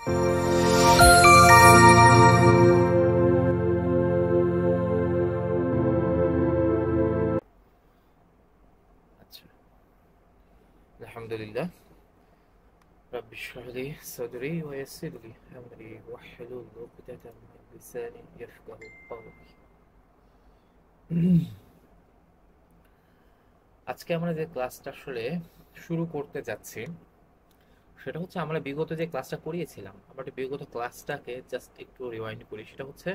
আচ্ছা, আলহামদুলিল্লাহ। رب اشرح لي صدري ويسر لي أمري واحلل عقدة من لساني يفقهوا قولي। আজকে আমরা যে ক্লাসটা আসলে শুরু করতে যাচ্ছি সেটা হচ্ছে আমরা বিগত যে ক্লাসটা করিয়েছিলাম, আমরা বিগত ক্লাসটাকে জাস্ট একটু রিওয়াইন্ড করি। সেটা হচ্ছে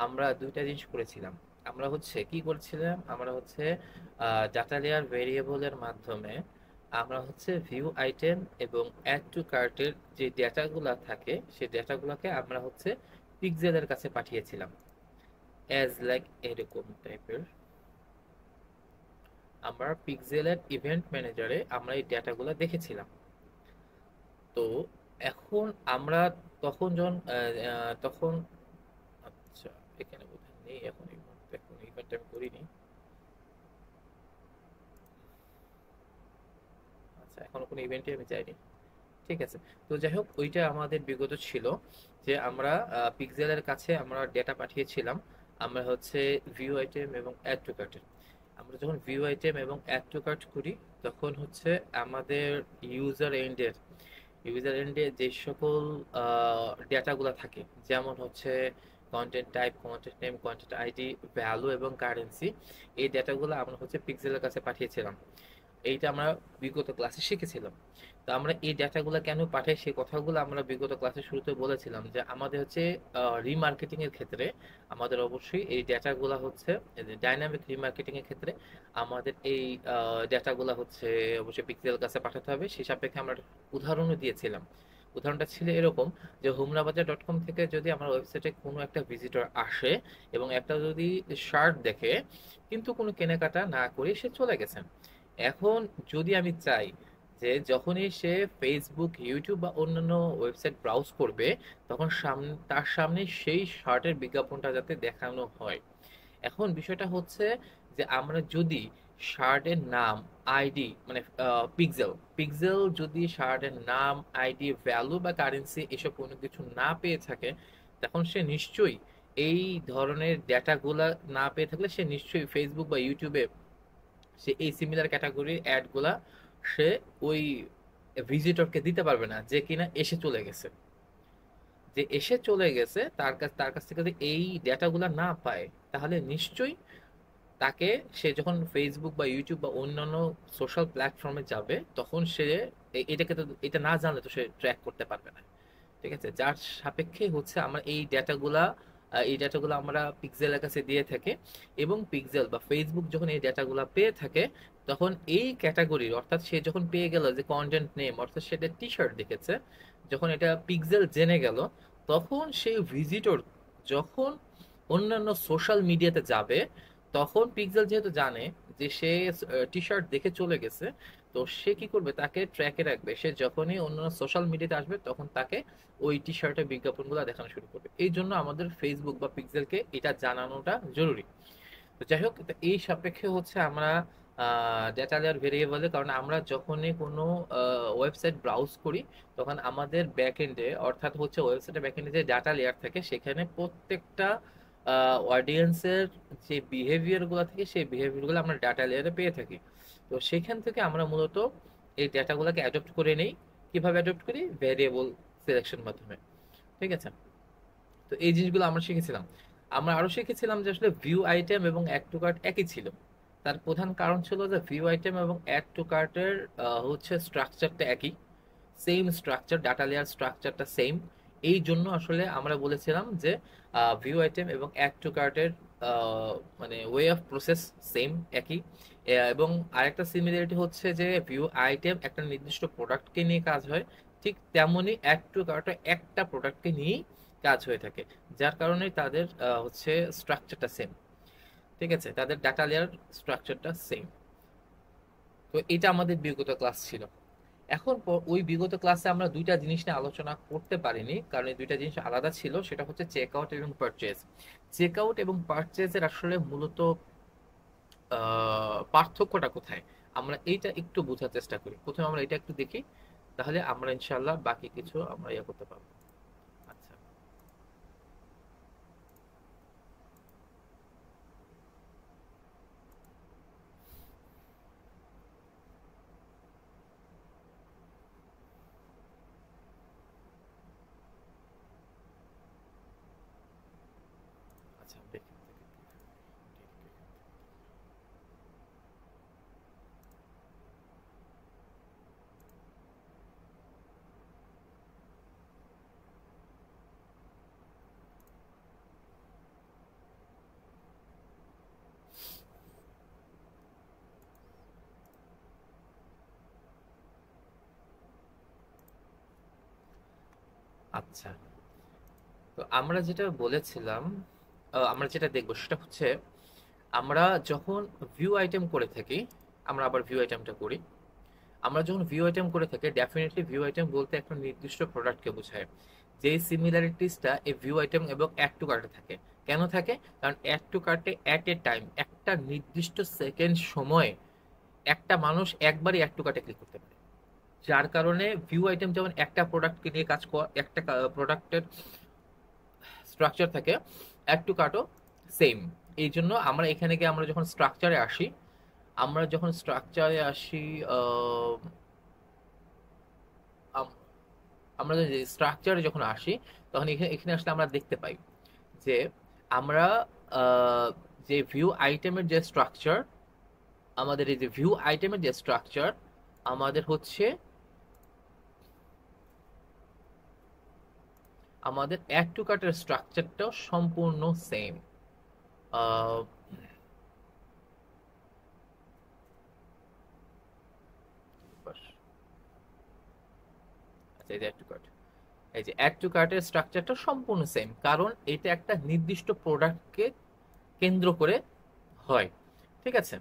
আমরা দুইটা জিনিস করেছিলাম। আমরা হচ্ছে কি করেছিলাম, আমরা হচ্ছে ডাটা লেয়ার ভেরিয়েবলের মাধ্যমে আমরা হচ্ছে ভিউ আইটেম এবং অ্যাড টু কার্টের যে ডেটাগুলো থাকে সেই ডেটাগুলোকে আমরা হচ্ছে পিক্সেলের কাছে পাঠিয়েছিলাম অ্যাজ লাইক এরকম টাইপের। আমরা পিক্সেলের ইভেন্ট ম্যানেজারে আমরা এই ডেটাগুলো দেখেছিলাম। তো এখন আমরা তখন যখন তখন, আচ্ছা, এখানে বোধহয় নেই এখন এই মুহূর্তে, এখন ইভেন্ট আমি করিনি। আচ্ছা, এখনো কোনো ইভেন্টে আমি যাইনি। ঠিক আছে। তো যাই হোক, ওইটা আমাদের বিগত ছিল যে আমরা পিক্সেলের কাছে আমরা ডেটা পাঠিয়েছিলাম। আমরা হচ্ছে ভিউ আইটেম এবং অ্যাড টু কার্টের, আমরা যখন ভিউ আইটেম এবং অ্যাড টু কার্ট করি তখন হচ্ছে আমাদের ইউজার এন্ডে যে সকল ডেটাগুলো থাকে, যেমন হচ্ছে content type, content name, content ID, value এবং কারেন্সি, এই ডেটাগুলো আমরা হচ্ছে পিক্সেলের কাছে পাঠিয়েছিলাম। এইটা আমরা বিগত ক্লাসে শিখেছিলাম। তো আমরা এই ডেটাগুলো কেন পাঠাই সেই কথাগুলো আমরা বিগত ক্লাসের শুরুতে বলেছিলাম যে আমাদের হচ্ছে রিমার্কেটিং এর ক্ষেত্রে আমাদের অবশ্যই এই ডেটাগুলো হচ্ছে ডাইনামিক রিমার্কেটিং এর ক্ষেত্রে আমাদের এই ডেটাগুলো হচ্ছে অবশ্যই পিক্সেল কাছে পাঠাতে হবে। সেই সাপেক্ষে আমরা একটা উদাহরণও দিয়েছিলাম। উদাহরণটা ছিল এরকম যে হোমরাবাজার.কম থেকে যদি আমার ওয়েবসাইটে কোনো একটা ভিজিটর আসে এবং একটা যদি শার্ট দেখে কিন্তু কোনো কেনাকাটা না করে সে চলে গেছেন, এখন যদি আমি চাই যে যখনই সে ফেসবুক, ইউটিউব বা অন্যান্য ওয়েবসাইট ব্রাউজ করবে তখন তার সামনে সেই শার্টের বিজ্ঞাপনটা যাতে দেখানো হয়। এখন বিষয়টা হচ্ছে যে আমরা যদি শার্টের নাম, আইডি, মানে পিক্সেল পিক্সেল যদি শার্টের নাম, আইডি, ভ্যালু বা কারেন্সি এসব কোনো কিছু না পেয়ে থাকে, তখন সে নিশ্চয়ই এই ধরনের ডেটাগুলা না পেয়ে থাকলে সে নিশ্চয়ই ফেসবুক বা ইউটিউবে সে এই সিমিলার ক্যাটাগরির অ্যাডগুলা সে ওই ভিজিটরকে দিতে পারবে না যে কিনা এসে চলে গেছে। যে এসে চলে গেছে তার কাছ থেকে যদি এই ডেটাগুলা না পায় তাহলে নিশ্চয়ই তাকে, সে যখন ফেসবুক বা ইউটিউব বা অন্যান্য সোশ্যাল প্ল্যাটফর্মে যাবে তখন সে এটাকে তো, এটা না জানলে তো সে ট্র্যাক করতে পারবে না। ঠিক আছে, যার সাপেক্ষে হচ্ছে আমরা এই ডেটাগুলো আমরা পিক্সেলের কাছে দিয়ে থাকি। এবং পিক্সেল বা ফেসবুক যখন এই ডেটাগুলো পেয়ে থাকে তখন এই ক্যাটাগরির, অর্থাৎ সে যখন পেয়ে গেল যে কন্টেন্ট নেম, অর্থাৎ সেটা টি শার্ট দেখেছে, যখন এটা পিক্সেল জেনে গেল তখন সেই ভিজিটর যখন অন্যান্য সোশ্যাল মিডিয়াতে যাবে তখন পিক্সেল যেহেতু জানে যে সে টি শার্ট দেখে চলে গেছে, তো সে কি করবে, তাকে ট্র্যাকে রাখবে। সে যখনই অন্যান্য সোশ্যাল মিডিয়াতে আসবে তখন তাকে ওই টি শার্টের বিজ্ঞাপনগুলো দেখানো শুরু করবে। এই জন্য আমাদের ফেসবুক বা পিক্সেলকে এটা জানানোটা জরুরি। তো যাই হোক, তো এই সাপেক্ষে হচ্ছে আমরা ডেটা লেয়ার ভেরিয়েবলে, কারণ আমরা যখনই কোনো ওয়েবসাইট ব্রাউজ করি তখন আমাদের ব্যাকএন্ডে, অর্থাৎ হচ্ছে ওয়েবসাইটের ব্যাকএন্ডে যে ডাটা লেয়ার থাকে সেখানে প্রত্যেকটা অডিয়েন্সের যে বিহেভিয়ারগুলো থাকে সেই বিহেভিয়ারগুলো আমরা ডাটা লেয়ারে পেয়ে থাকি। তো সেখান থেকে আমরা মূলত এই ডেটাগুলোকে অ্যাডপ্ট করে নেই। কিভাবে অ্যাডপ্ট করি? ভেরিয়েবল সিলেকশন মাধ্যমে। ঠিক আছে। তো এই জিনিসগুলো আমরা শিখেছিলাম। আমরা আরো শিখেছিলাম যে আসলে ভিউ আইটেম এবং অ্যাড টু কার্ট একই ছিল। তার প্রধান কারণ ছিল যে ভিউ আইটেম এবং অ্যাড টু কার্টের হচ্ছে স্ট্রাকচারটা একই, সেম স্ট্রাকচার, ডাটা লেয়ার স্ট্রাকচারটা সেম। এই জন্য আসলে আমরা বলেছিলাম যে ভিউ আইটেম এবং অ্যাড টু কার্টের মানে ওয়ে অফ প্রসেস সেম, একই। এবং আরেকটা সিমিলারিটি হচ্ছে যে ভিউ আইটেম একটা নির্দিষ্ট প্রোডাক্টকে নিয়ে কাজ হয়, ঠিক তেমনই অ্যাড টু কার্টও একটা প্রোডাক্টকে নিয়েই কাজ হয়ে থাকে, যার কারণে তাদের হচ্ছে স্ট্রাকচারটা সেম। ঠিক আছে, তাদের ডাটা লেয়ার স্ট্রাকচারটা সেম। তো এটা আমাদের বিগত ক্লাস ছিল। এখন ওই বিগত ক্লাসে আমরা দুইটা জিনিস নিয়ে আলোচনা করতে পারিনি, কারণ এই দুইটা জিনিস আলাদা ছিল। সেটা হচ্ছে চেক আউট এবং পারচেজ। চেক আউট এবং পারচেজের আসলে মূলত পার্থক্যটা কোথায়, আমরা এইটা একটু বোঝার চেষ্টা করি। প্রথমে আমরা এটা একটু দেখি, তাহলে আমরা ইনশাল্লাহ বাকি কিছু আমরা ইয়ে করতে পারবো। আচ্ছা, তো আমরা যেটা বলেছিলাম, আমরা যেটা দেখবো সেটা হচ্ছে আমরা যখন ভিউ আইটেম করে থাকি, আমরা আবার ভিউ আইটেমটা করি। আমরা যখন ভিউ আইটেম করে থাকি, ডেফিনেটলি ভিউ আইটেম বলতে একটা নির্দিষ্ট প্রোডাক্টকে বোঝায়। যেই সিমিলারিটিসটা এই ভিউ আইটেম এবং অ্যাড টু কার্টে থাকে। কেন থাকে? কারণ অ্যাড টু কার্টে অ্যাট এ টাইম, একটা নির্দিষ্ট সেকেন্ড সময়ে একটা মানুষ একবারই অ্যাড টু কার্টে ক্লিক করতে পারে। যার কারণে ভিউ আইটেম যেমন একটা প্রোডাক্টকে নিয়ে কাজ করে, একটা প্রোডাক্টের স্ট্রাকচার থাকে, অ্যাড টু কার্টও সেম। এই জন্য আমরা এখানে গিয়ে আমরা যখন স্ট্রাকচারে আসি, আমরা যখন স্ট্রাকচারে আসি আহ, আম- আমরা স্ট্রাকচারে যখন আসি, তখন এখানে এখানে আসলে আমরা দেখতে পাই যে আমরা আহ, যে ভিউ আইটেমের যে স্ট্রাকচার, আমাদের এই যে ভিউ আইটেমের যে স্ট্রাকচার আমাদের হচ্ছে, আমাদের অ্যাড টু কার্টের স্ট্রাকচারটাও সম্পূর্ণ সেম। আচ্ছা, এই যে অ্যাড টু কার্ট, এই যে অ্যাড টু কার্টের স্ট্রাকচারটা সম্পূর্ণ সেম, কারণ এটা একটা নির্দিষ্ট প্রোডাক্টকে কেন্দ্র করে হয়। ঠিক আছে?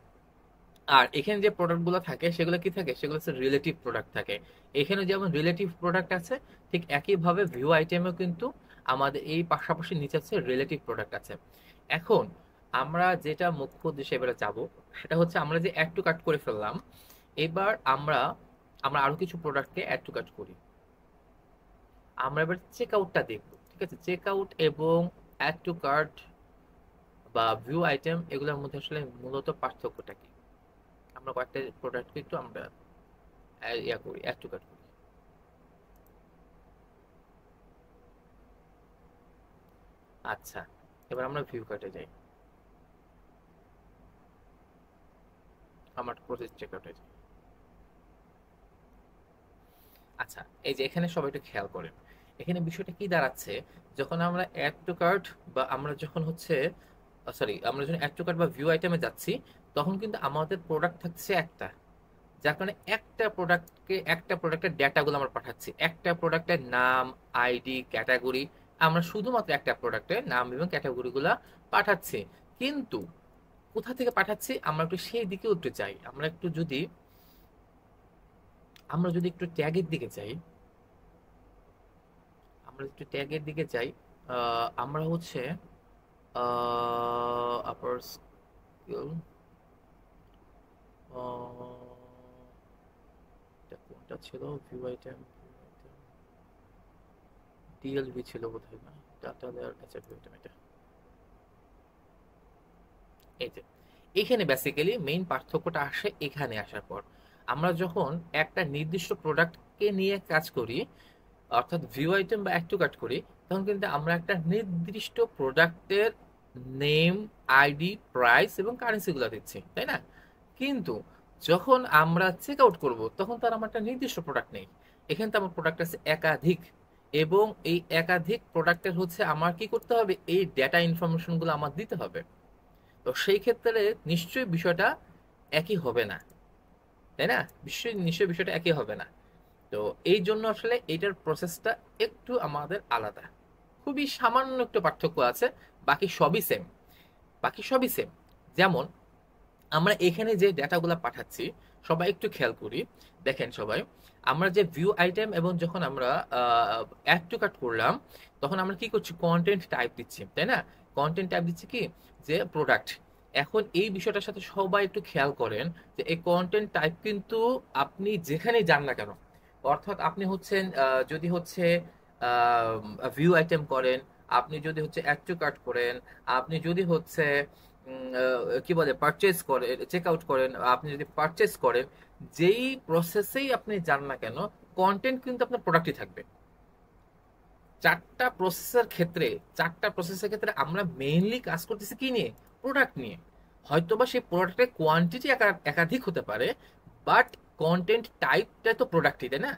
আর এখানে যে প্রোডাক্টগুলো থাকে সেগুলো কি থাকে? সেগুলো হচ্ছে রিলেটিভ প্রোডাক্ট থাকে। এখানে যেমন রিলেটিভ প্রোডাক্ট আছে, ঠিক একইভাবে ভিউ আইটেমেও কিন্তু আমাদের এই পাশাপাশি নিচে আছে রিলেটিভ প্রোডাক্ট আছে। এখন আমরা যেটা মুখ্য উদ্দেশ্যে এবারে যাব, সেটা হচ্ছে আমরা যে অ্যাড টু কার্ট করে ফেললাম, এবার আমরা আমরা আরো কিছু প্রোডাক্টকে অ্যাড টু কার্ট করি। আমরা এবার চেক আউটটা দেখবো। ঠিক আছে? চেক আউট এবং অ্যাড টু কার্ট বা ভিউ আইটেম এগুলোর মধ্যে আসলে মূলত পার্থক্যটা কি? আমরা কয়েকটা প্রোডাক্টকে একটু আমরা ইয়া করি, অ্যাড টু কার্ট করি। আচ্ছা, এবার আমরা ভিউ কার্টে যাই, আমার প্রসেস চেক আউটে যাই। আচ্ছা, এই যে এখানে সবাই একটু খেয়াল করেন, এখানে বিষয়টা কি দাঁড়াচ্ছে, যখন আমরা অ্যাড টু কার্ট বা আমরা যখন হচ্ছে সরি, আমরা যখন অ্যাড টু কার্ট বা ভিউ আইটেমে যাচ্ছি, তখন কিন্তু আমাদের প্রোডাক্ট থাকছে একটা। যার কারণে একটা প্রোডাক্টের ডেটাগুলো আমরা পাঠাচ্ছি, একটা প্রোডাক্টের নাম, আইডি, ক্যাটাগরি, আমরা শুধুমাত্র একটা প্রোডাক্টের নাম এবং ক্যাটাগরিগুলো পাঠাচ্ছি। কিন্তু কোথা থেকে পাঠাচ্ছি আমরা একটু সেই দিকেও একটু যাই। আমরা যদি একটু ট্যাগের দিকে যাই, আমরা একটু ট্যাগের দিকে যাই, আমরা হচ্ছে আপার স্কেল, এটা কোনটা ছিল? ভিউ আইটেম, ডিএলভি ছিল বোধহয়, না? ডাটা লেয়ার, আচ্ছা ভিউ আইটেম এটা। এই যে এখানে বেসিক্যালি মেইন পার্থক্যটা আসে এখানে আসার পর। আমরা যখন একটা নির্দিষ্ট প্রোডাক্টকে নিয়ে কাজ করি, অর্থাৎ ভিউ আইটেম বা অ্যাড টু কার্ট করি, তখন কিন্তু আমরা একটা নির্দিষ্ট প্রোডাক্টের নেম, আইডি, প্রাইস এবং কারেন্সি গুলো দিচ্ছি, তাই না? কিন্তু যখন আমরা চেক আউট করবো, তখন তার আমার একটা নির্দিষ্ট প্রোডাক্ট নেই। এখানে তো আমার প্রোডাক্ট আছে একাধিক, এবং এই একাধিক প্রোডাক্টের হচ্ছে আমার কি করতে হবে, এই ডেটা ইনফরমেশন গুলো আমার দিতে হবে। তো সেই ক্ষেত্রে নিশ্চয়ই বিষয়টা একই হবে না, তাই না? নিশ্চয়ই বিষয়টা একই হবে না। তো এই জন্য আসলে এইটার প্রসেসটা একটু আমাদের আলাদা, খুবই সামান্য একটু পার্থক্য আছে। বাকি সবই সেম, বাকি সবই সেম। যেমন আমরা এখানে যে ডেটাগুলো পাঠাচ্ছি, সবাই একটু খেয়াল করি, দেখেন সবাই, আমরা যে ভিউ আইটেম এবং যখন আমরা অ্যাড টু কার্ট করলাম, তখন আমরা কি করছি? কন্টেন্ট টাইপ দিচ্ছি, তাই না? কন্টেন্ট টাইপ দিচ্ছি কি? যে প্রোডাক্ট। এখন এই বিষয়টার সাথে সবাই একটু খেয়াল করেন যে এই কন্টেন্ট টাইপ কিন্তু আপনি যেখানেই যান না কেন, অর্থাৎ আপনি হচ্ছেন যদি হচ্ছে ভিউ আইটেম করেন, আপনি যদি হচ্ছে অ্যাড টু কার্ট করেন, আপনি যদি হচ্ছে কি বলে পারচেজ করেন, চেক আউট করেন, আপনি যদি পারচেজ করেন, যেই প্রসেসেই আপনি যান না কেন, কন্টেন্ট কিন্তু আপনার প্রোডাক্টই থাকবে। চারটা প্রসেসের ক্ষেত্রে চারটা প্রসেসের ক্ষেত্রে আমরা মেইনলি কাজ করতেছি কি নিয়ে? প্রোডাক্ট নিয়ে। হয়তোবা সেই প্রোডাক্টের কোয়ান্টিটি একাধিক হতে পারে, বাট কন্টেন্ট টাইপটা তো প্রোডাক্টই, তাই না?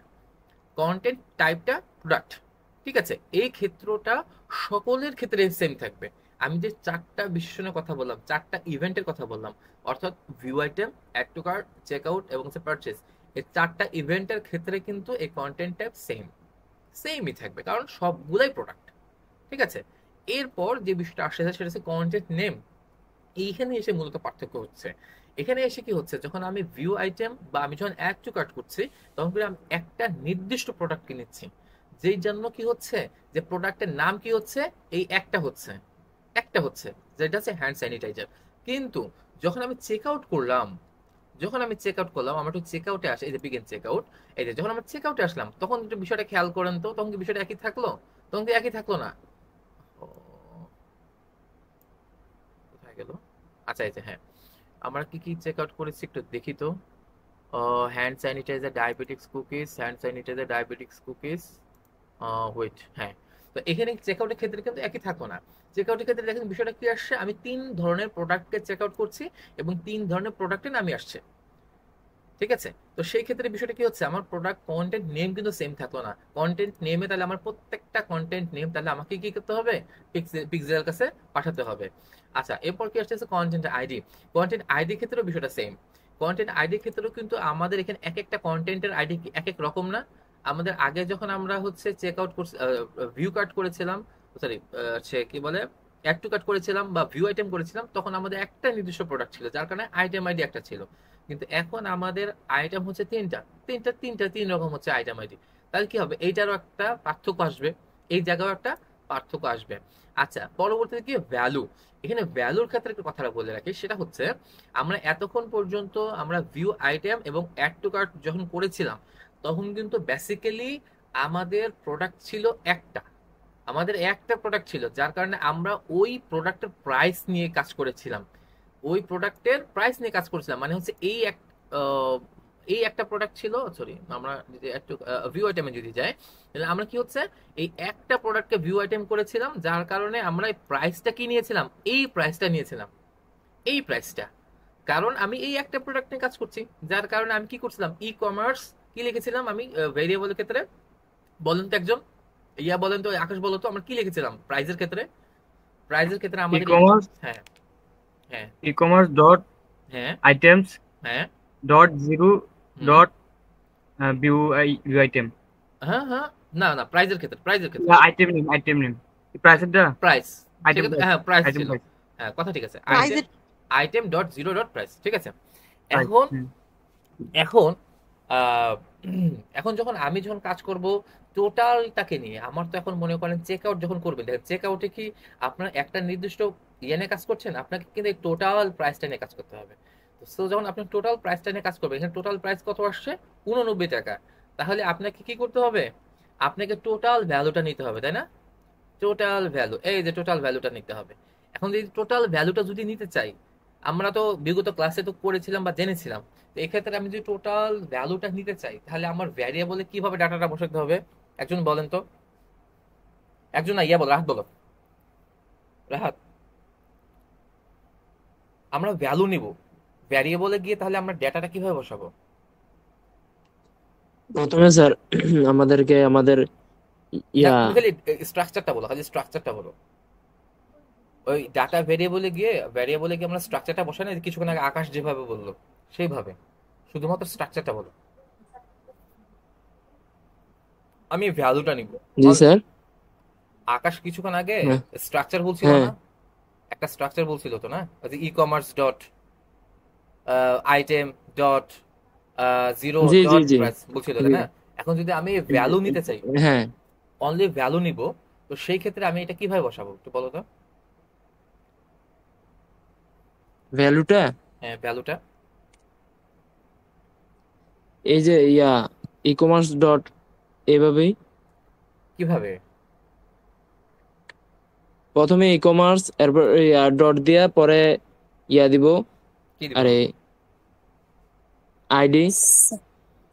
কন্টেন্ট টাইপটা প্রোডাক্ট। ঠিক আছে? এই ক্ষেত্রটা সকলের ক্ষেত্রে সেম থাকবে। আমি যে চারটা বিশেষণের কথা বললাম, চারটা ইভেন্টের কথা বললাম, অর্থাৎ view item, add to cart, check out এবং পারচেস, এই চারটা ইভেন্টের ক্ষেত্রে কিন্তু এই কন্টেন্ট টাইপ সেম। সেমই থাকবে, কারণ সবগুলাই প্রোডাক্ট। ঠিক আছে, এরপর যে বিষয়টা আসছে সেটা হচ্ছে কন্টেন্ট নেম। এইখানে এসে মূলত পার্থক্য হচ্ছে। এখানে এসে কি হচ্ছে, যখন আমি ভিউ আইটেম বা আমি যখন অ্যাড টু কার্ট করছি, তখন কিন্তু আমি একটা নির্দিষ্ট প্রোডাক্টকে নিচ্ছি, যেই জন্য কি হচ্ছে, যে প্রোডাক্টের নাম কি হচ্ছে, এই একটা হচ্ছে যেটা হচ্ছে হ্যান্ড স্যানিটাইজার। কিন্তু যখন আমি চেক আউট করলাম, আমার একটু চেক আউটে আসে, এই যে বিগিন চেক আউট, এই যে যখন আমরা চেক আউটে আসলাম, তখন একটু বিষয়টা খেয়াল করেন তো, তখন কি বিষয়টা একই থাকলো? তখন কি একই থাকলো না? ও, কোথায় গেল? আচ্ছা, এই যে হ্যাঁ, আমরা কি কি চেক আউট করেছি একটু দেখি তো। Hand sanitiser, diabetics cookies, hand sanitiser, diabetics cookies, wait, হ্যাঁ। তো এখানে চেকআউটের ক্ষেত্রে কিন্তু একই থাকলো না। চেকআউটের ক্ষেত্রে দেখেন বিষয়টা কি আসছে, আমি 3 ধরনের প্রোডাক্টকে চেকআউট করছি এবং 3 ধরনের প্রোডাক্টের নামই আসছে। ঠিক আছে, তো সেই ক্ষেত্রে বিষয়টা কি হচ্ছে, আমার প্রোডাক্ট কন্টেন্ট নেম কিন্তু সেম থাকলো না। কন্টেন্ট নেমে তাহলে আমার প্রত্যেকটা কন্টেন্ট নেম তাহলে আমাকে কি করতে হবে, পিক্সেলের কাছে পাঠাতে হবে। আচ্ছা, এরপর কি আসছে কন্টেন্ট আইডি। কন্টেন্ট আইডি ক্ষেত্রেও বিষয়টা সেম। কন্টেন্ট আইডি ক্ষেত্রেও কিন্তু আমাদের এখানে এক একটা কন্টেন্টের আইডি এক এক রকম না। আমাদের আগে যখন আমরা হচ্ছে চেক আউট করছি, ভিউ কাট করেছিলাম, সরি, সে কি বলে, অ্যাড টু কাট করেছিলাম বা ভিউ আইটেম করেছিলাম, তখন আমাদের একটা নির্দিষ্ট প্রোডাক্ট ছিল, যার কারণে আইটেম আইডি একটা ছিল। কিন্তু এখন আমাদের আইটেম হচ্ছে তিন রকম হচ্ছে আইটেম আইডি। তাহলে কি হবে, এইটারও একটা পার্থক্য আসবে, এই জায়গাও একটা পার্থক্য আসবে। আচ্ছা, পরবর্তীতে কি ভ্যালু। এখানে ভ্যালুর ক্ষেত্রে একটা কথাটা বলে রাখি, সেটা হচ্ছে আমরা এতক্ষণ পর্যন্ত আমরা ভিউ আইটেম এবং অ্যাড টু কার্ট যখন করেছিলাম, তখন কিন্তু বেসিক্যালি আমাদের প্রোডাক্ট ছিল একটা প্রোডাক্ট ছিল, যার কারণে আমরা ওই প্রোডাক্টের প্রাইস নিয়ে কাজ করেছিলাম। মানে হচ্ছে আহ, এই একটা প্রোডাক্ট ছিল, সরি, আমরা যদি একটু ভিউ আইটেমে যদি যাই, তাহলে আমরা কি হচ্ছে, এই একটা প্রোডাক্টকে ভিউ আইটেম করেছিলাম, যার কারণে আমরা এই প্রাইসটা কি নিয়েছিলাম, এই প্রাইসটা। কারণ আমি এই একটা প্রোডাক্ট নিয়ে কাজ করছি, যার কারণে আমি কি করছিলাম, ই কমার্স কি লিখেছিলাম আমি ভেরিয়েবলের ক্ষেত্রে, বলেন তো একজন, বলেন তো, আকাশ বলো তো, আমরা কি লিখেছিলাম প্রাইজের ক্ষেত্রে ই আমাদের কমার্স হ্যাঁ, হ্যাঁ, ই কমার্স ডট হ্যাঁ, আইটেমস হ্যাঁ, ডট জিরো হুম, ডট ভিউ আইটেম হ্যাঁ, হ্যাঁ, না, না, প্রাইজের ক্ষেত্রে আইটেম নেম প্রাইসেরটা প্রাইস, আইটেম সেক্ষেত্রে প্রাইস হ্যাঁ প্রাইস আইটেম ছিল। প্রাইস হ্যাঁ, কথা ঠিক আছে, price item item dot zero dot price, ঠিক আছে। প্রাইস এখন এখন আহ, এখন যখন কাজ করব টোটালটাকে নিয়ে, আমার তো এখন মনে করেন চেক আউট যখন করবেন, দেখেন চেক আউটে কি আপনার একটা নির্দিষ্ট ইয়ে নিয়ে কাজ করছেন, আপনাকে কিন্তু এই টোটাল প্রাইসটা নিয়ে কাজ করতে হবে। তো যখন আপনি টোটাল প্রাইসটা নিয়ে কাজ করবেন, এখানে টোটাল প্রাইস কত আসছে, 89 টাকা। তাহলে আপনাকে কি করতে হবে, আপনাকে টোটাল ভ্যালুটা নিতে হবে, তাই না? টোটাল ভ্যালু, এই যে টোটাল ভ্যালুটা নিতে হবে। এখন যদি টোটাল ভ্যালুটা যদি নিতে চাই, আমরা তো বিগত ক্লাসে তো পড়েছিলাম বা জেনেছিলাম, তো এক্ষেত্রে আমি যদি টোটাল ভ্যালুটা নিতে চাই, তাহলে আমার ভ্যারিয়েবলে কিভাবে ডাটাটা বসাতে হবে, একজন বলেন তো, একজন না, বলো, রাহাত বলো, রাহাত। আমরা ভ্যালু নিব, ভ্যারিয়েবলে গিয়ে তাহলে আমরা ডেটাটা কিভাবে বসাবো? প্রথমে স্যার আমাদেরকে আমাদের না, ইয়া তুমি খালি স্ট্রাকচারটা বলো, খালি স্ট্রাকচারটা বলো। ওই ডাটা ভেরিয়েবলে গিয়ে আমরা স্ট্রাকচারটা বসাই না, যে কিছুক্ষণ আগে আকাশ যেভাবে বললো সেইভাবে, শুধুমাত্র স্ট্রাকচারটা বলো। আমি ভ্যালুটা নিব। জি স্যার। আকাশ কিছুক্ষণ আগে হ্যাঁ, স্ট্রাকচার বলছিল হ্যাঁ, না, একটা স্ট্রাকচার বলছিল তো না, e commerce dot item dot zero জি জি ডট জি প্রাইস বলছিল, জি তাই না? এখন যদি আমি ভ্যালু নিতে চাই, হ্যাঁ, অনলি ভ্যালু নিব, তো সেই ক্ষেত্রে আমি এটা কিভাবে বসাবো একটু বলো তো। ভ্যালুটা হ্যাঁ, ভ্যালুটা এই যে ই কমার্স ডট এভাবেই কিভাবে, প্রথমে ই কমার্স এরপর ডট দিয়া পরে দিব কি দিব? আরে আইডি।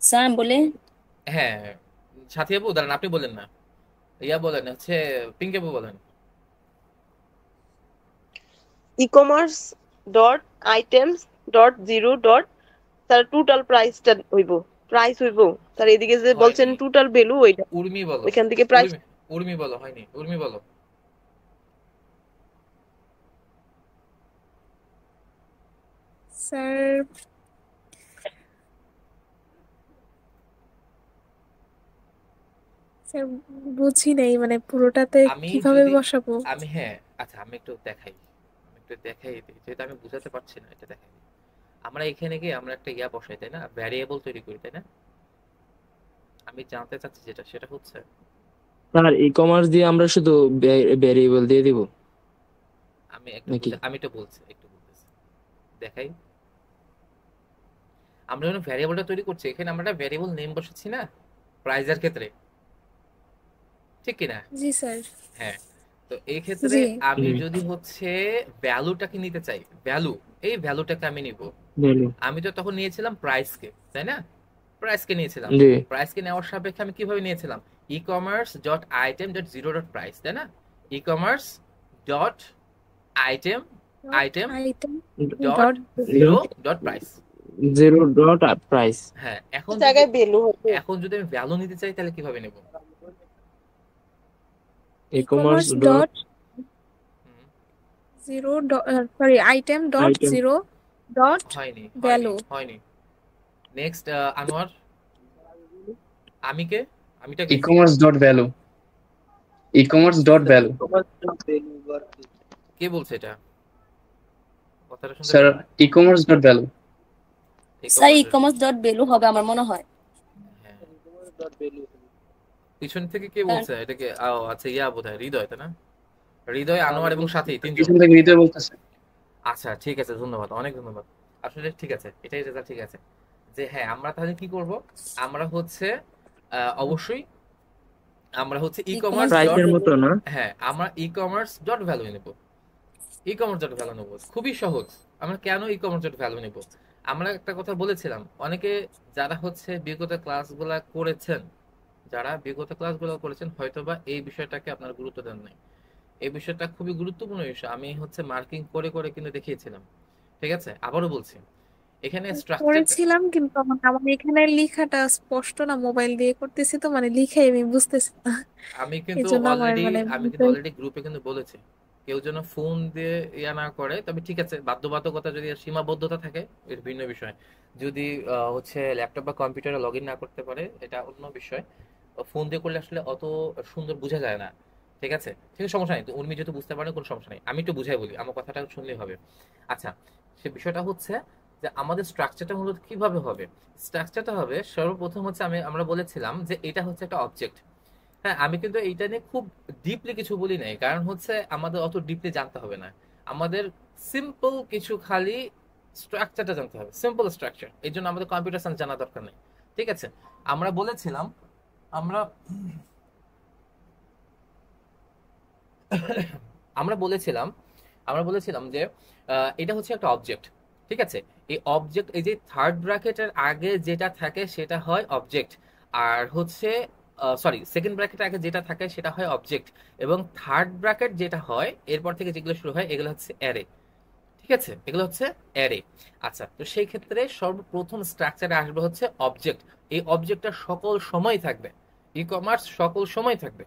স্যার বলে হ্যাঁ, সাথী আপু দাঁড়ান, আপনি বলেন না, বলেন হচ্ছে, পিঙ্কি আপু বলেন। E commerce dot items dot zero dot তার টোটাল প্রাইস হইব তার এদিকে যে বলছেন হয়নি, টোটাল ভ্যালু ওইটা উর্মি বলো, ওইখান থেকে প্রাইস। উর্মি, উর্মি বলো, হয়নি, উর্মি বলো। স্যার স্যার বুঝি নাই মানে পুরোটাতে আমি কিভাবে যদি বসাবো? আমি হ্যাঁ, আচ্ছা আমি একটু দেখাই, যেহেতু আমি বুঝাতে পারছি না, এটা দেখাই। আমরা এখানে গিয়ে আমরা একটা ইয়া বসাই, তাই না, ভ্যারিয়েবল তৈরি করি, তাই না? আমি জানতে চাচ্ছি যেটা সেটা হচ্ছে, স্যার ই কমার্স দিয়ে আমরা শুধু ভেরিয়েবল দিয়ে দিব নাকি? আমি একটু বলছি, একটু বলতেছি, দেখাই। আমরা যখন ভ্যারিয়েবলটা তৈরি করছি, এখানে আমরা একটা ভ্যারিয়েবল নেম বসাচ্ছি না প্রাইজের ক্ষেত্রে, ঠিক কি না? জি স্যার। হ্যাঁ, তো এই ক্ষেত্রে জি। আমি হুম, যদি হচ্ছে ভ্যালুটাকে নিতে চাই, ভ্যালু, এই ভ্যালুটাকে আমি নিব। ভ্যালু। আমি তো তখন নিয়েছিলাম প্রাইসকে, তাই না? প্রাইসকে নিয়েছিলাম। জি প্রাইসকে নেওয়ার সাপেক্ষে আমি কিভাবে নিয়েছিলাম? E commerce dot item dot zero dot price, তাই না? E commerce dot item dot item item dot dot zero dot price. Zero dot price. হ্যাঁ, জায়গায় ভ্যালু হবে। এখন যদি আমি ভ্যালু নিতে চাই তাহলে কিভাবে নেব? E e commerce commerce dot dot zero sorry item dot item. Zero dot হয়নি, ভ্যালু। হয়নি। নেক্সট, আনোয়ার, আমি কে, আমিটা কি? e-commerce dot value e-commerce dot value কে বলছে এটা? কথাটা শুনতে sir পেলাম। e-commerce dot value স্যার ই e-commerce, কমার্স ডট বেলু হবে আমার মনে হয়। হ্যাঁ, পিছন থেকে কে বলছে এটাকে? আচ্ছা, ইয়া বোধহয় হৃদয়, তাই না? হৃদয়, আনোয়ার এবং সাথী, তিনজন। পিছন থেকে হৃদয় বলতেছে। আচ্ছা ঠিক আছে, ধন্যবাদ, অনেক ধন্যবাদ। আসলে ঠিক আছে, এটাই রেজাল্ট, ঠিক আছে। যে হ্যাঁ, আমরা তাহলে কি করব? আমরা হচ্ছে অবশ্যই আমরা হচ্ছে ই কমার্স ডট, প্রাইসের মতো না? হ্যাঁ, আমরা ই কমার্স ডট ভ্যালু নেব। ই কমার্স ডট ভ্যালু নেব, খুবই সহজ। আমরা কেন ই কমার্স ডট ভ্যালু নেব? আমরা একটা কথা বলেছিলাম, অনেকে যারা হচ্ছে বিগত ক্লাসগুলা করেছেন, হয়তোবা এই বিষয়টাকে আপনারা গুরুত্ব দেন নাই। এই বিষয়টা খুবই গুরুত্বপূর্ণ বিষয়, আমি হচ্ছে মার্কিং করে করে কিন্তু দেখিয়েছিলাম। ঠিক আছে, আবারও বলছি, এখানে স্ট্রাকচার, করেছিলাম কিন্তু আমার এখানে লেখাটা স্পষ্ট না, মোবাইল দিয়ে করতেছি তো মানে লিখে আমি বুঝতেছি না, আমি এই কিন্তু জন্য আমার অলরেডি মানে আমি কিন্তু অলরেডি গ্রুপে কিন্তু বলেছি, কেউ যেন ফোন দিয়ে ইয়া না করে। তবে ঠিক আছে, বাধ্যবাধকতা যদি সীমাবদ্ধতা থাকে এর ভিন্ন বিষয়। যদি হচ্ছে ল্যাপটপ বা কম্পিউটারে লগ ইন না করতে পারে, এটা অন্য বিষয়। ফোন দিয়ে করলে আসলে অত সুন্দর বোঝা যায় না। ঠিক আছে, ঠিক আছে, সমস্যা নেই। তো উর্মি যেহেতু বুঝতে পারেন, কোনো সমস্যা নেই, আমি একটু বুঝাই বলি, আমার কথাটা শুনলেই হবে। আচ্ছা, সে বিষয়টা হচ্ছে যে আমাদের স্ট্রাকচারটা মূলত কিভাবে হবে। স্ট্রাকচারটা হবে, সর্বপ্রথম হচ্ছে আমরা বলেছিলাম যে এটা হচ্ছে একটা অবজেক্ট। হ্যাঁ, আমি কিন্তু এইটা নিয়ে খুব ডিপলি কিছু বলি নাই, কারণ হচ্ছে আমাদের অত ডিপলি জানতে হবে না। আমাদের সিম্পল কিছু খালি স্ট্রাকচারটা জানতে হবে, সিম্পল স্ট্রাকচার। এই জন্য আমাদের কম্পিউটার সায়েন্স জানা দরকার নেই। ঠিক আছে, আমরা বলেছিলাম আমরা আমরা বলেছিলাম আমরা বলেছিলাম যে এটা হচ্ছে একটা অবজেক্ট। ঠিক আছে, এই অবজেক্ট, এই যে থার্ড ব্র্যাকেটের আগে যেটা থাকে সেটা হয় অবজেক্ট, আর হচ্ছে সরি, সেকেন্ড ব্র্যাকেটের আগে যেটা থাকে সেটা হয় অবজেক্ট, এবং থার্ড ব্র্যাকেট যেটা হয় এরপর থেকে যেগুলো শুরু হয় এগুলো হচ্ছে অ্যারে। ঠিক আছে, এগুলো হচ্ছে অ্যারে। আচ্ছা, তো সেই ক্ষেত্রে সর্বপ্রথম স্ট্রাকচারে আসবে হচ্ছে অবজেক্ট। এই অবজেক্টটা সকল সময় থাকবে, ই কমার্স সকল সময় থাকবে,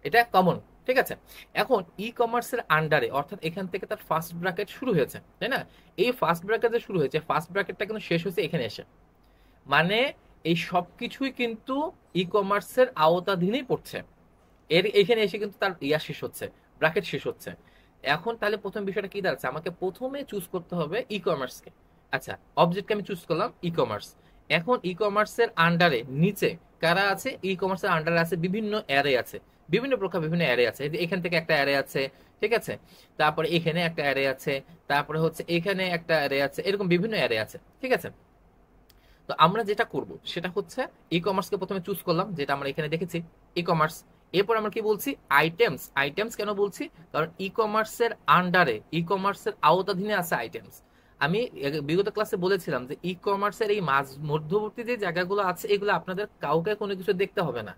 এটা কমন। ঠিক আছে, এখন ই কমার্সের আন্ডারে, অর্থাৎ এখান থেকে তার ফার্স্ট ব্র্যাকেট শুরু হয়েছে, তাই না? এই ফার্স্ট ব্র্যাকেট যে শুরু হয়েছে, ফার্স্ট ব্র্যাকেটটা কিন্তু শেষ হয়েছে এখানে এসে। মানে এই সবকিছুই কিন্তু ই কমার্সের আওতাধীনই পড়ছে। এখানে এসে কিন্তু তার ইয়া শেষ হচ্ছে, ব্র্যাকেট শেষ হচ্ছে। এখন তাহলে প্রথম বিষয়টা কি দাঁড়াচ্ছে? আমাকে প্রথমে চুজ করতে হবে ই কমার্সকে। আচ্ছা, অবজেক্টকে আমি চুজ করলাম ই কমার্স। এখন ই কমার্সের আন্ডারে নিচে কারা আছে? ই কমার্সের আন্ডারে আছে বিভিন্ন অ্যারে আছে, বিভিন্ন প্রকার বিভিন্ন অ্যারে আছে। এই যে এখান থেকে একটা অ্যারে আছে, ঠিক আছে, তারপরে এখানে একটা অ্যারে আছে, তারপরে হচ্ছে এখানে একটা অ্যারে আছে, এরকম বিভিন্ন অ্যারে আছে। ঠিক আছে, তো আমরা যেটা করব সেটা হচ্ছে ই কমার্সকে প্রথমে চুজ করলাম, যেটা আমরা এখানে দেখেছি ই কমার্স। এরপর আমরা কি বলছি? আইটেমস। আইটেমস কেন বলছি? কারণ ই কমার্সের আন্ডারে, ই কমার্সের আওতাধীনে আছে আইটেমস। আমি বিগত ক্লাসে বলেছিলাম যে ই কমার্সের এই মধ্যবর্তী যে জায়গাগুলো আছে এগুলো আপনাদের কাউকে কোনো কিছু দেখতে হবে না,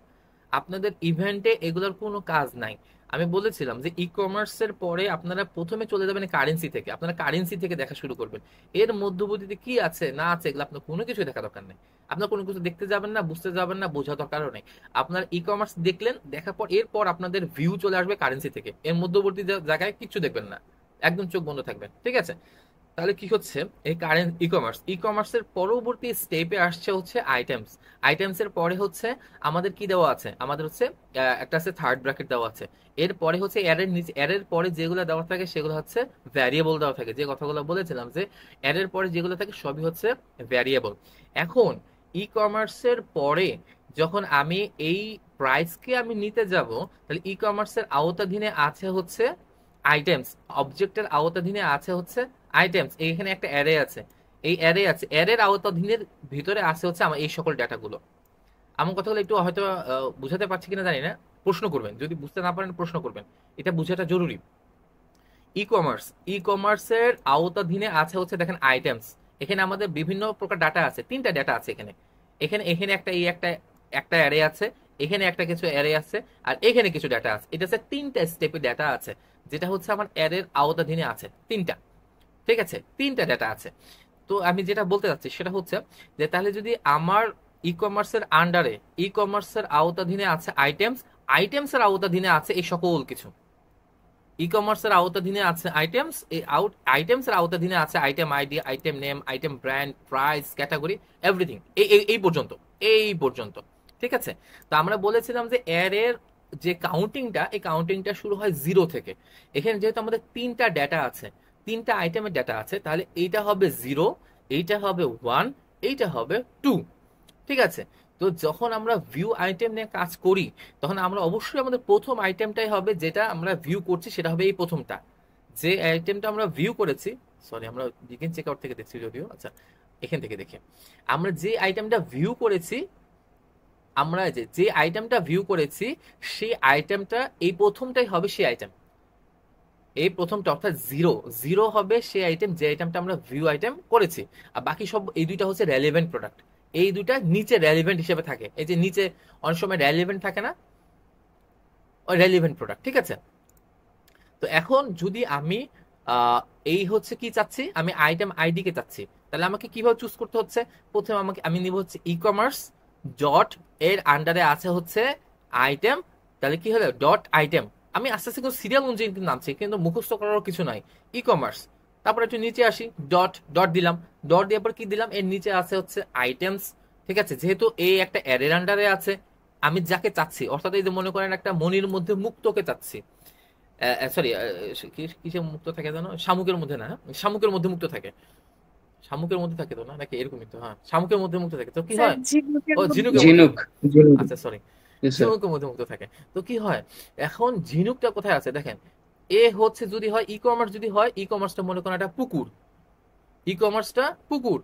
আপনাদের ইভেন্টে এগুলোর কোনো কাজ নাই। আমি বলেছিলাম যে ই কমার্সের পরে আপনারা প্রথমে চলে যাবেন কারেন্সি থেকে, আপনারা কারেন্সি থেকে দেখা শুরু করবেন। এর মধ্যবর্তীতে কি আছে না আছে এগুলো আপনার কোনো কিছু দেখা দরকার নেই, আপনার কোনো কিছু দেখতে যাবেন না, বুঝতে যাবেন না, বোঝা দরকারও নেই। আপনার ই কমার্স দেখলেন, দেখার পর এরপর আপনাদের ভিউ চলে আসবে কারেন্সি থেকে, এর মধ্যবর্তী জায়গায় কিচ্ছু দেখবেন না, একদম চোখ বন্ধ থাকবেন। ঠিক আছে, তাহলে কি হচ্ছে, এই কারেন্ট ই কমার্সের পরবর্তী স্টেপে আসছে হচ্ছে আইটেমস। আইটেমসের পরে হচ্ছে আমাদের কি দেওয়া আছে, আমাদের হচ্ছে একটা আছে থার্ড ব্র্যাকেট দেওয়া আছে। এরপরে হচ্ছে এর নিচে, এর পরে যেগুলো দেওয়া থাকে সেগুলো হচ্ছে ভ্যারিয়েবল দেওয়া থাকে। যে কথাগুলো বলেছিলাম যে এর পরে যেগুলো থাকে সবই হচ্ছে ভ্যারিয়েবল। এখন ই কমার্সের পরে যখন আমি এই প্রাইসকে আমি নিতে যাব, তাহলে ই কমার্সের আওতাধীনে আছে হচ্ছে আইটেমস, অবজেক্টের আওতাধীনে আছে হচ্ছে আইটেমস। এখানে একটা অ্যারে আছে, এই অ্যারে আছে, অ্যারের আওতাধীনের ভিতরে আছে হচ্ছে আমার এই সকল ডাটাগুলো। আমার কথাগুলো একটু হয়তো বুঝাতে পারছি কিনা জানি না, প্রশ্ন করবেন, যদি বুঝতে না পারেন প্রশ্ন করবেন, এটা বুঝাটা জরুরি। ই কমার্সের আওতাধীনে আছে হচ্ছে দেখেন আইটেমস। এখানে আমাদের বিভিন্ন প্রকার ডাটা আছে, 3টা ডাটা আছে এখানে। এখানে এখানে একটা এই একটা একটা অ্যারে আছে, এখানে একটা কিছু অ্যারে আছে, আর এখানে কিছু ডাটা আছে। এটা হচ্ছে 3টা স্টেপে ডাটা আছে, যেটা হচ্ছে আমার অ্যারের আওতাধীনে আছে 3টা। ঠিক আছে, 3টা ডাটা আছে। তো আমি যেটা বলতে চাচ্ছি সেটা হচ্ছে যে তাহলে যদি আমার ই কমার্সের আন্ডারে, ই কমার্সের আওতাধীনে আছে আইটেমস, আইটেমসের আওতাধীনে আছে এই সকল কিছু। ই কমার্সের আওতাধীনে আছে আইটেমস, এই আইটেমসের আওতাধীনে আছে item ID, item name, item brand, price, category, everything. এই পর্যন্ত, এই পর্যন্ত। ঠিক আছে, তো আমরা বলেছিলাম যে এর যে কাউন্টিংটা, এই কাউন্টিংটা শুরু হয় 0 থেকে। এখানে যেহেতু আমাদের 3টা ডেটা আছে, 3টা আইটেমের ডেটা আছে, তাহলে এইটা হবে 0, এইটা হবে 1, এইটা হবে 2। ঠিক আছে, তো যখন আমরা ভিউ আইটেম নিয়ে কাজ করি তখন আমরা অবশ্যই আমাদের প্রথম আইটেমটাই হবে যেটা আমরা ভিউ করছি, সেটা হবে এই প্রথমটা। যে আইটেমটা আমরা ভিউ করেছি, সরি আমরা বিগিন চেক আউট থেকে দেখছি যদিও, আচ্ছা এখান থেকে দেখি, আমরা যে আইটেমটা ভিউ করেছি, আমরা যে আইটেমটা ভিউ করেছি সেই আইটেমটা এই প্রথমটাই হবে সেই আইটেম। এই প্রথমটা অর্থাৎ 0 হবে সেই আইটেম, যে আইটেমটা আমরা ভিউ আইটেম করেছি। আর বাকি সব এই দুইটা হচ্ছে রেলেভেন্ট প্রোডাক্ট, এই দুইটা নিচে রেলেভেন্ট হিসেবে থাকে। এই যে নিচে অনেক সময় রেলেভেন্ট থাকে না, ওই রেলেভেন্ট প্রোডাক্ট। ঠিক আছে, তো এখন যদি আমি এই হচ্ছে কি চাচ্ছি, আমি আইটেম আইডি কে চাচ্ছি, তাহলে আমাকে কিভাবে চুজ করতে হচ্ছে, প্রথমে আমি নিব হচ্ছে ই কমার্স ডট, এর আন্ডারে আছে হচ্ছে আইটেম, তাহলে কি হলো ডট আইটেম। আমি আস্তে আস্তে সিরিয়াল অনুযায়ী কিন্তু নামছি, কিন্তু মুখস্থ করারও কিছু নাই। ই কমার্স, তারপর একটু নিচে আসি, ডট ডট দিলাম, ডট দিয়ে পর কি দিলাম, এর নিচে আছে হচ্ছে আইটেমস। ঠিক আছে, যেহেতু এই একটা অ্যারের আন্ডারে আছে, আমি যাকে চাচ্ছি, অর্থাৎ এই যে মনে করেন একটা মনির মধ্যে মুক্তকে চাচ্ছি, সরি কিসে মুক্ত থাকে জানো, শামুকের মধ্যে না, শামুকের মধ্যে মুক্ত থাকে, শামুকের মধ্যে থাকে তো না, নাকি এরকমই তো, হ্যাঁ শামুকের মধ্যে মুক্ত থাকে। তো কি স্যার হয়, ঝিনুকের ও মধ্যে ঝিনুকের ঝিনুক। মধ্যে, আচ্ছা সরি, Yes, sir. ঝিনুকের মধ্যে মুক্ত থাকে। তো কি হয়, এখন ঝিনুকটা কোথায় আছে দেখেন, এ হচ্ছে যদি হয় ই কমার্স, যদি হয় ই কমার্সটা মনে করেন একটা পুকুর, ই কমার্সটা পুকুর,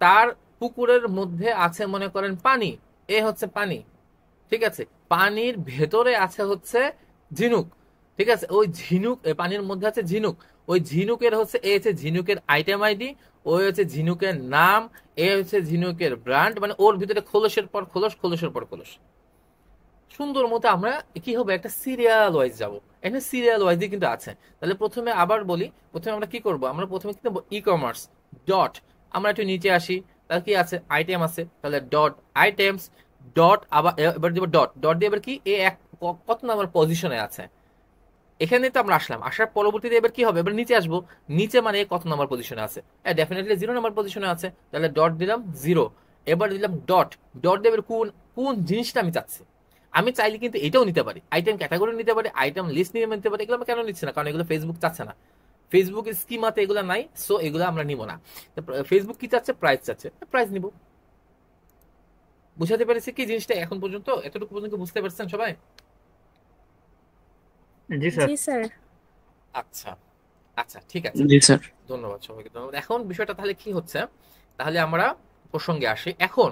তার পুকুরের মধ্যে আছে মনে করেন পানি, এ হচ্ছে পানি। ঠিক আছে, পানির ভেতরে আছে হচ্ছে ঝিনুক। ঠিক আছে, ওই ঝিনুক, পানির মধ্যে আছে ঝিনুক, ওই ঝিনুকের হচ্ছে এ হচ্ছে ঝিনুকের আইটেম আইডি, ওই হচ্ছে ঝিনুকের নাম, এ হচ্ছে ঝিনুকের ব্র্যান্ড, মানে ওর ভিতরে খোলসের পর খোলস, খোলসের পর খোলস। সুন্দর মতো আমরা কি হবে, একটা সিরিয়াল ওয়াইজ যাবো, এখানে সিরিয়াল ওয়াইজই কিন্তু আছে। তাহলে প্রথমে আবার বলি, প্রথমে আমরা কি করব, আমরা প্রথমে কি দেবো, ই কমার্স ডট, আমরা একটু নিচে আসি, তাহলে কি আছে আইটেম আছে, তাহলে ডট আইটেমস ডট, আবার এবার দিব ডট, ডট দিয়ে এবার কি এ কত নাম্বার পজিশনে আছে, এখানে তো আমরা আসলাম, আসার পরবর্তীতে এবার কি হবে, এবার নিচে আসবো, নিচে মানে কত নাম্বার পজিশনে আছে, ডেফিনেটলি 0 নাম্বার পজিশনে আছে, তাহলে ডট দিলাম 0। এবার দিলাম ডট, ডট দিয়ে এবার কোন কোন জিনিসটা আমি চাচ্ছি, আমি চাইলে কিন্তু এটাও নিতে পারি, আইটেম ক্যাটাগরি নিতে পারি, আইটেম লিস্ট নিয়ে নিতে পারি। এগুলো আমি কেন নিচ্ছি না, কারণ এগুলো ফেসবুক চাচ্ছে না, ফেসবুকের স্কিমাতে এগুলো নাই, সো এগুলো আমরা নিব না। ফেসবুক কি চাচ্ছে, প্রাইস চাচ্ছে, প্রাইস নিব। বুঝাতে পেরেছি কি জিনিসটা, এখন পর্যন্ত এতটুকু পর্যন্ত বুঝতে পারছেন সবাই? জি স্যার। জি স্যার। আচ্ছা আচ্ছা ঠিক আছে, জি স্যার। ধন্যবাদ সবাইকে, ধন্যবাদ। এখন বিষয়টা তাহলে কি হচ্ছে, তাহলে আমরা প্রসঙ্গে আসি। এখন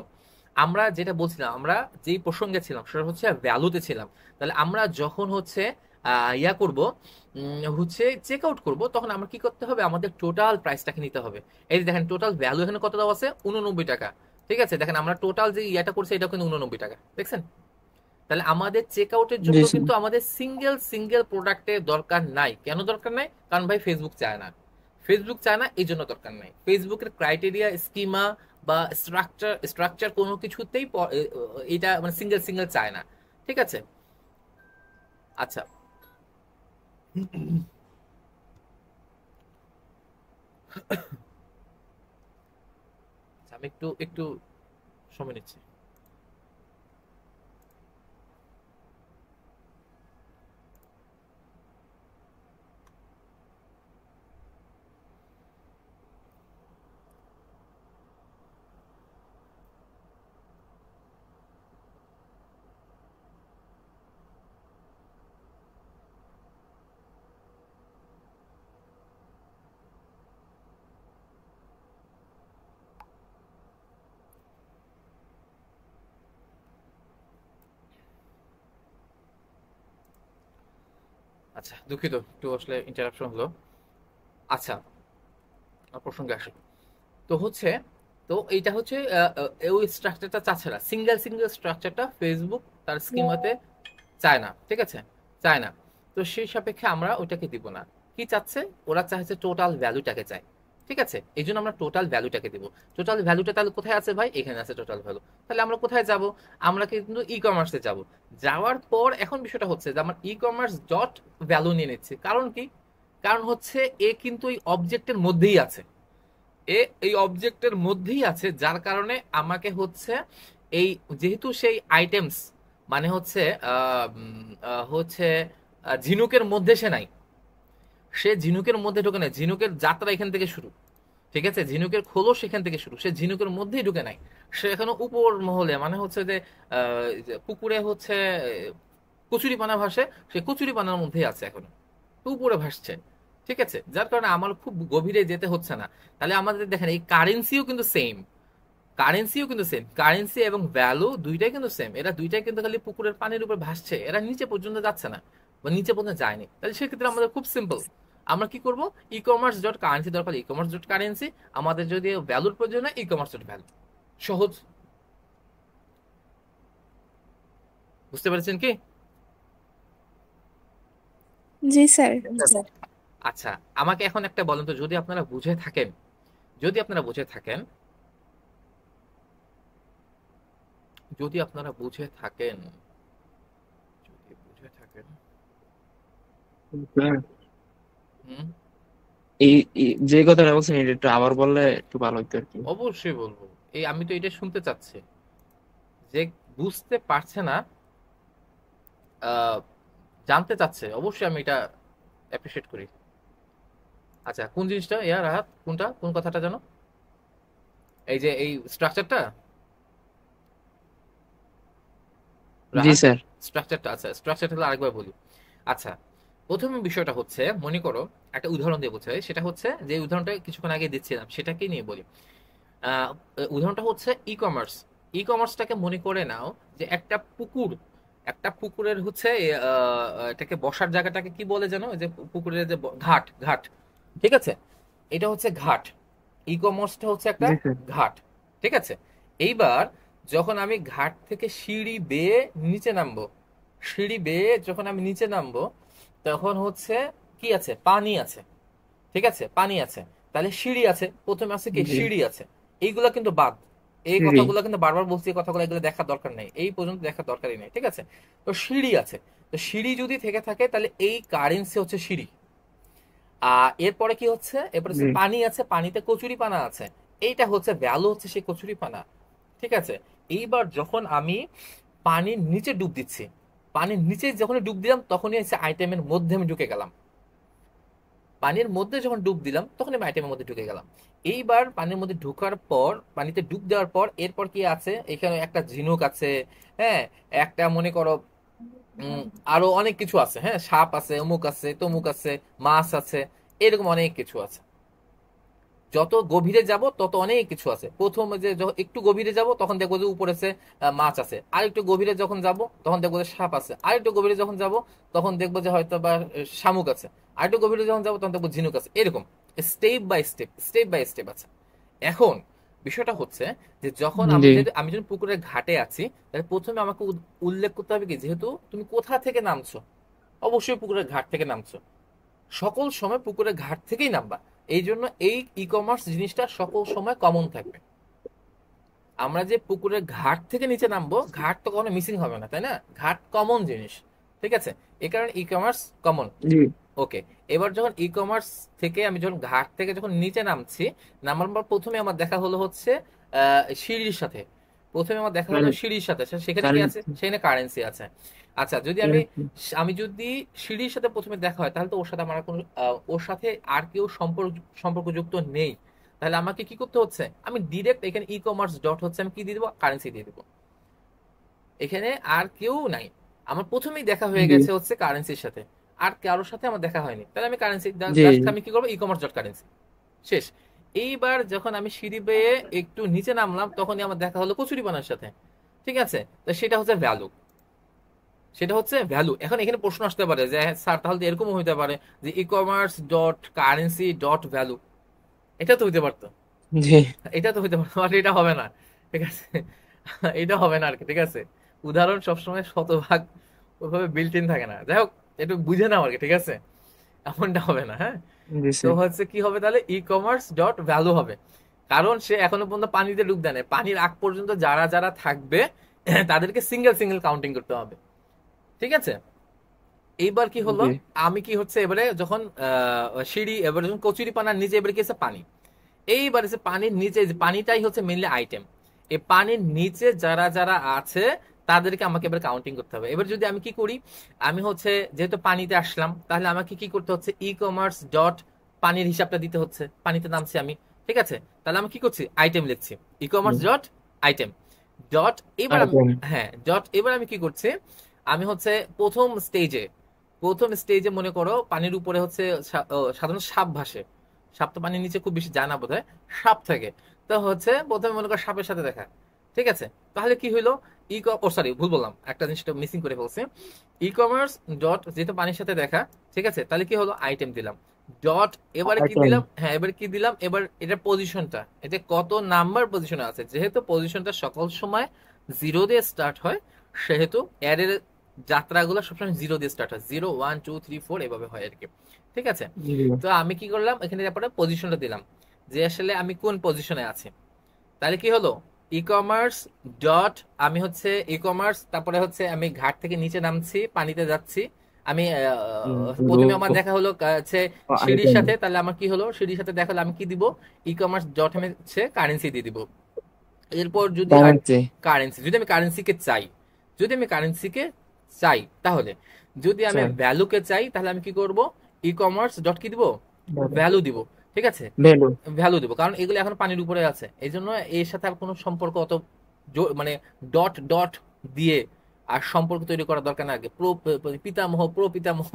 আমরা যেটা বলছিলাম, আমরা যেই প্রসঙ্গে ছিলাম সেটা হচ্ছে ভ্যালুতে ছিলাম। তাহলে আমরা যখন হচ্ছে ইয়া করব, হচ্ছে চেক আউট করবো, তখন আমরা কি করতে হবে, আমাদের টোটাল প্রাইসটাকে নিতে হবে। এই যে দেখেন টোটাল ভ্যালু এখানে কত দেওয়া আছে, 89 টাকা। ঠিক আছে, দেখেন আমরা টোটাল যে ইয়াটা করছি এটা কিন্তু 89 টাকা, দেখছেন? তাহলে আমাদের চেক আউটের জন্য জি, স্যার। কিন্তু আমাদের সিঙ্গেল প্রোডাক্টের দরকার নাই। কেন দরকার নাই? কারণ ভাই ফেসবুক চায় না, ফেসবুক চায় না, এই জন্য দরকার নাই। ফেসবুকের ক্রাইটেরিয়া, স্কিমা বা স্ট্রাকচার কোনো কিছুতেই এটা মানে সিঙ্গেল চায় না। ঠিক আছে, আচ্ছা আমি একটু একটু সময় নিচ্ছি। আচ্ছা, দুঃখিত, একটু আসলে ইন্টারাপশন হলো। আচ্ছা, প্রসঙ্গে আসি। তো হচ্ছে, তো এইটা হচ্ছে ওই স্ট্রাকচারটা চাচ্ছে না, সিঙ্গেল সিঙ্গেল স্ট্রাকচারটা ফেসবুক তার স্কিমাতে চায় না, ঠিক আছে, চায় না। তো সেই সাপেক্ষে আমরা ওইটাকে দিব না। কি চাচ্ছে ওরা? চাইছে টোটাল ভ্যালুটাকে চায়, ঠিক আছে। এই জন্য আমরা টোটাল ভ্যালুটাকে দিব। টোটাল ভ্যালুটা তাহলে কোথায় আছে ভাই? এখানে আছে টোটাল ভ্যালু। তাহলে আমরা কোথায় যাব? আমরা কিন্তু ই কমার্সে যাব। যাওয়ার পর এখন বিষয়টা হচ্ছে যে আমার ই কমার্স ডট ভ্যালু নিয়ে নিচ্ছে। কারণ কি? কারণ হচ্ছে এ কিন্তু এই অবজেক্টের মধ্যেই আছে, এই অবজেক্টের মধ্যেই আছে, যার কারণে আমাকে হচ্ছে এই, যেহেতু সেই আইটেমস মানে হচ্ছে হচ্ছে ঝিনুকের মধ্যে সে নাই, সে ঝিনুকের মধ্যে ঢুকে নাই, ঝিনুকের যাত্রা এখান থেকে শুরু, ঠিক আছে, ঝিনুকের খোলস সেখান থেকে শুরু, সে ঝিনুকের মধ্যেই ঢুকে নাই। সে এখনো উপর মহলে, মানে হচ্ছে যে পুকুরে হচ্ছে কচুরি পানা ভাসে, সে কচুরি পানার মধ্যেই আছে, এখনো উপরে ভাসছে, ঠিক আছে। যার কারণে আমার খুব গভীরে যেতে হচ্ছে না। তাহলে আমাদের দেখেন এই কারেন্সিও কিন্তু সেম, কারেন্সি এবং ভ্যালু দুইটাই কিন্তু সেম। এরা দুইটাই কিন্তু খালি পুকুরের পানির উপর ভাসছে, এরা নিচে পর্যন্ত যাচ্ছে না বা নিচে পর্যন্ত যায়নি। তাহলে সেক্ষেত্রে আমাদের খুব সিম্পল, আমরা কি করব? ই কমার্স ডট কারেন্সি দরকার ই কমার্স ডট কারেন্সি, আমাদের যদি ভ্যালুর প্রয়োজন হয় ই কমার্স ডট ভ্যালু। সহজ, বুঝতে পেরেছেন কি? জি স্যার। আচ্ছা, আমাকে এখন একটা বলেন তো, যদি আপনারা বুঝে থাকেন, যদি আপনারা বুঝে থাকেন, যদি আপনারা বুঝে থাকেন, যদি বুঝে থাকেন, হুম, যে কথাটা বলছেন এটা একটু আবার বললে একটু ভালো হতো আর কি। অবশ্যই বলবো। এই আমি তো এটা শুনতে চাচ্ছি, যে বুঝতে পারছে না, জানতে চাচ্ছে, অবশ্যই আমি এটা অ্যাপ্রিশিয়েট করি। আচ্ছা, কোন জিনিসটা রাহাত? কোনটা, কোন কথাটা জানো? এই যে এই স্ট্রাকচারটা, জি স্যার। স্ট্রাকচারটা, আচ্ছা স্ট্রাকচারটা হলো আরেকবার বলি। আচ্ছা, প্রথম বিষয়টা হচ্ছে, মনে করো একটা উদাহরণ দিয়ে বোঝাই, সেটা হচ্ছে যে উদাহরণটা কিছুক্ষণ আগে দিচ্ছিলাম সেটাকে নিয়ে বলি। উদাহরণটা হচ্ছে ই কমার্স। ই কমার্সটাকে মনে করে নাও যে একটা পুকুর, একটা পুকুরের হচ্ছে এটাকে বসার জায়গাটাকে কি বলে জানো? যে পুকুরের যে ঘাট, ঘাট, ঠিক আছে, এটা হচ্ছে ঘাট। ই কমার্সটা হচ্ছে একটা জি স্যার। ঘাট, ঠিক আছে। এইবার যখন আমি ঘাট থেকে সিঁড়ি বেয়ে নিচে নামবো, সিঁড়ি বেয়ে যখন আমি নিচে নামবো, তখন হচ্ছে কি আছে? পানি আছে, ঠিক আছে, পানি আছে। তাহলে সিঁড়ি আছে, প্রথমে আছে কি? জি। সিঁড়ি আছে। এইগুলা কিন্তু বাদ, এই সিঁড়ি। কথাগুলো কিন্তু বারবার বলছি, এই কথাগুলো এগুলো দেখার দরকার নেই, এই পর্যন্ত দেখার দরকারই নেই, ঠিক আছে। তো সিঁড়ি আছে, তো সিঁড়ি যদি থেকে থাকে তাহলে এই কারেন্সি হচ্ছে সিঁড়ি। এরপরে কি হচ্ছে? এরপরে হচ্ছে জি। পানি আছে, পানিতে কচুরি পানা আছে, এইটা হচ্ছে ভ্যালু, হচ্ছে সেই কচুরি পানা, ঠিক আছে। এইবার যখন আমি পানির নিচে ডুব দিচ্ছি, পানির নিচে যখন ডুব দিলাম তখনই হচ্ছে আইটেমের মধ্যে আমি ঢুকে গেলাম। পানির মধ্যে যখন ডুব দিলাম তখন আমি আইটেমের মধ্যে ঢুকে গেলাম। এইবার পানির মধ্যে ঢুকার পর, পানিতে ডুব দেওয়ার পর এরপর কি আছে? এখানে একটা ঝিনুক আছে, হ্যাঁ, একটা মনে করো উম, আরো অনেক কিছু আছে, হ্যাঁ, সাপ আছে, অমুক আছে, তমুক আছে, মাছ আছে, এরকম অনেক কিছু আছে। যত গভীরে যাব তত অনেক কিছু আছে। প্রথমে যে একটু গভীরে যাব তখন দেখবো যে উপরে মাছ আছে, আর একটু গভীরে যখন যাব তখন দেখবো যে সাপ আছে, আর একটু গভীরে যখন যাব তখন দেখবো যে হয়তো বা শামুক আছে, আর একটু গভীরে যখন যাব তখন দেখবো ঝিনুক আছে। এরকম step by step, step by step আছে। এখন বিষয়টা হচ্ছে যে যখন জি। আমি যখন পুকুরের ঘাটে আছি, তাহলে প্রথমে আমাকে উল্লেখ করতে হবে কি, যেহেতু তুমি কোথা থেকে নামছো, অবশ্যই পুকুরের ঘাট থেকে নামছো, সকল সময় পুকুরের ঘাট থেকেই নামবা। এই জন্য এই ই কমার্স জিনিসটা সকল সময় কমন থাকবে। আমরা যে পুকুরের ঘাট থেকে নিচে নামবো, ঘাট তো কখনো মিসিং হবে না, তাই না? ঘাট কমন জিনিস, ঠিক আছে, এই কারণে ই কমার্স কমন। জি। ওকে, এবার যখন ই কমার্স থেকে আমি যখন ঘাট থেকে যখন নিচে নামছি, নামার পর প্রথমে আমার দেখা হলো হচ্ছে সিঁড়ির সাথে। প্রথমে আমার দেখা হলো সিঁড়ির সাথে, সেখানে কি আছে? Currency. সেখানে কারেন্সি আছে। আচ্ছা, যদি আমি যদি সিঁড়ির সাথে প্রথমে দেখা হয়, তাহলে তো ওর সাথে আমার কোনো ওর সাথে আর কেউ সম্পর্কযুক্ত নেই। তাহলে আমাকে কি করতে হচ্ছে? আমি ডিরেক্ট এখানে ই কমার্স ডট হচ্ছে আমি কি দিয়ে দেবো? কারেন্সি দিয়ে দেবো। এখানে আর কেউ নাই, আমার প্রথমেই দেখা হয়ে জি গেছে হচ্ছে কারেন্সির সাথে, আর কারোর সাথে আমার দেখা হয়নি। তাহলে আমি কারেন্সি জি জাস্ট আমি কি করবো? ই কমার্স ডট কারেন্সি, শেষ। এইবার যখন আমি সিঁড়ি বেয়ে একটু নিচে নামলাম, তখনই আমার দেখা হলো কচুরিপানার সাথে, ঠিক আছে? তো সেটা হচ্ছে ভ্যালু, সেটা হচ্ছে ভ্যালু। এখন এখানে প্রশ্ন আসতে পারে যে স্যার তাহলে তো এরকমও হইতে পারে যে e commerce dot currency dot value, এটা তো হইতে পারতো, জি এটা তো হইতে পারতো, বাট এটা হবে না, ঠিক আছে? এটা হবে না আর কি, ঠিক আছে? উদাহরণ সবসময় শতভাগ ওইভাবে বিল্ট ইন থাকে না। যাই হোক, একটু বুঝে নাও আর কি, ঠিক আছে? এমনটা হবে না, হ্যাঁ? জি তো স্যার হচ্ছে কি হবে তাহলে? ই কমার্স ডট ভ্যালু হবে, কারণ সে এখনো পর্যন্ত পানিতে ডুব দেয় নাই। পানির আগ পর্যন্ত যারা যারা থাকবে তাদেরকে সিঙ্গেল সিঙ্গেল কাউন্টিং করতে হবে, ঠিক আছে? এইবার কি হলো, জি আমি কি হচ্ছে এবারে যখন সিঁড়ি, এবারে যখন কচুরিপানার নিচে এবারে কি আছে? পানি। এইবার এসে পানির নিচে, যে পানিটাই হচ্ছে মেইনলি আইটেম, এই পানির নিচে যারা যারা আছে তাদেরকে আমাকে এবার কাউন্টিং করতে হবে। এবার যদি আমি কি করি, আমি হচ্ছে যেহেতু পানিতে আসলাম, তাহলে আমাকে কি করতে হচ্ছে? ই কমার্স ডট পানির হিসাবটা দিতে হচ্ছে, পানিতে নামছি আমি, ঠিক আছে? তাহলে আমি কি করছি? আইটেম লিখছি, e commerce dot item dot, এবার আমি, আইটেম হ্যাঁ ডট, এবার আমি কি করছি? আমি হচ্ছে প্রথম স্টেজে মনে করো পানির উপরে হচ্ছে সাধারণত সাপ ভাসে। সাপ তো পানির নিচে খুব বেশি যায় না বোধহয়, সাপ থাকে। তো হচ্ছে প্রথমে মনে করো সাপের সাথে দেখা, ঠিক আছে? তাহলে কি হইলো? সরি, ভুল বললাম, একটা জিনিসটা মিসিং করে ফেলছি। ই কমার্স ডট, যেহেতু পানির সাথে দেখা, ঠিক আছে? তাহলে কি হলো? আইটেম দিলাম ডট, এবারে কি আইটেম দিলাম? হ্যাঁ, এবারে কি দিলাম? এবার এটা পজিশনটা, এটা কত নাম্বার পজিশনে আছে, যেহেতু পজিশনটা সকল সময় 0 দিয়ে স্টার্ট হয়, সেহেতু অ্যারের যাত্রাগুলো সবসময় 0 দিয়ে স্টার্ট হয়, 0 1 2 3 4 এভাবে হয় আর কি, ঠিক আছে? জি তো আমি কি করলাম, এখানে তারপরে পজিশনটা দিলাম, যে আসলে আমি কোন পজিশনে আছি। তাহলে কি হলো? ই কমার্স ডট, আমি হচ্ছে ই কমার্স, তারপরে হচ্ছে আমি ঘাট থেকে নিচে নামছি, পানিতে যাচ্ছি আমি, প্রথমে আমার দেখা হলো হচ্ছে সিঁড়ির আইটেম সাথে, তাহলে আমার কি হলো? সিঁড়ির সাথে দেখা হলো, আমি কি দিব? ই কমার্স ডট আমি হচ্ছে কারেন্সি দিয়ে দিব। এরপর যদি কারেন্সি কারেন্সি, যদি আমি কারেন্সিকে চাই, তাহলে, যদি আমি স্যার ভ্যালুকে চাই, তাহলে আমি কি করব? ই কমার্স ডট কি দিব? ভ্যালু দিব, ঠিক আছে? ভ্যালু ভ্যালু দিব, কারণ এগুলো এখন পানির উপরে আছে, এই জন্য এর সাথে আর কোনো সম্পর্ক অত মানে ডট ডট দিয়ে আর সম্পর্ক তৈরি করার দরকার নাই। আগে পিতামহ প্রপিতামহ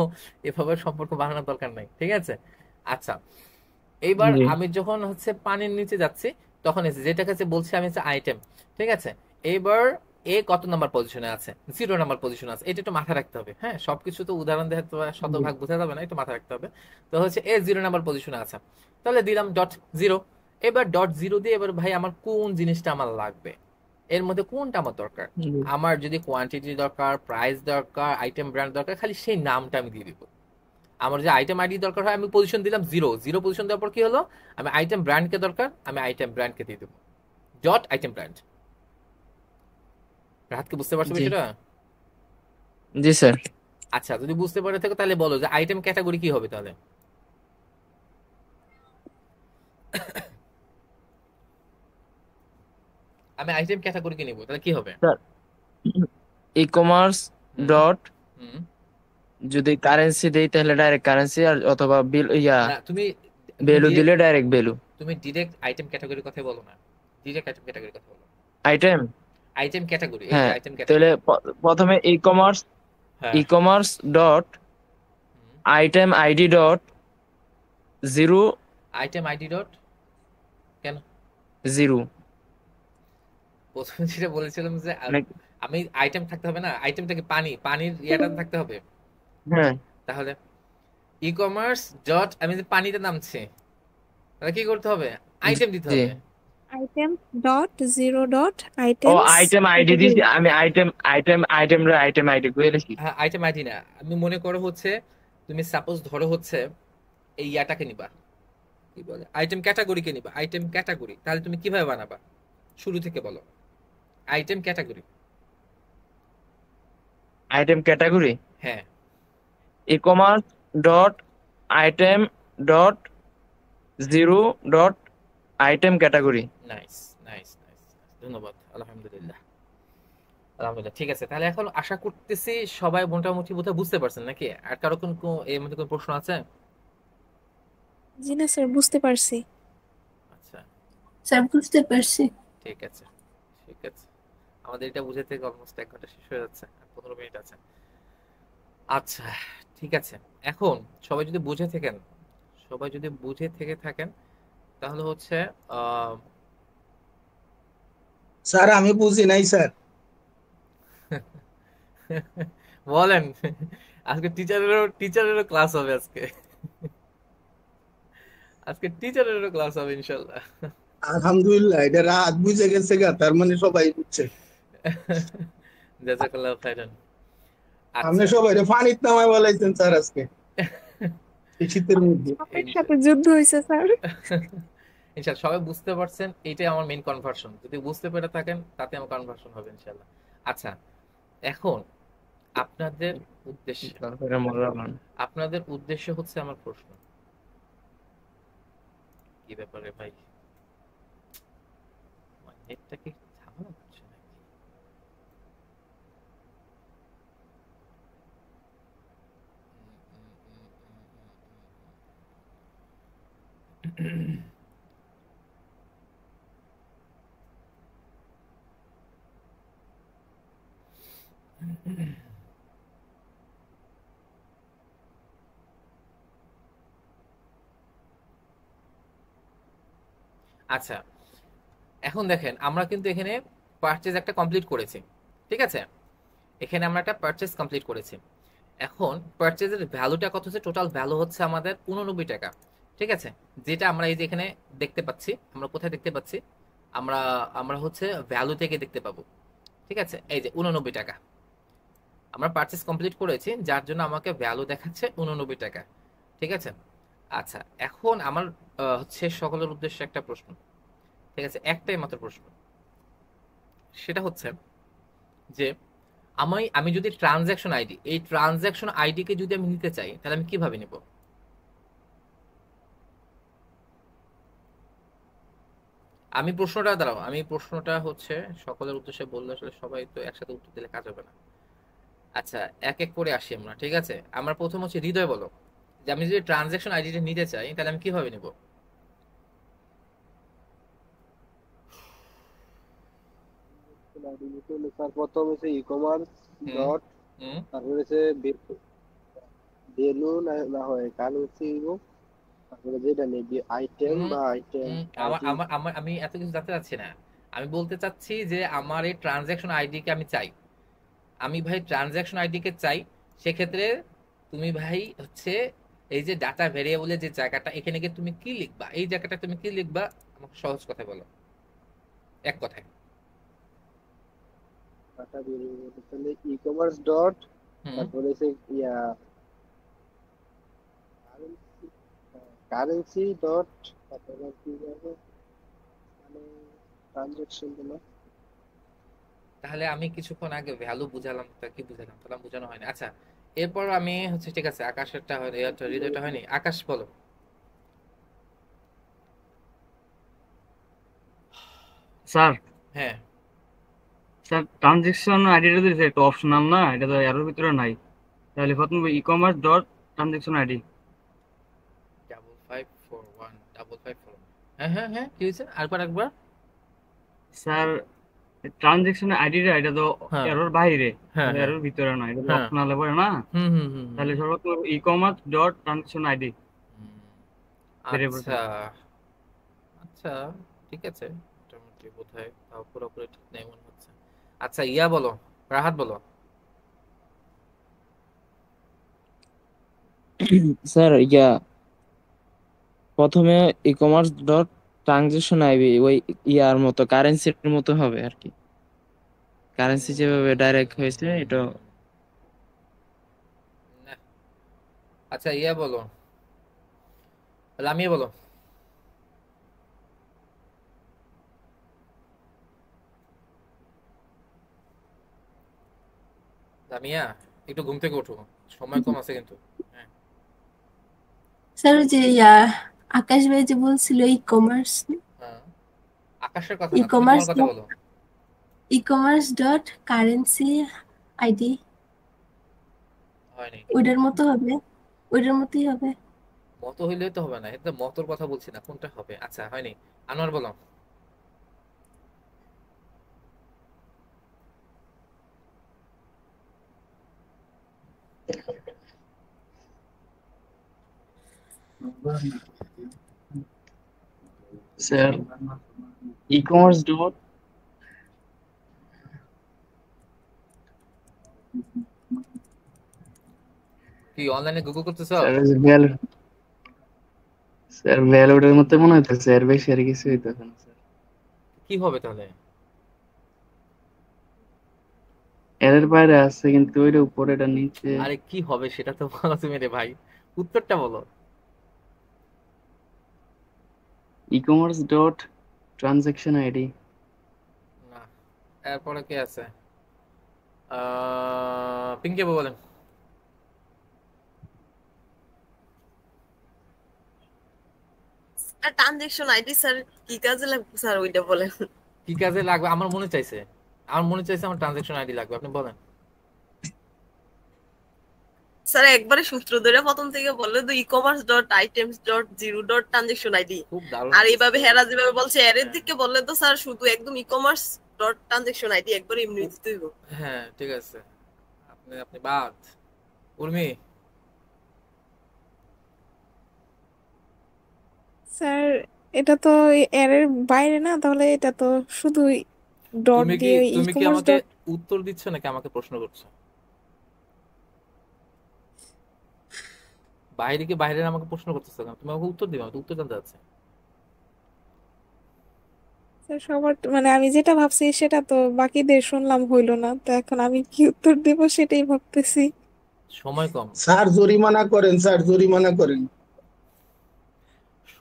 এভাবে সম্পর্ক বানানোর দরকার নাই, ঠিক আছে? আচ্ছা, এইবার জি আমি যখন হচ্ছে পানির নিচে যাচ্ছি, তখন যেটা কাছে বলছি আমি হচ্ছে আইটেম, ঠিক আছে? এইবার এ কত নাম্বার পজিশনে আছে? 0 নাম্বার পজিশনে আছে, এটা একটু মাথায় রাখতে হবে, হ্যাঁ? সবকিছু তো উদাহরণ দেখে তো জি শতভাগ বোঝা যাবে না, একটু মাথায় রাখতে হবে। তো হচ্ছে এ 0 নাম্বার পজিশনে আছে, তাহলে দিলাম ডট 0। এবার ডট 0 দিয়ে এবার ভাই আমার কোন জিনিসটা আমার লাগবে, এর মধ্যে কোনটা আমার দরকার? জি আমার যদি কোয়ান্টিটি দরকার, প্রাইস দরকার, আইটেম ব্র্যান্ড দরকার, খালি সেই নামটা আমি দিয়ে দিব। আমার যে আইটেম আইডি দরকার হয়, আমি পজিশন দিলাম 0 পজিশন দেওয়ার পর কি হলো? আমি আইটেম ব্র্যান্ডকে দরকার, আমি আইটেম ব্র্যান্ডকে দিয়ে দেবো ডট আইটেম ব্র্যান্ড। রাহাতকে বুঝতে পারছো জি বিষয়টা? জি স্যার আচ্ছা, যদি বুঝতে পারে থাকো তাহলে বলো যে আইটেম ক্যাটাগরি কি হবে তাহলে? আমি আইটেম ক্যাটাগরি কি নিব, তাহলে কি হবে? স্যার ই কমার্স হুম ডট, হুম যদি কারেন্সি দেই তাহলে ডাইরেক্ট কারেন্সি, আর অথবা বিল না, তুমি ভ্যালু দিলে ডাইরেক্ট ভ্যালু। তুমি ডিরেক্ট আইটেম ক্যাটাগরির কথা বলো না, ডিরেক্ট আইটেম ক্যাটাগরির কথা বলো। আইটেম আইটেম ক্যাটাগরি, এই যে হ্যাঁ, আইটেম তাহলে ক্যাটাগরি। প্রথমে হ্যাঁ, e commerce dot item ID dot 0 item ID dot, কেন? 0 প্রথমে যেটা বলেছিলাম যে মানে আমি আইটেম থাকতে হবে না, আইটেমটাকে পানির ইয়েটা থাকতে হবে। হ্যাঁ তাহলে ই কমার্স ডট, আমি যে পানিতে নামছি, তাহলে কি করতে হবে? আইটেম দিতে জি হবে। আইটেম ডট 0 ডট ও আইটেমস আইটেম আইডি দিছি আমি, আইটেম রে আইটেম আইডি কইলে কি। হ্যাঁ, আইটেম আইডি না, আমি মনে করো হচ্ছে তুমি সাপোজ ধরো হচ্ছে এই ইয়াটাকে নিবা, কি বলে, আইটেম ক্যাটাগরিকে নিবা, আইটেম ক্যাটাগরি, তাহলে তুমি কিভাবে বানাবা? শুরু থেকে বলো, আইটেম ক্যাটাগরি। আইটেম ক্যাটাগরি হ্যাঁ, e commerce dot item dot 0 dot item category. Nice nice nice. ধন্যবাদ। আলহামদুলিল্লাহ। আলহামদুলিল্লাহ, ঠিক আছে। তাহলে এখন আশা করতেছি সবাই মোটামুটি বোধহয় বুঝতে পারছেন নাকি? আর কারো এর মধ্যে কোনো প্রশ্ন আছে? জি না স্যার, বুঝতে পারছি। আচ্ছা, স্যার বুঝতে পারছি। ঠিক আছে, ঠিক আছে। আমাদের এটা বুঝে থেকে অলমোস্ট 1 ঘন্টা শেষ হয়ে যাচ্ছে, আর 15 মিনিট আছে। আচ্ছা, ঠিক আছে। এখন সবাই যদি বুঝে থাকেন, সবাই যদি বুঝে থেকে থাকেন, তাহলে হচ্ছে আহ স্যার আমি বুঝি নাই স্যার। বলেন। আজকে টিচারেরও ক্লাস হবে আজকে। আজকে টিচারেরও ক্লাস হবে ইনশাল্লাহ। আলহামদুলিল্লাহ, এটা রাত বুঝে গেছে গা, তার মানে সবাই বুঝছে। জাযাকাল্লাহু খাইরান। আপনি আচ্ছা, সবাই পানিত নামায় বলাইছেন স্যার আজকে এই শীতের মধ্যে। সবার সাথে যুদ্ধ হয়েছে স্যার। ইনশাল্লাহ সবাই বুঝতে পারছেন, এইটাই আমার মেইন কনভার্সন। যদি বুঝতে পেরে থাকেন তাতে আমার কনভার্সন হবে ইনশাল্লাহ। আচ্ছা, এখন আপনাদের উদ্দেশ্যে হচ্ছে আমার প্রশ্ন। কি ব্যাপারে ভাই, নেটটা কি ঝামেলা করছে নাকি? আচ্ছা, এখন দেখেন আমরা কিন্তু এখানে পারচেজ একটা কমপ্লিট করেছি, ঠিক আছে? এখানে আমরা একটা পারচেজ কমপ্লিট করেছি। এখন পারচেজের ভ্যালুটা কত হচ্ছে? টোটাল ভ্যালু হচ্ছে আমাদের 89 টাকা, ঠিক আছে? যেটা আমরা এই যে এখানে দেখতে পাচ্ছি। আমরা কোথায় দেখতে পাচ্ছি? আমরা আমরা হচ্ছে ভ্যালু থেকে দেখতে পাবো, ঠিক আছে? এই যে 89 টাকা আমরা পারচেজ কমপ্লিট করেছি, যার জন্য আমাকে ভ্যালু দেখাচ্ছে 89 টাকা, ঠিক আছে? আচ্ছা, এখন আমার হচ্ছে সকলের উদ্দেশ্যে একটা প্রশ্ন, ঠিক আছে? একটাই মাত্র প্রশ্ন, সেটা হচ্ছে যে আমি যদি ট্রানজ্যাকশন আইডি, এই ট্রানজ্যাকশন আইডি কে যদি আমি নিতে চাই, তাহলে আমি কিভাবে নিব? আমি প্রশ্নটা দাঁড়াও, আমি প্রশ্নটা হচ্ছে সকলের উদ্দেশ্যে বললে আসলে সবাই তো একসাথে উত্তর দিলে কাজ হবে না। আচ্ছা, এক এক করে আসি আমরা, ঠিক আছে? আমার প্রথম হচ্ছে হৃদয় বলো, যে আমি যদি ট্রানজ্যাকশন আইডিটা নিতে চাই তাহলে আমি কিভাবে নিব? স্যার প্রথম হচ্ছে ই কমার্স হুম ডট, হুম তারপরে হচ্ছে ভ্যালু না হয় কারেন্সি, তারপরে যেটা নেবি আইটেম হুম বা আইটেম হুম, আমার আমার আমার আমি এত কিছু জানতে চাচ্ছি না। আমি বলতে চাচ্ছি যে আমার এই ট্রানজ্যাকশন আইডি কে আমি চাই, আমি ভাই ট্রানজ্যাকশন আইডি কে চাই। সেক্ষেত্রে তুমি ভাই হচ্ছে এই যে ডাটা ভেরিয়েবলের যে জায়গাটা, এখানে গিয়ে তুমি কি লিখবা? এই জায়গাটা তুমি কি লিখবা? আমাকে সহজ কথায় বলো, এক কথায়। ডাটা ভেরিয়েবল তাহলে ই কমার্স ডট, হুম তারপরে হচ্ছে ইয়া কারেন্সি, কারেন্সি ডট, তারপরে কি হবে মানে ট্রানজাকশন গুলো। তাহলে আমি কিছুক্ষণ আগে ভ্যালু বুঝালাম, তা কি বুঝালাম? তাহলে বুঝানো হয়নি। আচ্ছা, এরপর আমি হচ্ছে, ঠিক আছে, আকাশেরটা হয়, হৃদয়টা হয়নি। আকাশ বলো। স্যার হ্যাঁ, স্যার ট্রানজেকশন আইডিটা দিয়েছে, একটা অপশনাল না, এটা তো এর ভিতরে নাই। তাহলে প্রথম e commerce dot transaction ID. 5541 হ্যাঁ হ্যাঁ হ্যাঁ, কি হয়েছে? একবার। স্যার ট্রানজেকশন আইডিটা এটা তো হ্যাঁ এরর বাইরে, হ্যাঁ হ্যাঁ এরর ভিতরে না, এটা তো হ্যাঁ, অপশনালে পড়ে না। হুম হুম হুম হুম তাহলে সর্বপ্রথম e commerce dot transaction ID হুম। ভেরিয়েবলটা। আচ্ছা আচ্ছা, ঠিক আছে, মোটামুটি বোধহয় তাও পুরোপুরি ঠিক নেই মনে হচ্ছে। আচ্ছা, ইয়া বলো, রাহাত বলো। স্যার প্রথমে e commerce dot transaction ID, ওই ইয়ার মতো কারেন্সির মতো হবে আর কি। কারেন্সি যেভাবে ডাইরেক্ট হয়েছে এটা। না, আচ্ছা ইয়া বলো, লামিয়া বলো। লামিয়া, একটু ঘুম থেকে ওঠো, সময় কম আছে কিন্তু। হ্যাঁ স্যার ওই যে আকাশ ভাই যে বলছিল ই কমার্স, হ্যাঁ, আকাশের কথা ই না, তুমি তোমার কমার্স কথা বলো। ecommerce.currency id হয়নি। ওইটার মতো হবে, ওইটার মতোই হবে। মতো হইলে তো হবে না, এটা মতোর কথা বলছি না, কোনটা হবে? আচ্ছা হয়নি। আনোয়ার বলো। স্যার ই-কমার্স ডট কি অনলাইনে গুগল করতেছ? স্যার ভ্যালু স্যার ভ্যালুটার মতো মনে হইতেছে, এর বেশি আর কিছু হইতেছে না স্যার। কি হবে তাহলে? এর বাইরে আছে কিন্তু ওইটা উপরে এটা নিচে। আরে কি হবে সেটা তো বলো তুমি রে ভাই, উত্তরটা বলো। E-commerce dot transaction ID. না, এরপরে কে আছে? পিঙ্কি আপু বলেন। ট্রানজেকশন আইডি স্যার কি কাজে লাগবে স্যার ওইটা বলেন। কি কাজে লাগবে? আমার মনে চাইছে আমার ট্রানজাকশন আইডি লাগবে, আপনি বলেন। স্যার একবারে সূত্র ধরে প্রথম থেকে বললে তো ecommerce.items.0.transaction id খুব দারুণ আর বলছে। এইভাবে হেরা যেভাবে বলছে এর হ্যাঁ দিকে বললে তো স্যার শুধু একদম ecommerce.transaction id একবার এমনি দিতে হইব। হ্যাঁ ঠিক আছে, আপনি আপনি বাদ। উর্মি। স্যার এটা তো এর বাইরে না, তাহলে এটা তো শুধু ডট তুমি কি দিয়ে তুমি কি ই-কমার্স আমাকে ডট। উত্তর দিচ্ছ নাকি আমাকে প্রশ্ন করছো? বাইরে আমাকে প্রশ্ন করতেছো কেন? তুমি আমাকে উত্তর দিবে, আমি তো উত্তর জানতে চাচ্ছি। স্যার সবার মানে আমি যেটা ভাবছি সেটা তো বাকিদের শুনলাম হইলো না, তো এখন আমি কি উত্তর দেব সেটাই ভাবতেছি। সময় কম। স্যার জরিমানা করেন, স্যার জরিমানা করেন।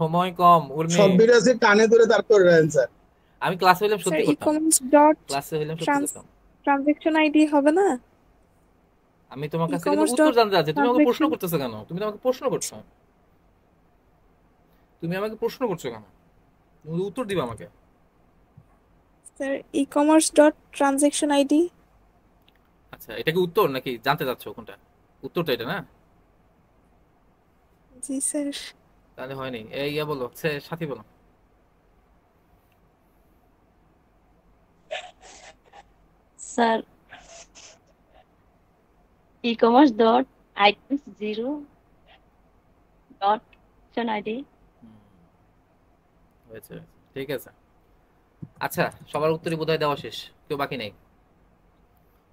সময় কম উর্মি। সব বিরাসে কানে ধরে তারপর রাখেন স্যার। আমি ক্লাসে হইলাম স্যার সত্যি করতাম, ই-কমার্স ডট ক্লাসে হইলাম সত্যি করতাম। ট্রানজাকশন আইডি হবে না? আমি তোমার কাছে কিন্তু ই-কমার্স উত্তর ডট জানতে চাচ্ছি, তুমি আমাকে প্রশ্ন ট্রানজাকশন। করতেছো কেন? তুমি তো আমাকে প্রশ্ন করছো, তুমি আমাকে প্রশ্ন করছো কেন? তুমি তো উত্তর দিবে আমাকে। Sir e-commerce dot transaction ID. আচ্ছা এটা কি উত্তর নাকি জানতে চাচ্ছো কোনটা? উত্তর তো এটা না? জি স্যার। তাহলে হয়নি। এই বলো, সাথী বলো। Sir ecommerce.items0.transaction id। হয়েছে, ঠিক আছে। আচ্ছা সবার উত্তরই বোধহয় দেওয়া শেষ, কেউ বাকি নেই।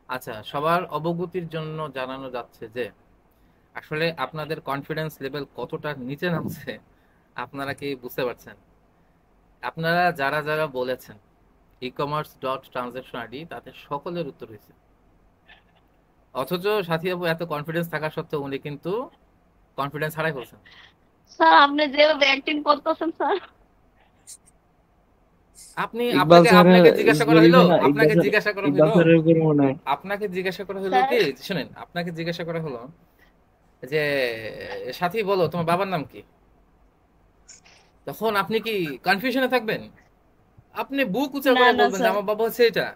আচ্ছা সবার অবগতির জন্য জানানো যাচ্ছে যে আসলে আপনাদের কনফিডেন্স লেভেল কতটা নিচে নামছে আপনারা কি বুঝতে পারছেন? আপনারা যারা যারা বলেছেন ecommerce.transaction id তাতে সকলের উত্তর হয়েছে, অথচ সাথী আপু এত কনফিডেন্স থাকা সত্ত্বেও উনি কিন্তু কনফিডেন্স হারাই ফেলছেন। স্যার আপনি যেভাবে অ্যাক্টিং করতেছেন স্যার। ইকবাল আপনাকে স্যারের আপনাকে জিজ্ঞাসা করা হইলো, জরিমানা আপনাকে জিজ্ঞাসা করা ইকবাল হইলো, স্যারের উপর মনে হয়। আপনাকে জিজ্ঞাসা করা হলো স্যার কি, শুনেন, আপনাকে জিজ্ঞাসা করা হলো যে সাথী বলো তোমার বাবার নাম কি, তখন আপনি কি কনফিউশনে থাকবেন? আপনি বুক উঁচা না করে না বলবেন যে স্যার। আমার বাবা হচ্ছে এটা।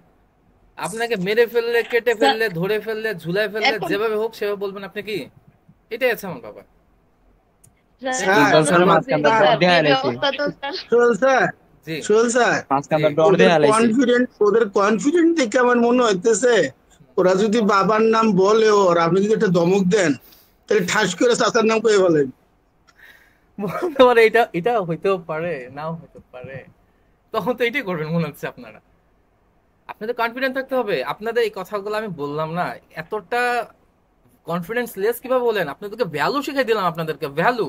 আপনাকে মেরে ফেললে, কেটে স্যার ফেললে, ধরে ফেললে, ঝুলাই ফেললে, এখন যেভাবে হোক সেভাবে বলবেন আপনি কি এটাই আছে আমার বাবা। স্যার স্যার ইকবাল এখন স্যারের আমার যে মাঝখানটা স্যার ডট স্যার দিয়ে এই হালাইছে, ব্যবস্থা তো স্যার। সোহেল স্যার, জি সোহেল স্যার, জি। মাঝখানটা ডট ওদের দিয়ে হালাইছে। কনফিডেন্ট দেখে আমার মনে হইতেছে ওরা যদি বাবার নাম বলে ওর আপনি যদি একটা ধমক দেন তাহলে ঠাস করে চাচার নাম কয়ে বলেন। বলতে পারে এটা এটা হইতেও পারে, নাও হইতে পারে, তখন তো এটাই করবেন মনে হচ্ছে আপনারা। আপনাদের কনফিডেন্ট থাকতে হবে। আপনাদের এই কথাগুলো আমি বললাম না, এতটা কনফিডেন্স লেস কিভাবে বলেন? আপনাদেরকে ভ্যালু শিখাই দিলাম, আপনাদেরকে ভ্যালু।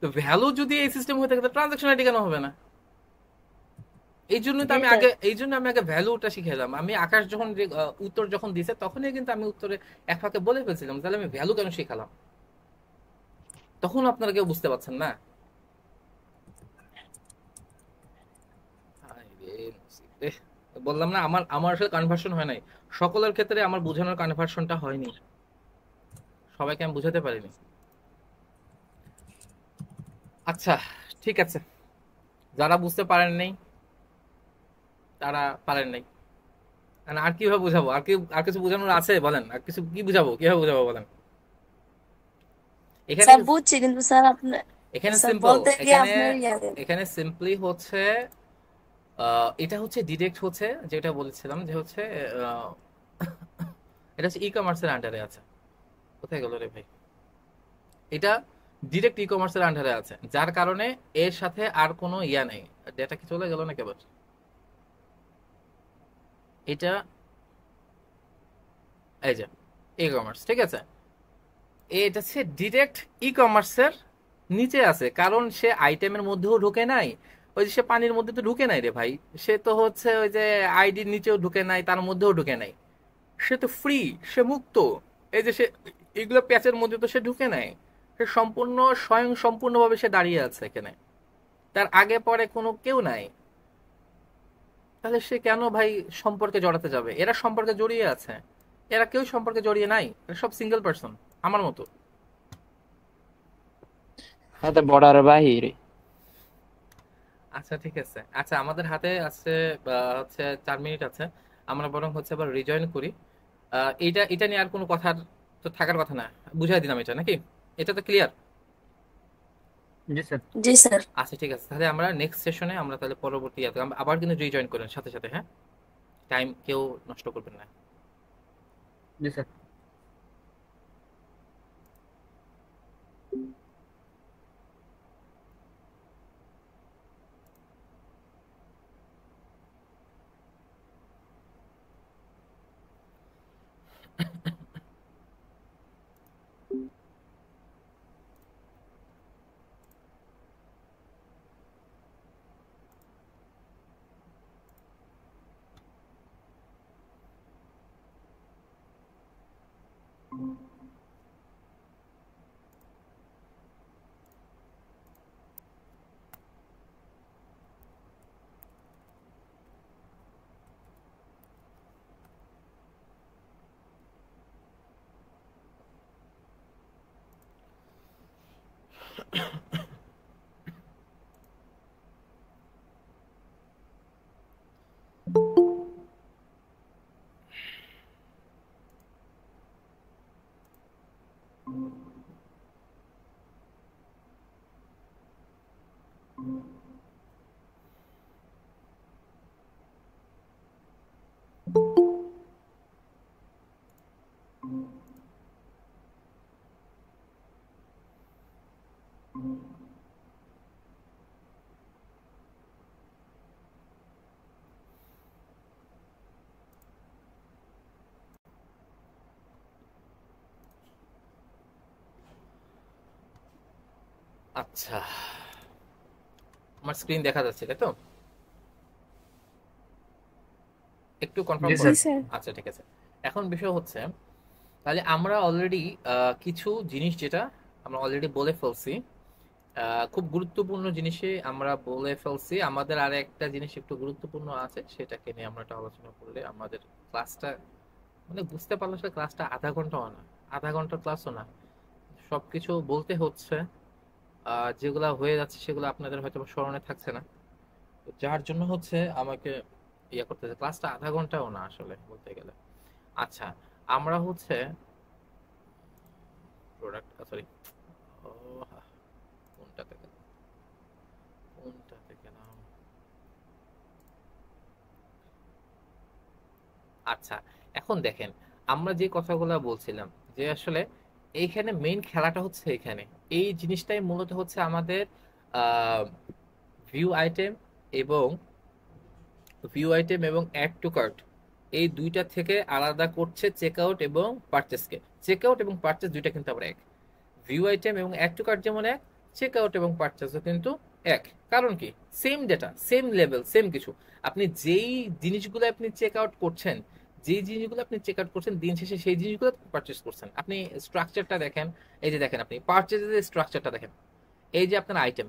তো ভ্যালু যদি এই সিস্টেম হয়ে থাকে তো ট্রানজাকশন আইডি কেন হবে না? জি স্যার। এই জন্য আমি আগে ভ্যালুটা শিখাইলাম। আমি আকাশ যখন উত্তর যখন দিছে তখনই কিন্তু আমি উত্তরে এক ফাঁকে বলে ফেলছিলাম, তাহলে আমি ভ্যালু কেন শিখালাম? তখন আপনারা কেউ বুঝতে পারছেন না। হায় রে, নসিব রে। বললাম না আমার আমার আসলে কনভার্সন হয় নাই, সকলের ক্ষেত্রে আমার বোঝানোর কনভার্সনটা হয়নি, সবাইকে আমি বুঝাতে পারিনি। আচ্ছা ঠিক আছে, যারা বুঝতে পারেন নাই তারা পারেন নাই, আর কিভাবে বুঝাবো? আর কিছু বোঝানোর আছে বলেন, আর কিছু কি বুঝাবো, কিভাবে বুঝাবো বলেন? এখানে স্যার বুঝছি, কিন্তু স্যার আপনি এখানে স্যার সিম্পল, বলতে গিয়ে এখানে আপনার এখানে সিম্পলি হচ্ছে এটা হচ্ছে ডিরেক্ট হচ্ছে যেটা বলেছিলাম যে হচ্ছে আহ, এটা হচ্ছে ই কমার্সের আন্ডারে আছে। কোথায় গেল রে ভাই? এটা ডিরেক্ট ই কমার্সের আন্ডারে আছে, যার কারণে এর সাথে আর কোনো ইয়া নেই। ডেটা কি চলে গেল না কেবল? এটা এই যে ই কমার্স, ঠিক আছে, এটা হচ্ছে ডিরেক্ট ই কমার্সের নিচে আছে, কারণ সে আইটেমের মধ্যেও ঢুকে নাই, ওই যে সে পানির মধ্যে তো ঢুকে নাই রে ভাই, সে তো হচ্ছে ওই যে আইডির নিচেও ঢুকে নাই, তার মধ্যেও ঢুকে নাই, সে তো ফ্রি, সে মুক্ত। এই যে সে এগুলো প্যাচের মধ্যে তো সে ঢুকে নাই, সে সম্পূর্ণ স্বয়ং সম্পূর্ণভাবে সে দাঁড়িয়ে আছে এখানে, তার আগে পরে কোনো কেউ নাই। তাহলে সে কেন ভাই সম্পর্কে জড়াতে যাবে? এরা সম্পর্কে জড়িয়ে আছে, এরা কেউ সম্পর্কে জড়িয়ে নাই, এরা সব সিঙ্গেল পার্সন আমার মতো। হ্যাঁ, বর্ডার বাহিরে। আচ্ছা ঠিক আছে, আচ্ছা আমাদের হাতে আছে হচ্ছে 4 মিনিট আছে, আমরা বরং হচ্ছে আবার রিজয়েন করি। এটা এটা নিয়ে আর কোনো কথার তো থাকার কথা না, বুঝাই দিলাম এটা নাকি? এটা তো ক্লিয়ার? জি স্যার। জি স্যার। আচ্ছা ঠিক আছে, তাহলে আমরা নেক্সট সেশনে আমরা তাহলে পরবর্তী আবার কিন্তু রিজয়েন করেন সাথে সাথে, হ্যাঁ, টাইম কেউ নষ্ট করবেন না। জি স্যার। আচ্ছা, আমার স্ক্রিন দেখা যাচ্ছে তাই তো? একটু কনফার্ম জি করেন। স্যার। আচ্ছা ঠিক আছে, এখন বিষয় হচ্ছে তাহলে আমরা অলরেডি কিছু জিনিস যেটা আমরা অলরেডি বলে ফেলছি, খুব গুরুত্বপূর্ণ জিনিসে আমরা বলে ফেলছি। আমাদের আর একটা জিনিস একটু গুরুত্বপূর্ণ আছে, সেটাকে নিয়ে আমরা একটা আলোচনা করলে আমাদের ক্লাসটা মানে বুঝতে পারলে আসলে ক্লাসটা আধা ঘন্টাও না, আধা ঘন্টার ক্লাসও না, সবকিছু বলতে হচ্ছে, যেগুলা হয়ে যাচ্ছে সেগুলো আপনাদের হয়তো স্মরণে থাকছে না, তো যার জন্য হচ্ছে আমাকে ইয়ে করতে হচ্ছে। ক্লাসটা আধা ঘন্টাও না আসলে বলতে গেলে। আচ্ছা, আমরা হচ্ছে প্রোডাক্ট সরি কোনটাতে গেলাম, কোনটাতে গেলাম? আচ্ছা, এখন দেখেন আমরা যে কথাগুলো বলছিলাম যে আসলে এইখানে মেইন খেলাটা হচ্ছে এখানে, এই জিনিসটাই মূলত হচ্ছে আমাদের ভিউ আইটেম এবং অ্যাড টু কার্ট, এই দুইটা থেকে আলাদা করছে চেকআউট এবং পারচেসকে। চেকআউট এবং পারচেস দুইটা কিন্তু আবার এক, ভিউ আইটেম এবং অ্যাড টু কার্ট যেমন এক, চেকআউট এবং পারচেসও কিন্তু এক। কারণ কি? Same data, same level, same কিছু। আপনি যেই জিনিসগুলো আপনি চেক আউট করছেন, দিন শেষে সেই জিনিসগুলো পারচেস করছেন। আপনি স্ট্রাকচারটা দেখেন, এই যে দেখেন আপনি পারচেজের স্ট্রাকচারটা দেখেন, এই যে আপনার আইটেম,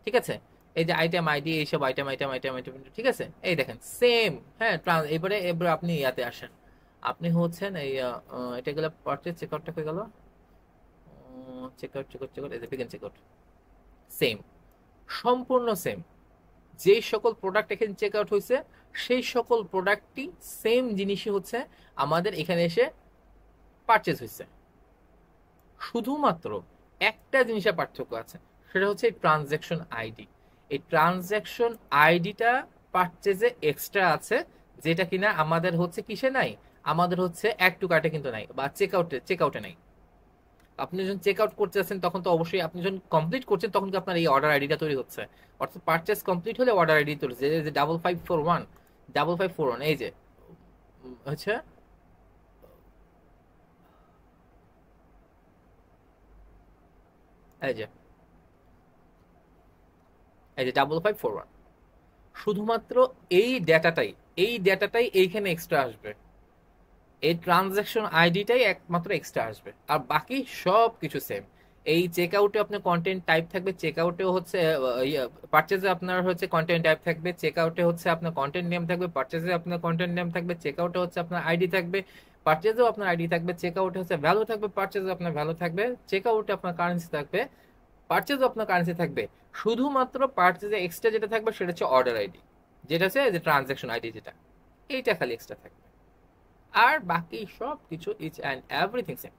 ঠিক আছে, এই যে আইটেম আইডি, এইসব আইটেম আইটেম আইটেম আইটেম, ঠিক আছে, এই দেখেন সেম। হ্যাঁ, এবারে আপনি ইয়াতে আসেন, আপনি হচ্ছেন এই এটা গেল পারচেজ, চেকআউটটা হয়ে গেল চেকআউট চেকআউট চেকআউট, এই যে বিগিন চেকআউট, সেম, সম্পূর্ণ সেম। যেই সকল প্রোডাক্ট এখানে চেক আউট হয়েছে সেই সকল প্রোডাক্টই সেম জিনিসই হচ্ছে আমাদের এখানে এসে পারচেজ হয়েছে। শুধুমাত্র একটা জিনিসের পার্থক্য আছে, সেটা হচ্ছে ট্রানজ্যাকশন আইডি। এই ট্রানজ্যাকশন আইডিটা পারচেজে এক্সট্রা আছে, যেটা কিনা আমাদের হচ্ছে কিসে নাই, আমাদের হচ্ছে অ্যাড টু কার্টে কিন্তু নাই, বা চেকআউটে নাই। আপনি যখন চেক আউট করতেছেন তখন তো অবশ্যই, আপনি যখন কমপ্লিট করছেন তখন কি আপনার এই অর্ডার আইডিটা তৈরি হচ্ছে, অর্থাৎ পারচেজ কমপ্লিট হলে অর্ডার আইডি তৈরি হচ্ছে। এই যে 5541 এই যে হচ্ছে এই যে 5541, শুধুমাত্র এই ডেটাটাই এইখানে এক্সট্রা আসবে, এই ট্রানজ্যাকশন আইডিটাই একমাত্র এক্সট্রা আসবে, আর বাকি সব কিছু সেম। এই চেক আউটে আপনার কন্টেন্ট টাইপ থাকবে, চেক আউটে হচ্ছে পারচেজে আপনার হচ্ছে কন্টেন্ট টাইপ থাকবে, চেক আউটে হচ্ছে আপনার কন্টেন্ট নেম থাকবে, পারচেজে আপনার কন্টেন্ট নেম থাকবে, চেক আউটে হচ্ছে আপনার আইডি থাকবে, পারচেজেও আপনার আইডি থাকবে, চেক আউটে হচ্ছে ভ্যালু থাকবে, পারচেজে আপনার ভ্যালু থাকবে, চেক আউটে আপনার কারেন্সি থাকবে, পারচেজও আপনার কারেন্সি থাকবে। শুধুমাত্র পারচেজে এক্সট্রা যেটা থাকবে সেটা হচ্ছে অর্ডার আইডি, যেটা হচ্ছে যে ট্রানজ্যাকশন আইডি, যেটা এইটা খালি এক্সট্রা থাকবে, আর বাকি সব কিছু each and everything same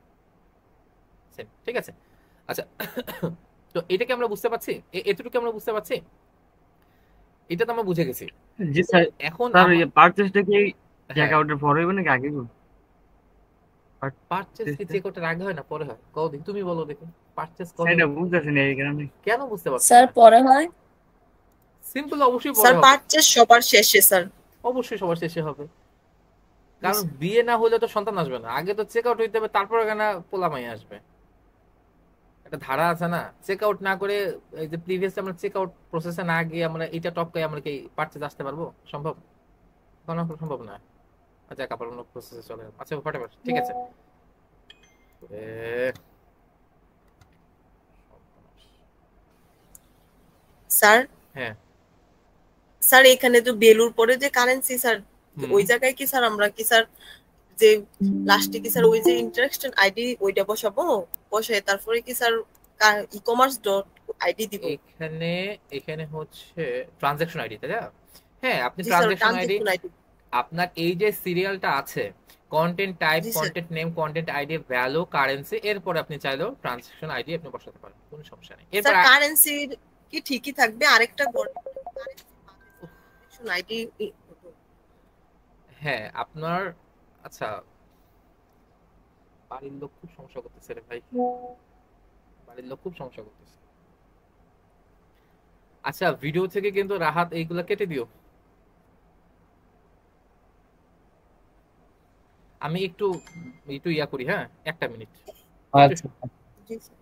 same. ঠিক আছে, আচ্ছা তো এটাকে আমরা বুঝতে পারছি, এতটুকু আমরা বুঝতে পারছি, এটা তো আমরা বুঝে গেছি। জি স্যার। এখন স্যার এই পারচেজটা কি চেকআউটের পরে হবে নাকি আগে হবে? পারচেজ কি চেক আউটের আগে হয় না পরে হয়? কও তুমি বলো দেখুন, পারচেজ কবে? সেটা বুঝতেছি না এই কারণে। কেন বুঝতে পারছো? স্যার পরে হয়। সিম্পল, অবশ্যই পরে স্যার হবে, পারচেজ সবার শেষে স্যার। অবশ্যই সবার শেষে হবে, কারণ বিয়ে না হলে তো সন্তান আসবে না, আগে তো চেক আউট হইতে হবে, তারপর এখানে পোলামাই আসবে। একটা ধারা আছে না, চেক আউট না করে, এই যে প্রিভিয়াস আমরা চেক আউট প্রসেসে না গিয়ে আমরা এটা টপকাই আমরা কি পারচেজ আসতে পারবো? সম্ভব? কোনো সম্ভব না। আচ্ছা কাপড় অন্য প্রসেসে চলে, আচ্ছা ফটাফট, ঠিক আছে। স্যার হ্যাঁ স্যার এখানে তো বেলুর পরে যে কারেন্সি স্যার, ওই জায়গায় কি স্যার আমরা কি স্যার যে লাস্টে কি স্যার ওই যে ইন্টারাকশন আইডি ওইটা বসাবো, বসে তারপরে কি sir e commerce dot ID দিব? এখানে হচ্ছে ট্রানজ্যাকশন আইডি, তাই না? হ্যাঁ, আপনি জি sir, transaction ID, transaction ID. আপনার এই যে সিরিয়ালটা আছে, কন্টেন্ট টাইপ, জি sir. Content name, content ID, value, currency, এরপর আপনি চাইলেও ট্রানজ্যাকশন আইডি আপনি বসাতে পারেন, কোনো সমস্যা নেই। এরপর স্যার কারেন্সি কি ঠিকই থাকবে, আরেকটা ট্রানজেকশন আইডি? হ্যাঁ আপনার, আচ্ছা বাড়ির লোক খুব সমস্যা করতেছে রে ভাই, বাড়ির লোক খুব সমস্যা করতেছে। আচ্ছা ভিডিও থেকে কিন্তু রাহাত এইগুলা কেটে দিও, আমি একটু একটু ইয়া করি, হ্যাঁ 1 মিনিট। আচ্ছা জি স্যার।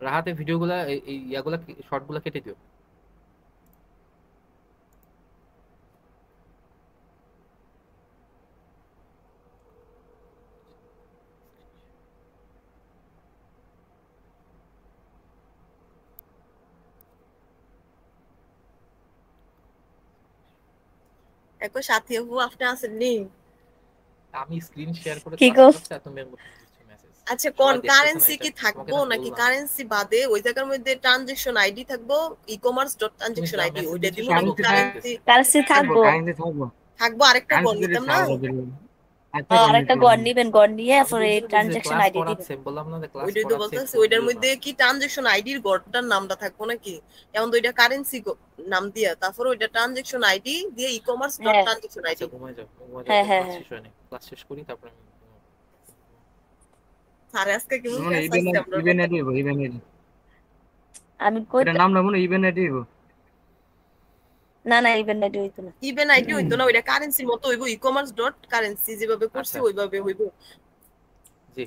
রাহাতের ভিডিওগুলা এই ইয়াগুলা শর্টগুলা কেটে দিও। একো সাথী আপু আপনি আসেননি? আমি স্ক্রিন শেয়ার করে কি কাজ গো? করতে আর তুমি এর মধ্যে দিচ্ছ মেসেজ। আচ্ছা সবাই কোন দেখতেছে না কারেন্সি এটা, কি তোমাকে থাকবো না নাকি বললাম। কারেন্সি বাদে ওই জায়গার মধ্যে ট্রানজেকশন আইডি থাকবো, ই কমার্স ডট ট্রানজেকশন যা আইডি message ওইটা দিচ্ছ দিব নাকি সব কারেন্সি কারেন্সি থাকবো। কারেন্সি থাকবো। থাকবো? আরেকটা গড় কারেন্সি নিতাম না? আচ্ছা আর একটা গড় নিবেন, গড় নিয়ে আমি এরপরে বুঝতে পেরেছি, ট্রানজেকশন ক্লাস আইডি দিবেন। পড়াচ্ছে, বললাম না যে ক্লাস ওইটাই তো পড়াচ্ছে, বলতেছি, ফোন ওইটার দিও না। মধ্যে কি ট্রানজেকশন আইডির গড়টার নামটা থাকবো নাকি? যেমন তো ওইটা কারেন্সি নাম দিয়া, তারপর ওইটা ট্রানজেকশন আইডি দিয়ে ই কমার্স ডট হ্যাঁ ট্রানজেকশন আচ্ছা আইডি। ঘুমায় যাও, হ্যাঁ হ্যাঁ ক্লাস হ্যাঁ। শেষ হয়নি, ক্লাস শেষ করি তারপর আমি স্যার আজকে কি মানে মুখে ইভেন আসছে আমরা? ইভেন আইডি হইবো, ইভেন আইডি আমি এটা কইতে নামটা মনে ইভেন আইডি হইবো। না না ইভেন্ট আইডি হইতো না। ইভেন আইডি হইতো না, ওইটা কারেন্সির মতো হইবো, ই কমার্স ডট কারেন্সি যেভাবে করছি আচ্ছা। ওইভাবে হইবো। জি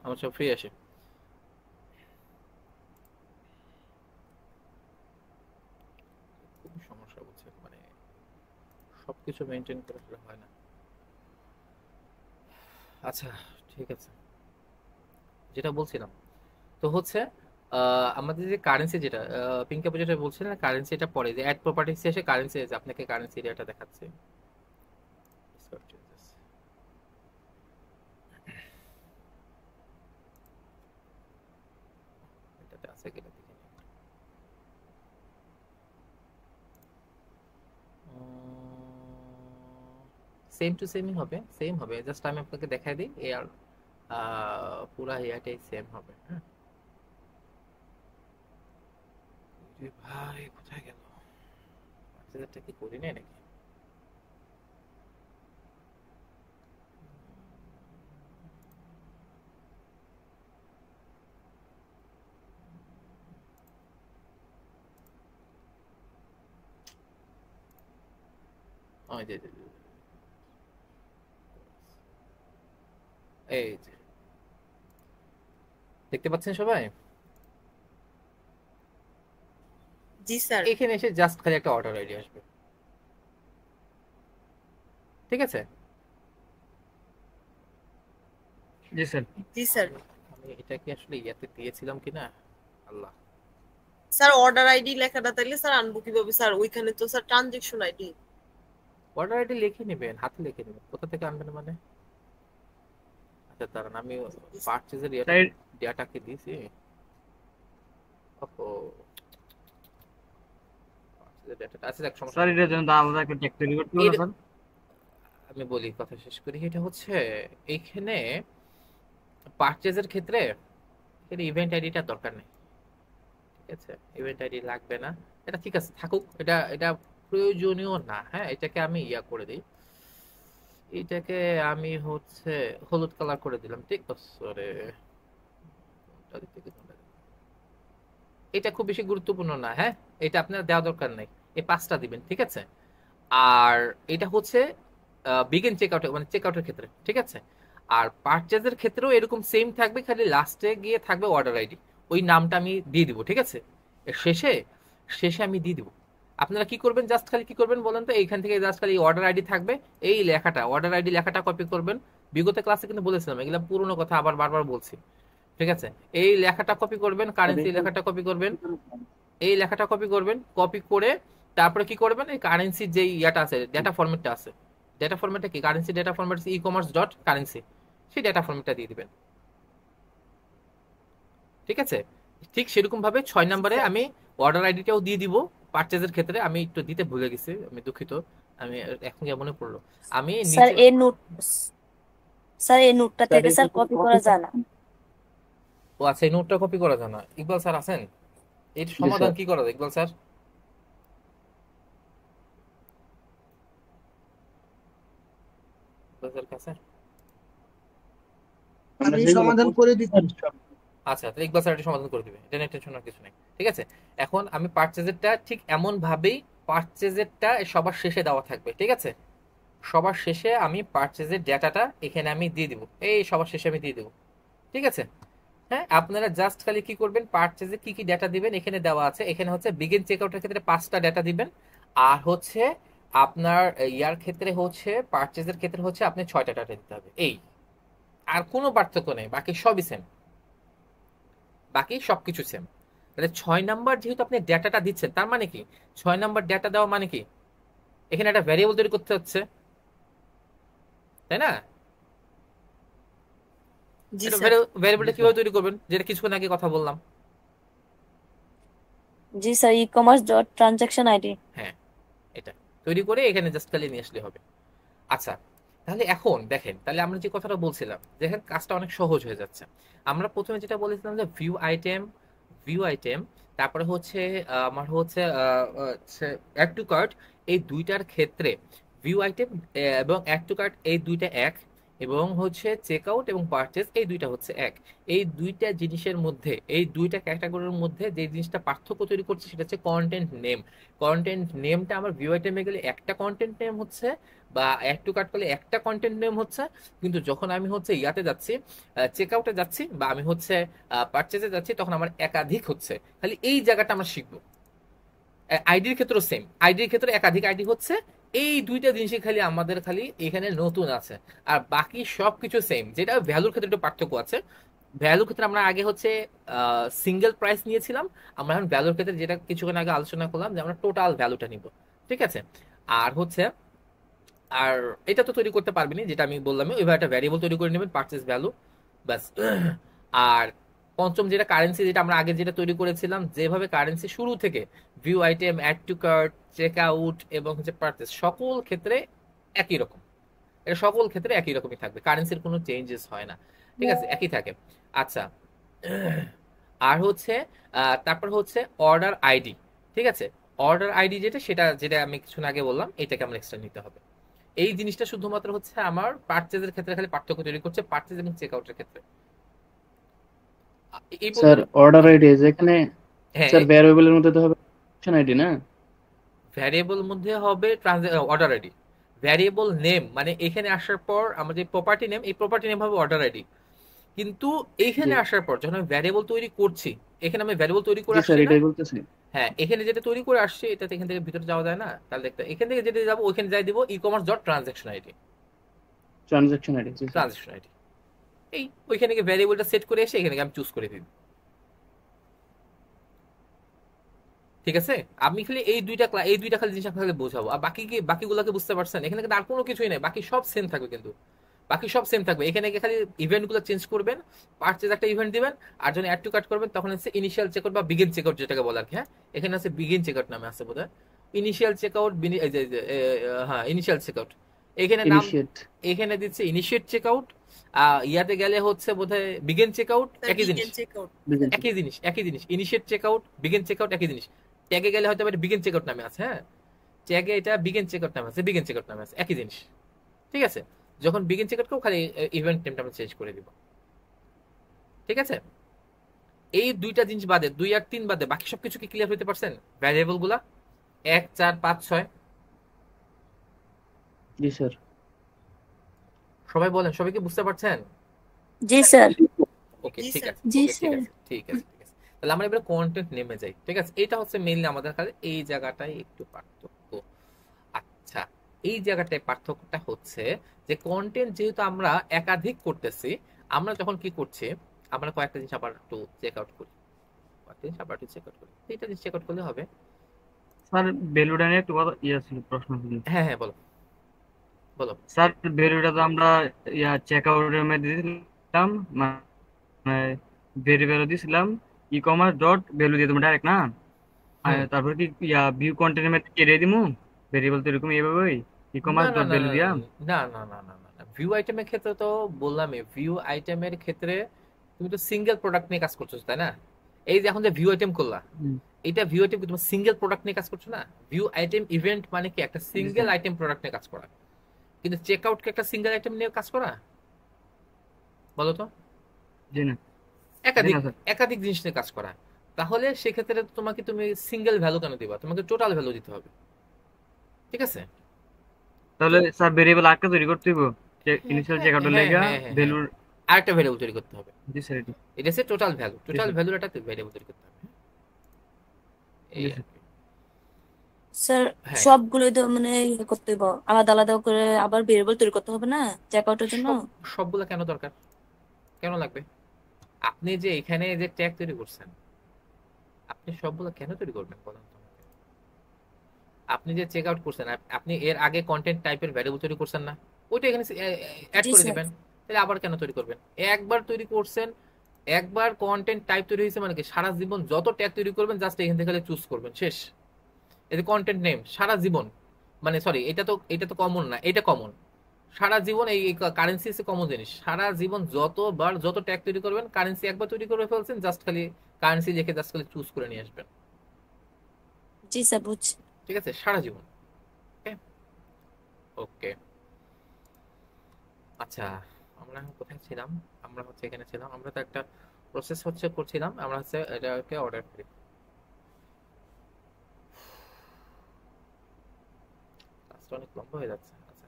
আমার সব ফ্রি আসে। খুবই সমস্যা হচ্ছে, মানে সবকিছু মেনটেন করে ফেলা হয় না। আচ্ছা ঠিক আছে, যেটা বলছিলাম তো হচ্ছে আমাদের যে কারেন্সি, যেটা পিঙ্ক আপু যেটা বলছিলেন কারেন্সি, এটা পরে যে অ্যাড প্রপার্টিস এসে কারেন্সি আপনাকে কারেন্সি এরিয়াটা দেখাচ্ছে। এটাতে আছে কিনা দেখে নিই। সেম টু সেমই হবে, সেম হবে, জাস্ট আমি আপনাকে দেখাই দিই এর পুরা ইয়াটাই সেম হবে। হ্যাঁ ভাই কোথায় গেল, এটা কি করি নাই নাকি? এই যে দেখতে পাচ্ছেন সবাই, জি স্যার। এখানে এসে জাস্ট খালি একটা অর্ডার আইডি আসবে, ঠিক আছে? জি স্যার। জি স্যার। আমি এটা কি আসলে ইয়াতে দিয়েছিলাম কিনা, আল্লাহ। স্যার অর্ডার আইডি লেখাটা তাইলে স্যার আনবো কিভাবে স্যার? ওইখানে তো sir transaction ID. Order ID লিখে নেবেন, হাতে লিখে নেবেন, কোথা থেকে আনবেন মানে? আচ্ছা দাঁড়ান, আমি পারচেজের ডেটাকে দিয়েছি। ওহো ডেটাটা আছে, দেখ সমস্যা স্যার নেই। এটার জন্য আলাদা একটা ট্যাগ তৈরি করতে হবে স্যার। আমি বলি কথা শেষ করি। এটা হচ্ছে এইখানে পারচেজের ক্ষেত্রে এর ইভেন্ট আইডিটা দরকার নেই, ঠিক আছে? ইভেন্ট আইডি লাগবে না, এটা ঠিক আছে থাকুক, এটা এটা প্রয়োজনীয় না। হ্যাঁ এটাকে আমি ইয়া করে দিই, এটাকে আমি হচ্ছে হলুদ কালার করে দিলাম, ঠিক আছে? এটা খুব বেশি গুরুত্বপূর্ণ না, হ্যাঁ এটা আপনার দেওয়া দরকার নাই, এই 5টা দিবেন, ঠিক আছে? আর এটা হচ্ছে বিগিন চেকআউট মানে চেকআউটের ক্ষেত্রে, ঠিক আছে? আর পারচেজের ক্ষেত্রেও এরকম সেম থাকবে, খালি লাস্টে গিয়ে থাকবে অর্ডার আইডি, ওই নামটা আমি দিয়ে দিব, ঠিক আছে? এর শেষে শেষে আমি দিয়ে দিব। আপনারা কি করবেন, জাস্ট খালি কি করবেন বলেন তো, এইখান থেকে জাস্ট খালি অর্ডার আইডি থাকবে, এই লেখাটা অর্ডার আইডি লেখাটা কপি করবেন। বিগত ক্লাসে কিন্তু বলেছিলাম, এগুলা পুরনো কথা আবার বারবার বলছি, ঠিক আছে? এই লেখাটা কপি করবেন, কারেন্সি লেখাটা কপি করবেন, এই লেখাটা কপি করবেন, কপি করে তারপরে কি করবেন, এই কারেন্সির যে ইয়াটা আছে, ডেটা ফরম্যাটটা আছে, ডেটা ফরম্যাটটা কি, currency data format e commerce dot currency, সেই ডেটা ফরম্যাটটা দিয়ে দিবেন, ঠিক আছে? ঠিক সেরকম ভাবে 6 নম্বরে আমি অর্ডার আইডিটাও দিয়ে দিব। পারচেজের ক্ষেত্রে আমি একটু দিতে ভুলে গেছি, আমি দুঃখিত, আমি এখন মনে পড়লো। আমি স্যার নিচে এই নোট, স্যার এই নোটটা থেকে স্যার কপি করা যায় না? ও আচ্ছা, এই নোটটা কপি করা যায় না। ইকবাল স্যার আছেন, এর সমাধান কি করা যায় ইকবাল স্যার? ইকবাল স্যার কাছে আমি সমাধান করে দিচ্ছি। আচ্ছা, তাহলে ইকবাল স্যার এটা সমাধান করে দিবে, এটা নিয়ে টেনশন আর কিছু নেই, ঠিক আছে? এখন আমি পারচেজেরটা ঠিক এমন ভাবেই, পারচেজেরটা সবার শেষে দেওয়া থাকবে, ঠিক আছে? সবার শেষে আমি পারচেজের ডেটাটা এখানে আমি দিয়ে দিব, এই সবার শেষে আমি দিয়ে দেবো, ঠিক আছে? হ্যাঁ আপনারা জাস্ট খালি কি করবেন, পারচেজে কি কি ডেটা দিবেন এখানে দেওয়া আছে। এখানে হচ্ছে বিগিন চেকআউটের ক্ষেত্রে 5টা ডেটা দিবেন, আর হচ্ছে আপনার ইয়ার ক্ষেত্রে হচ্ছে পারচেজের ক্ষেত্রে হচ্ছে আপনি 6টা ডেটা দিতে হবে, এই আর কোনো পার্থক্য নেই, বাকি সবই সেম, বাকি সবকিছু সেম। তাহলে 6 নাম্বার যেহেতু আপনি ডেটাটা দিচ্ছেন, তার মানে কি 6 নাম্বার ডেটা দেওয়া মানে কি, এখানে একটা ভ্যারিয়েবল তৈরি করতে হচ্ছে, তাই না? ভ্যারিয়েবলটা কিভাবে তৈরি করবেন, যেটা কিছুক্ষণ আগে কথা বললাম। জি sir, e commerce dot transaction ID. হ্যাঁ এটা তৈরি করে এখানে জাস্ট খালি নিয়ে আসলে হবে। আচ্ছা তাহলে এখন দেখেন, তাহলে আমরা যে কথাটা বলছিলাম, দেখেন কাজটা অনেক সহজ হয়ে যাচ্ছে। আমরা প্রথমে যেটা বলেছিলাম যে ভিউ আইটেম, তারপরে হচ্ছে আমার হচ্ছে অ্যাড টু কার্ট, এই দুইটার ক্ষেত্রে ভিউ আইটেম এবং অ্যাড টু কার্ট এই দুইটা এক, এবং হচ্ছে চেক আউট এবং পারচেজ এই দুইটা হচ্ছে এক। এই দুইটা জিনিসের মধ্যে, এই দুইটা ক্যাটাগরির মধ্যে যে জিনিসটা পার্থক্য তৈরি করছে সেটা হচ্ছে কন্টেন্ট নেম। কন্টেন্ট নেমটা আমার ভিউ আইটেমে গেলে একটা কন্টেন্ট নেম হচ্ছে, বা অ্যাড টু কার্ট করলে একটা কন্টেন্ট নেম হচ্ছে, কিন্তু যখন আমি হচ্ছে ইয়াতে যাচ্ছি, চেক আউটে যাচ্ছি, বা আমি হচ্ছে পারচেজে যাচ্ছি, তখন আমার একাধিক হচ্ছে। খালি এই জায়গাটা আমরা শিখবো। আইডির ক্ষেত্রেও সেম, আইডির ক্ষেত্রে একাধিক আইডি হচ্ছে, এই দুইটা জিনিসই খালি আমাদের খালি এখানে নতুন আছে, আর বাকি সবকিছু সেম। যেটা ভ্যালুর ক্ষেত্রে একটু পার্থক্য আছে, ভ্যালুর ক্ষেত্রে আমরা আগে হচ্ছে সিঙ্গেল প্রাইস নিয়েছিলাম, আমরা এখন ভ্যালুর ক্ষেত্রে যেটা কিছুক্ষণ আগে আলোচনা করলাম যে আমরা টোটাল ভ্যালুটা নিব, ঠিক আছে? আর হচ্ছে আর এটা তো তৈরি করতে পারবেনি, যেটা আমি বললাম, ওইভাবে একটা ভ্যারিয়েবল তৈরি করে নেবেন, পারচেজ ভ্যালু, ব্যাস। আর পঞ্চম যেটা কারেন্সি, যেটা আমরা আগে যেটা তৈরি করেছিলাম, যেভাবে কারেন্সি শুরু থেকে view item, add to cart, check out এবং হচ্ছে পারচেজ সকল ক্ষেত্রে একই রকম, এটা সকল ক্ষেত্রে একই রকমই থাকবে, কারেন্সির কোনো চেঞ্জেস হয় না, ঠিক আছে, একই থাকে। আচ্ছা, আর হচ্ছে তারপর হচ্ছে অর্ডার আইডি, ঠিক আছে, অর্ডার আইডি যেটা আমি কিছু আগে বললাম, এটাকে আমরা এক্সট্রা নিতে হবে। এই জিনিসটা শুধুমাত্র হচ্ছে আমার পারচেজের ক্ষেত্রে খালি পার্থক্য তৈরি করছে, পারচেজ এবং চেক আউটের ক্ষেত্রে। এই স্যার অর্ডার আইডি যেখানে হ্যাঁ স্যার ভ্যারিয়েবলের মধ্যে তো হবে ট্রানজাকশন আইডি না, ভ্যারিয়েবল মধ্যে হবে অর্ডার আইডি। ভ্যারিয়েবল নেম মানে এখানে আসার পর আমাদের প্রপার্টি নেম, এই প্রপার্টি নেম হবে অর্ডার আইডি। কিন্তু এইখানে জি আসার পর যখন আমি ভ্যারিয়েবল তৈরি করছি, এখানে আমি ভ্যারিয়েবল তৈরি করে জি স্যার আসছি না, এটাই বলতেছি। হ্যাঁ এখানে যেটা তৈরি করে আসছে এটাতে এখান থেকে ভিতরে যাওয়া যায় না, তাহলে দেখতে এখান থেকে যেটা যাবো ওখানে যাই দিব e-commerce dot transaction ID, transaction ID জি স্যার। ট্রানজাকশন আইডি এই ওইখানে গিয়ে ভ্যারিয়েবলটা সেট করে এসে এখানে আমি চুজ করে দিই, ঠিক আছে। আমি খালি এই দুইটা খালি জিনিস আপনাকে বোঝাবো, আর বাকিগুলোকে বুঝতে পারছেন, এখানে কিন্তু আর কোনো কিছুই নেই, বাকি সব সেম থাকবে, কিন্তু বাকি সব সেম থাকবে। এখানে খালি ইভেন্টগুলো চেঞ্জ করবেন, পারচেজ একটা ইভেন্ট দিবেন, আর যখন অ্যাড টু কার্ট করবেন তখন হচ্ছে ইনিশিয়াল চেকআউট বা বিগিন চেকআউট যেটাকে বলে আর কি। হ্যাঁ এখানে আছে বিগিন চেকআউট নামে আছে বোধহয়, ইনিশিয়াল চেকআউট, হ্যাঁ ইনিশিয়াল চেকআউট, এখানে নাম ইনিশিয়েট এখানে দিচ্ছে ইনিশিয়েট চেকআউট, ইয়াতে গেলে হচ্ছে বোধহয় বিগিন চেকআউট, একই জিনিস একই জিনিস ইনিশিয়েট চেকআউট বিগিন চেকআউট একই জিনিস। ট্যাগে গেলে হয়তো বিগিন চেকআউট নামে আছে, হ্যাঁ ট্যাগে এটা বিগিন চেকআউট নামে আছে, বিগিন চেকআউট নামে আছে, একই জিনিস, ঠিক আছে। যখন বিগিন চেকআউটকেও খালি ইভেন্ট নেমটা আমরা চেঞ্জ করে দিব, ঠিক আছে। এই দুইটা জিনিস বাদে 2 আর 3 বাদে বাকি সবকিছু কি ক্লিয়ার হতে পারছেন? ভ্যারিয়েবল গুলা 1 4 5 6 জি স্যার। সবাই বলেন, সবাই কি বুঝতে পারছেন? জি স্যার। ওকে ঠিক আছে, জি ওকে, স্যার। ঠিক আছে। তাহলে আমরা এবারে কন্টেন্ট নেমে যাই, ঠিক আছে। এটা হচ্ছে মেইনলি আমাদের কাছে এই জায়গাটাই একটু পার্থক্য। আচ্ছা, এই জায়গাটায় পার্থক্যটা হচ্ছে যে কন্টেন্ট যেহেতু আমরা একাধিক করতেছি, আমরা যখন কি করছি, আমরা কয়েকটা জিনিস আবার একটু চেক আউট করি, এইটা জিনিস চেক আউট করলে হবে। স্যার ভ্যালুটা নিয়ে একটু কথা ছিল, প্রশ্ন ছিল। হ্যাঁ হ্যাঁ বলো বলো। স্যার ভ্যালুটা তো আমরা চেক আউটের মধ্যে দিলাম, মানে ভ্যারিয়েবল দিছিলাম ই-কমার্স ডট ভ্যালু দিয়ে তুমি ডাইরেক্ট না, আর তারপর কি ভিউ কন্টেন্টের মধ্যে কেটে দিমু ভ্যারিয়েবল তো এরকম এইভাবে ই-কমার্স ডট ভ্যালু দিয়া। না না না না না, ভিউ আইটেমের ক্ষেত্রে তো বললামই, ভিউ আইটেমের ক্ষেত্রে তুমি তো সিঙ্গেল প্রোডাক্ট নিয়ে কাজ করছো, তাই না? এই যে এখন যে ভিউ আইটেম করলা, এটা ভিউ আইটেম তুমি সিঙ্গেল প্রোডাক্ট নিয়ে কাজ করছো না। ভিউ আইটেম ইভেন্ট মানে কি একটা সিঙ্গেল আইটেম প্রোডাক্ট নিয়ে কাজ করা, কিন্তু চেক আউট কি একটা সিঙ্গেল আইটেম নিয়ে কাজ করা? বলো তো। জি না, একাধিক জিনিস নিয়ে কাজ করা। তাহলে সেক্ষেত্রে তুমি সিঙ্গেল ভ্যালু কেন দিবা? তোমাকে টোটাল ভ্যালু দিতে হবে, ঠিক আছে। তাহলে স্যার ভ্যারিয়েবল আরেকটা তৈরি করতে হবে, ইনিশিয়াল চেক আউটের লাগা ভ্যালুর আরেকটা ভ্যারিয়েবল তৈরি করতে হবে। জি স্যার, এটা হচ্ছে টোটাল ভ্যালু, টোটাল ভ্যালুর একটা ভ্যারিয়েবল তৈরি করতে হবে। এই স্যার সবগুলো তো মানে করতে হবে আলাদা আলাদা করে, আবার ভেরিয়েবল তৈরি করতে হবে না চেক আউটের জন্য? সবগুলো কেন দরকার, কেন লাগবে? আপনি যে এখানে যে ট্যাগ তৈরি করছেন, আপনি সবগুলো কেন তৈরি করবেন বলেন তো? আপনি যে চেক আউট করছেন, আপনি এর আগে কন্টেন্ট টাইপের ভ্যারিয়েবল তৈরি করছেন না, ওইটা এখানে অ্যাড করে দিবেন। তাহলে আবার কেন তৈরি করবেন? একবার তৈরি করছেন, একবার কন্টেন্ট টাইপ তৈরি হয়েছে, মানে কি সারা জীবন যত ট্যাগ তৈরি করবেন জাস্ট এখান থেকে চুজ করবেন, শেষ। এই কন্টেন্ট নেম সারা জীবন, মানে সরি এটা তো কমন না, এটা কমন। সারা জীবন এই কারেন্সি হচ্ছে কমন জিনিস, সারা জীবন যতবার যত ট্যাগ তৈরি করবেন, কারেন্সি একবার তৈরি করে ফেলছেন, জাস্ট খালি কারেন্সি লিখে জাস্ট খালি চুজ করে নিয়ে আসবেন। জি স্যার বুঝছি। ঠিক আছে, সারা জীবন। ওকে আচ্ছা, আমরা কোথায় ছিলাম? আমরা হচ্ছে এখানে ছিলাম, আমরা তো একটা প্রসেস হচ্ছে করছিলাম, আমরা হচ্ছে এটাকে অর্ডার করি। অনেক লম্বা হয়ে যাচ্ছে। আচ্ছা,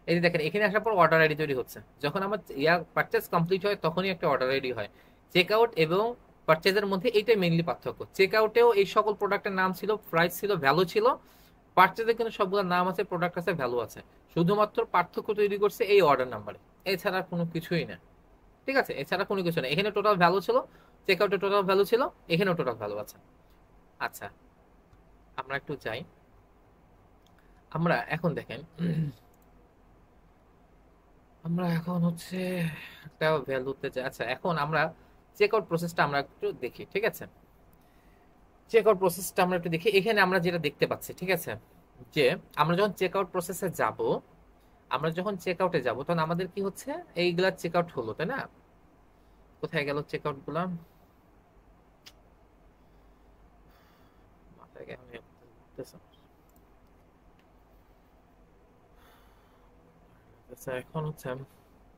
এই যে দেখেন এখানে আসার পর অর্ডার আইডি তৈরি হচ্ছে। যখন আমার পারচেজ কমপ্লিট হয় তখনই একটা অর্ডার আইডি হয়। চেক আউট এবং পারচেজের মধ্যে এইটাই মেইনলি পার্থক্য। চেক আউটেও এই সকল প্রোডাক্টের নাম ছিল, প্রাইস ছিল, ভ্যালু ছিল। পারচেজে কিন্তু সবগুলো নাম আছে, প্রোডাক্ট আছে, ভ্যালু আছে। শুধুমাত্র পার্থক্য তৈরি করছে এই অর্ডার নাম্বারে, এছাড়া কোনো কিছুই না। ঠিক আছে, এছাড়া কোনো কিছু না। এখানে টোটাল ভ্যালু ছিল, চেক আউটে টোটাল ভ্যালু ছিল, এখানেও টোটাল ভ্যালু আছে। আচ্ছা, আমরা একটু যাই। আমরা এখন দেখেন, আমরা এখন হচ্ছে একটা ভ্যালুতে যাই। আচ্ছা, এখন আমরা চেক আউট প্রসেসটা আমরা একটু দেখি। ঠিক আছে, চেক আউট প্রসেসটা আমরা একটু দেখি। এখানে আমরা যেটা দেখতে পাচ্ছি, ঠিক আছে, যে আমরা যখন চেক আউট প্রসেসে যাব, আমরা যখন চেক আউটে যাবো তখন আমাদের কি হচ্ছে, এইগুলা চেক আউট হলো, তাই না? কোথায় গেল চেক আউট গুলা? মাথায় গেল, আমি বুঝতেছি না। আচ্ছা, এখন হচ্ছে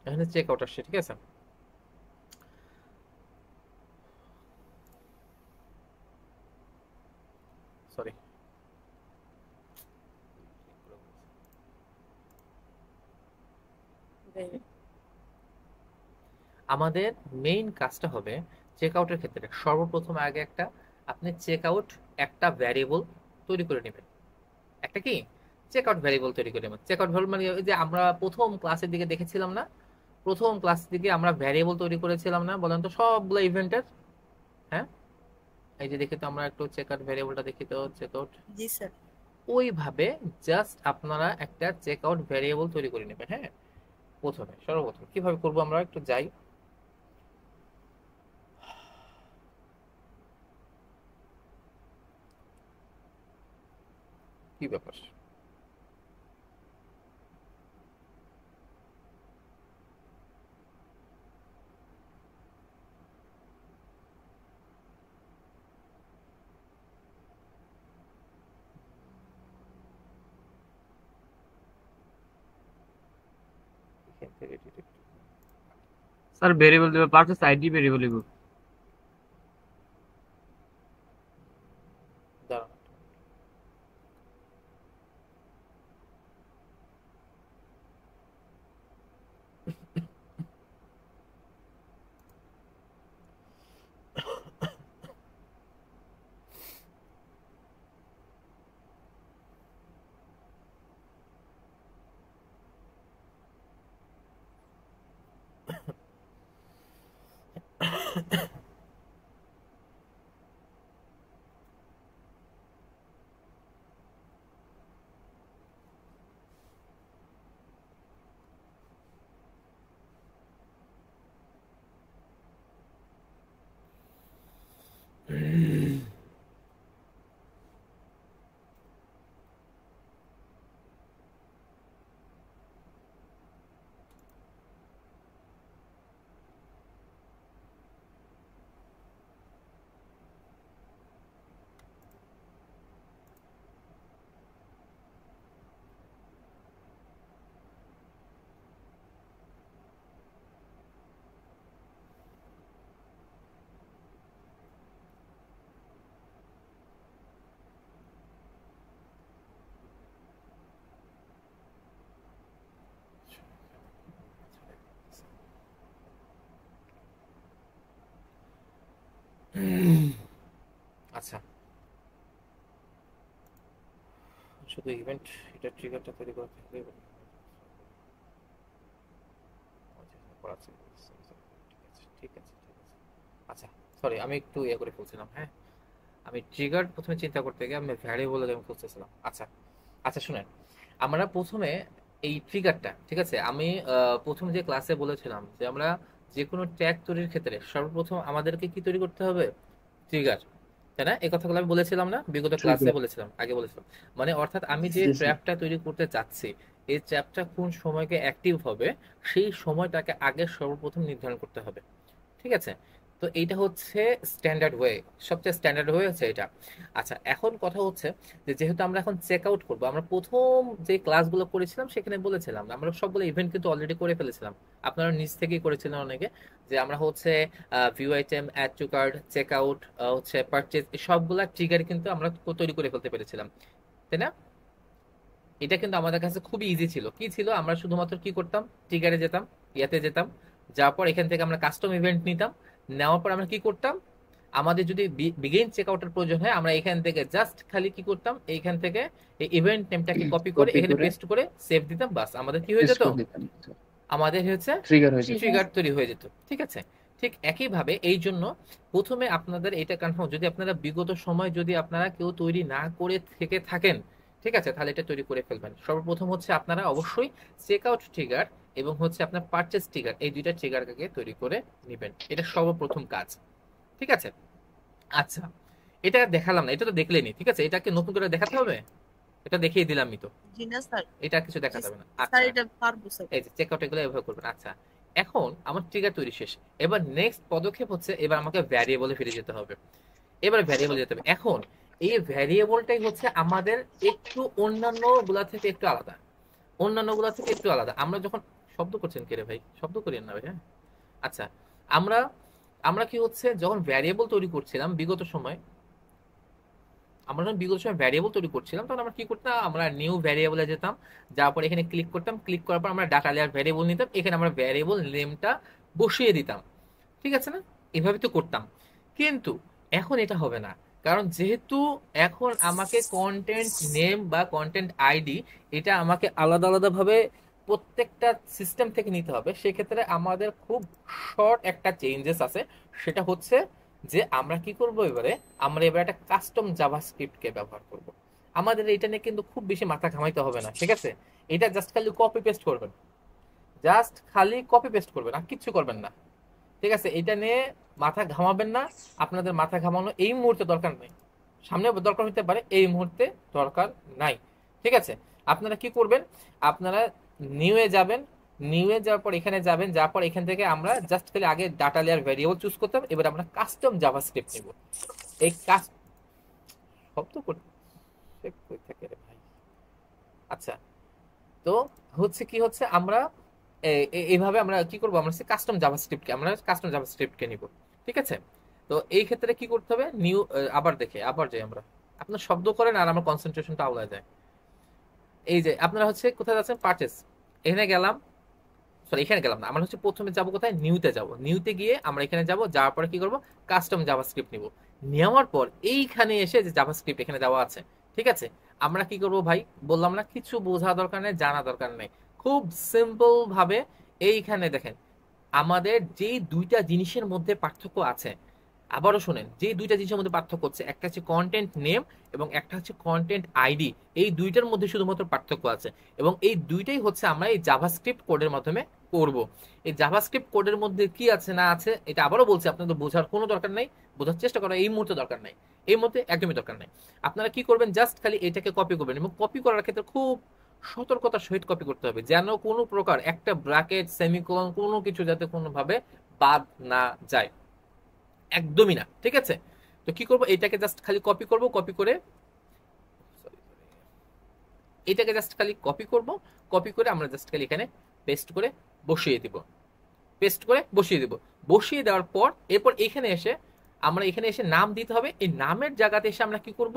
এখানে চেক আউট আসছে, ঠিক আছে? সরি, আমাদের মেইন কাজটা হবে চেক আউটের ক্ষেত্রে সর্বপ্রথম আগে আপনি চেক আউট একটা ভ্যারিয়েবল তৈরি করে নেবেন। একটা কি চেক আউট ভ্যারিয়েবল তৈরি করে নেবেন। চেক আউট ভ্যারিয়েবল মানে ওই যে আমরা প্রথম ক্লাসের দিকে দেখেছিলাম না, প্রথম ক্লাসের দিকে আমরা ভ্যারিয়েবল তৈরি করেছিলাম না, বলেন তো সবগুলো ইভেন্টের। হ্যাঁ, এই যে দেখি তো আমরা একটু চেক আউট ভ্যারিয়েবলটা দেখি তো, চেক আউট। জি স্যার। ওইভাবে জাস্ট আপনারা একটা চেক আউট ভ্যারিয়েবল তৈরি করে নেবেন। হ্যাঁ, প্রথমে সর্বপ্রথম কিভাবে করবো আমরা একটু যাই। কি ব্যাপার, স্যার ভেরিয়েবল দেবে, পারচেজ আইডি ভেরিয়েবল দিব। দাঁড়ান। আচ্ছা, শুধু ইভেন্ট এটা ট্রিগারটা তৈরি করে থাকলে ঠিক আছে। আচ্ছা সরি, আমি একটু ইয়ে করে ফেলছিলাম। হ্যাঁ, আমি ট্রিগার প্রথমে চিন্তা করতে গিয়ে আমি ভ্যারিয়েবল আমি খুঁজতেছিলাম। আচ্ছা আচ্ছা, শুনেন, আমরা প্রথমে এই ট্রিগারটা, ঠিক আছে, আমি প্রথম যে ক্লাসে বলেছিলাম যে আমরা যে কোনো ট্যাগ তৈরির ক্ষেত্রে সর্বপ্রথম আমাদেরকে কি তৈরি করতে হবে, ট্রিগার, তাই না? এই কথাগুলো আমি বলেছিলাম না, বিগত ক্লাসে বলেছিলাম, আগে বলেছিলাম। মানে অর্থাৎ আমি যে ট্র্যাপটা তৈরি করতে চাচ্ছি, এই ট্র্যাপটা কোন সময়কে অ্যাক্টিভ হবে সেই সময়টাকে আগে সর্বপ্রথম নির্ধারণ করতে হবে, ঠিক আছে? তো এইটা হচ্ছে স্ট্যান্ডার্ড ওয়ে, সবচেয়ে স্ট্যান্ডার্ড ওয়ে হচ্ছে এটা। আচ্ছা, এখন কথা হচ্ছে যে যেহেতু আমরা এখন চেক আউট করবো, আমরা প্রথম যে ক্লাসগুলো করেছিলাম সেখানে বলেছিলাম আমরা সবগুলো ইভেন্ট কিন্তু অলরেডি করে ফেলেছিলাম, আপনারা নিজ থেকেই করেছিলেন অনেকে, যে আমরা হচ্ছে view item, add to cart, check out, হচ্ছে পারচেজ, সবগুলা ট্রিগার কিন্তু আমরা তৈরি করে ফেলতে পেরেছিলাম, তাই না? এটা কিন্তু আমাদের কাছে খুবই ইজি ছিল। কি ছিল, আমরা শুধুমাত্র কি করতাম, ট্রিগারে যেতাম, ইয়াতে যেতাম, যাওয়ার পর এখান থেকে আমরা কাস্টম ইভেন্ট নিতাম, নেওয়ার পর আমরা কি করতাম, আমাদের যদি বিগিন চেক আউটের প্রয়োজন হয় আমরা এখান থেকে জাস্ট খালি কি করতাম, এইখান থেকে এই ইভেন্ট নেমটাকে কপি করে এখানে পেস্ট করে সেভ দিতাম, বাস আমাদের কি হয়ে যেত, আমাদের হচ্ছে ট্রিগার তৈরি হয়ে যেত, ঠিক আছে? ঠিক একইভাবে এই জন্য প্রথমে আপনাদের এটা কনফার্ম, যদি আপনারা বিগত সময় যদি আপনারা কেউ তৈরি না করে থেকে থাকেন, ঠিক আছে, তাহলে এটা তৈরি করে ফেলবেন। সর্বপ্রথম হচ্ছে আপনারা অবশ্যই চেক আউট ট্রিগার এবং হচ্ছে আপনার পারচেজ ট্রিগার, এই দুইটা ট্রিগারকে তৈরি করে নেবেন, এটা সর্বপ্রথম কাজ, ঠিক আছে? আচ্ছা, এটা দেখালাম না, এটা তো দেখলেনি, ঠিক আছে, এটাকে নতুন করে দেখাতে হবে? এটা দেখিয়ে দিলামই তো, জি না স্যার, এটা কিছু দেখা যাবে না। স্যার আচ্ছা এটা পারবো স্যার। এই যে চেক আউট এগুলো এভাবে করবেন। আচ্ছা এখন আমার ট্রিগার তৈরি শেষ। এবার নেক্সট পদক্ষেপ হচ্ছে এবার আমাকে ভ্যারিয়েবলে ফিরে যেতে হবে। এবার ভ্যারিয়েবল যেতে হবে। এখন এই ভ্যারিয়েবলটাই হচ্ছে আমাদের একটু অন্যান্য গুলা থেকে একটু আলাদা, অন্যান্য গুলা থেকে একটু আলাদা। আমরা যখন শব্দ করছেন কে রে ভাই, শব্দ করিয়েন না ভাই। হ্যাঁ আচ্ছা, আমরা আমরা কি হচ্ছে যখন ভ্যারিয়েবল তৈরি করছিলাম বিগত সময়, আমরা যখন বিগত সময় ভ্যারিয়েবল তৈরি করছিলাম তখন আমরা কি করতাম, আমরা নিউ ভ্যারিয়েবলে যেতাম, যাওয়ার পর এখানে ক্লিক করতাম, ক্লিক করার পর আমরা ডাটা লেয়ার ভ্যারিয়েবল নিতাম, এখানে আমরা ভ্যারিয়েবল নেমটা বসিয়ে দিতাম, ঠিক আছে না? এভাবে তো করতাম। কিন্তু এখন এটা হবে না, কারণ যেহেতু এখন আমাকে কন্টেন্ট নেম বা কন্টেন্ট আইডি এটা আমাকে আলাদা আলাদা ভাবে প্রত্যেকটা সিস্টেম থেকে নিতে হবে। সেক্ষেত্রে আমাদের খুব শর্ট একটা চেঞ্জেস আছে, সেটা হচ্ছে যে আমরা কি করব এবারে, আমরা এবার একটা কাস্টম জাভাস্ক্রিপ্টকে ব্যবহার করব। আমাদের এটা নিয়ে কিন্তু খুব বেশি মাথা ঘামাইতে হবে না, ঠিক আছে? এটা জাস্ট খালি কপি পেস্ট করবেন, জাস্ট খালি কপি পেস্ট করবেন, আর কিচ্ছু করবেন না, ঠিক আছে? এটা নিয়ে মাথা ঘামাবেন না, আপনাদের মাথা ঘামানো এই মুহূর্তে দরকার নাই, সামনে দরকার হতে পারে, এই মুহূর্তে দরকার নাই, ঠিক আছে? আপনারা কি করবেন, আপনারা নিউয়ে যাবেন, নিউয়ে যাওয়ার পর এখানে যাবেন, যাওয়ার পর এখান থেকে আমরা জাস্ট খালি আগে ডাটা লেয়ার ভ্যারিয়েবল চুজ করতাম, এবার আমরা কাস্টম জাভাস্ক্রিপ্ট নিব। এই শব্দ করতে থাকে রে ভাই। আচ্ছা তো হচ্ছে কি হচ্ছে, আমরা এইভাবে আমরা কি করবো, আমরা কাস্টম জাভাস্ক্রিপ্টকে নিব, ঠিক আছে? তো এই ক্ষেত্রে কি করতে হবে, নিউ আবার যাই আমরা, আপনার শব্দ করেন আর আমার কনসেন্ট্রেশনটা আলাদা যায়। এই যে আপনারা হচ্ছে কোথায় যাচ্ছেন, পারচেস, এখানে গেলাম, সরি এখানে গেলাম না, আমরা হচ্ছে প্রথমে যাব কোথায়, নিউতে যাব, নিউতে গিয়ে আমরা এখানে যাব, যাওয়ার পরে কি করব, কাস্টম জাভাস্ক্রিপ্ট নিব। নেওয়ার পর এইখানে এসে যে জাভাস্ক্রিপ্ট এখানে দেওয়া আছে, ঠিক আছে? আমরা কি করব ভাই, বললাম না কিছু বোঝা দরকার নেই, জানা দরকার নেই, খুব সিম্পল ভাবে এইখানে দেখেন আমাদের যেই দুইটা জিনিসের মধ্যে পার্থক্য আছে, আবারও শোনেন, যে দুইটা জিনিসের মধ্যে পার্থক্য হচ্ছে, একটা হচ্ছে কন্টেন্ট নেম এবং একটা হচ্ছে কন্টেন্ট আইডি। এই দুইটার মধ্যে শুধুমাত্র পার্থক্য আছে, এবং এই দুইটাই হচ্ছে আমরা এই জাভাস্ক্রিপ্ট কোডের মাধ্যমে করব। এই জাভাস্ক্রিপ্ট কোডের মধ্যে কি আছে না আছে এটা আবারও বলছি, আপনাদের বোঝার কোনো দরকার নাই, বোঝার চেষ্টা করা এই মুহূর্তে দরকার নাই, এই মুহূর্তে একদমই দরকার নাই। আপনারা কি করবেন, জাস্ট খালি এটাকে কপি করবেন, এবং কপি করার ক্ষেত্রে খুব সতর্কতার সহিত কপি করতে হবে, যেন কোনো প্রকার একটা ব্র্যাকেট সেমিকোলন কোনো কিছু যাতে কোনোভাবে বাদ না যায়, একদমই না, ঠিক আছে? তো কি করব, এটাকে জাস্ট খালি কপি করব, কপি করে এটাকে জাস্ট খালি কপি করব, কপি করে আমরা জাস্ট খালি এখানে পেস্ট করে বসিয়ে দিব, পেস্ট করে বসিয়ে দিব। বসিয়ে দেওয়ার পর এরপর এখানে এসে আমরা এখানে এসে নাম দিতে হবে। এই নামের জায়গাতে এসে আমরা কি করব,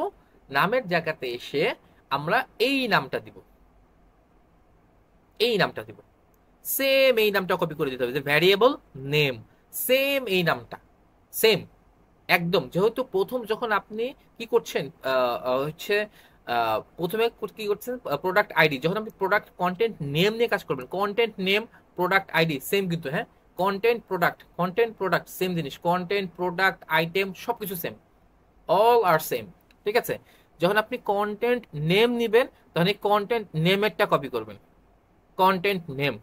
নামের জায়গাতে এসে আমরা এই নামটা দিব, এই নামটা দিব, সেম এই নামটা কপি করে দিতে হবে, যে ভ্যারিয়েবল নেম, সেম এই নামটা, সেম একদম। যেহেতু প্রথম যখন আপনি কি করছেন হচ্ছে প্রথমে কি করছেন, প্রোডাক্ট আইডি, যখন আপনি প্রোডাক্ট কন্টেন্ট নেম নিয়ে কাজ করবেন, content name product ID same কিন্তু, হ্যাঁ কন্টেন্ট প্রোডাক্ট সেম জিনিস, কন্টেন্ট প্রোডাক্ট আইটেম সবকিছু সেম, অল আর সেম, ঠিক আছে? যখন আপনি কন্টেন্ট নেম নিবেন তখন এই কন্টেন্ট নেমেরটা কপি করবেন, কন্টেন্ট নেম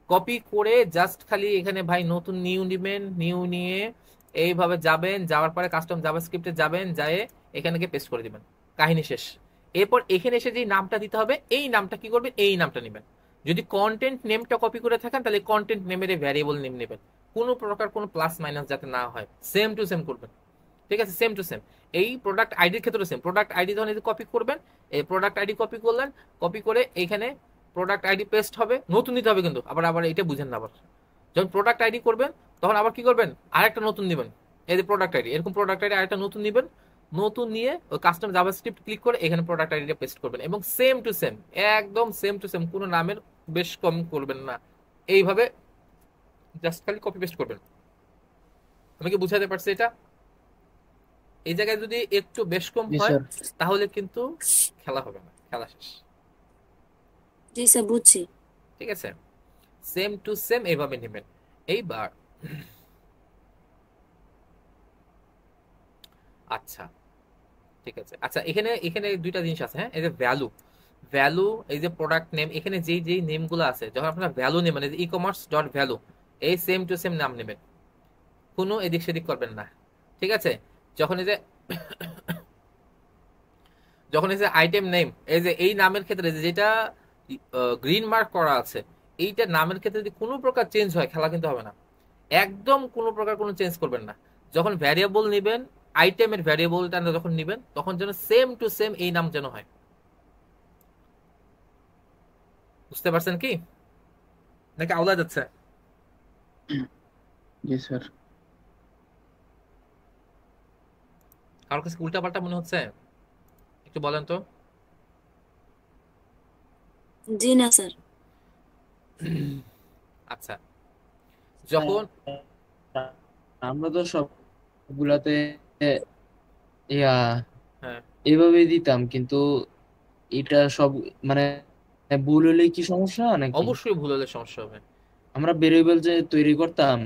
কপি করে জাস্ট খালি এখানে ভাই নতুন নিউ নিবেন, নিউ নিয়ে এইভাবে যাবেন, যাওয়ার পরে কাস্টম জাভাস্ক্রিপ্টে যাবেন, যায় এখানে গিয়ে পেস্ট করে দিবেন, কাহিনী শেষ। এরপর এখানে এসে যে নামটা দিতে হবে, এই নামটা কি করবেন, এই নামটা নেবেন। যদি কন্টেন্ট নেমটা কপি করে থাকেন তাহলে কন্টেন্ট নেমের ভ্যারিয়েবল নেম নেবেন, কোনো প্রকার কোনো প্লাস মাইনাস যাতে না হয়, সেম টু সেম করবেন, ঠিক আছে? Same to same. এই প্রোডাক্ট আইডির ক্ষেত্রে সেম, প্রোডাক্ট আইডি যখন কপি করবেন, এই প্রোডাক্ট আইডি কপি করলেন, কপি করে এইখানে প্রোডাক্ট আইডি পেস্ট হবে, নতুন নিতে হবে কিন্তু, আবার এটা বুঝেন না, আবার যখন প্রোডাক্ট আইডি করবেন তখন আবার কি করবেন, আরেকটা নতুন নেবেন, এই যে প্রোডাক্ট আইডি, এরকম প্রোডাক্ট আইডি আরেকটা নতুন নেবেন, নতুন নিয়ে ওই কাস্টম জাভাস্ক্রিপ্ট ক্লিক করে এখানে প্রোডাক্ট আইডিটা পেস্ট করবেন, এবং সেম টু সেম, একদম সেম টু সেম, কোনো নামের বেশ কম করবেন না, এইভাবে জাস্ট খালি কপি পেস্ট করবেন। আমি কি বুঝাতে পারছি এটা? এই জায়গায় যদি একটু বেশ কম হয় তাহলে কিন্তু খেলা হবে না, খেলা শেষ। জি স্যার বুঝছি, ঠিক আছে? সেম টু সেম এইভাবে নেবেন। এইবার আচ্ছা ঠিক আছে, আচ্ছা এখানে এখানে দুইটা জিনিস আছে, হ্যাঁ এই যে ভ্যালু, এই যে প্রোডাক্ট নেম, এখানে যেই যেই নেমগুলো আছে যখন আপনারা ভ্যালু নেবেন, এই যে ই-কমার্স ডট ভ্যালু, এই সেম টু সেম নাম নেবেন, কোনো এদিক সেদিক করবেন না, ঠিক আছে? যখন এই যে যখন এই যে আইটেম নেম, এই যে এই নামের ক্ষেত্রে যেটা গ্রিন মার্ক করা আছে, এইটা নামের ক্ষেত্রে যদি কোনো প্রকার চেঞ্জ হয় খেলা কিন্তু হবে না, একদম কোনো প্রকার কোনো চেঞ্জ করবেন না। যখন ভ্যারিয়েবল নেবেন, আইটেমের ভ্যারিয়েবলটা যখন নেবেন তখন যেন সেম টু সেম এই নাম যেন হয়। বুঝতে পারছেন কি নাকি আওলা যাচ্ছে? জি স্যার। কারোর কাছে উল্টা পাল্টা মনে হচ্ছে একটু বলেন তো। জি না স্যার। আচ্ছা, যখন আমরা তো সবগুলাতে ইয়া হ্যাঁ এইভাবেই দিতাম, কিন্তু এটা সব মানে ভুল হলে কি সমস্যা নাকি? অবশ্যই ভুল হলে সমস্যা হবে। আমরা ভেরিয়েবল যে তৈরি করতাম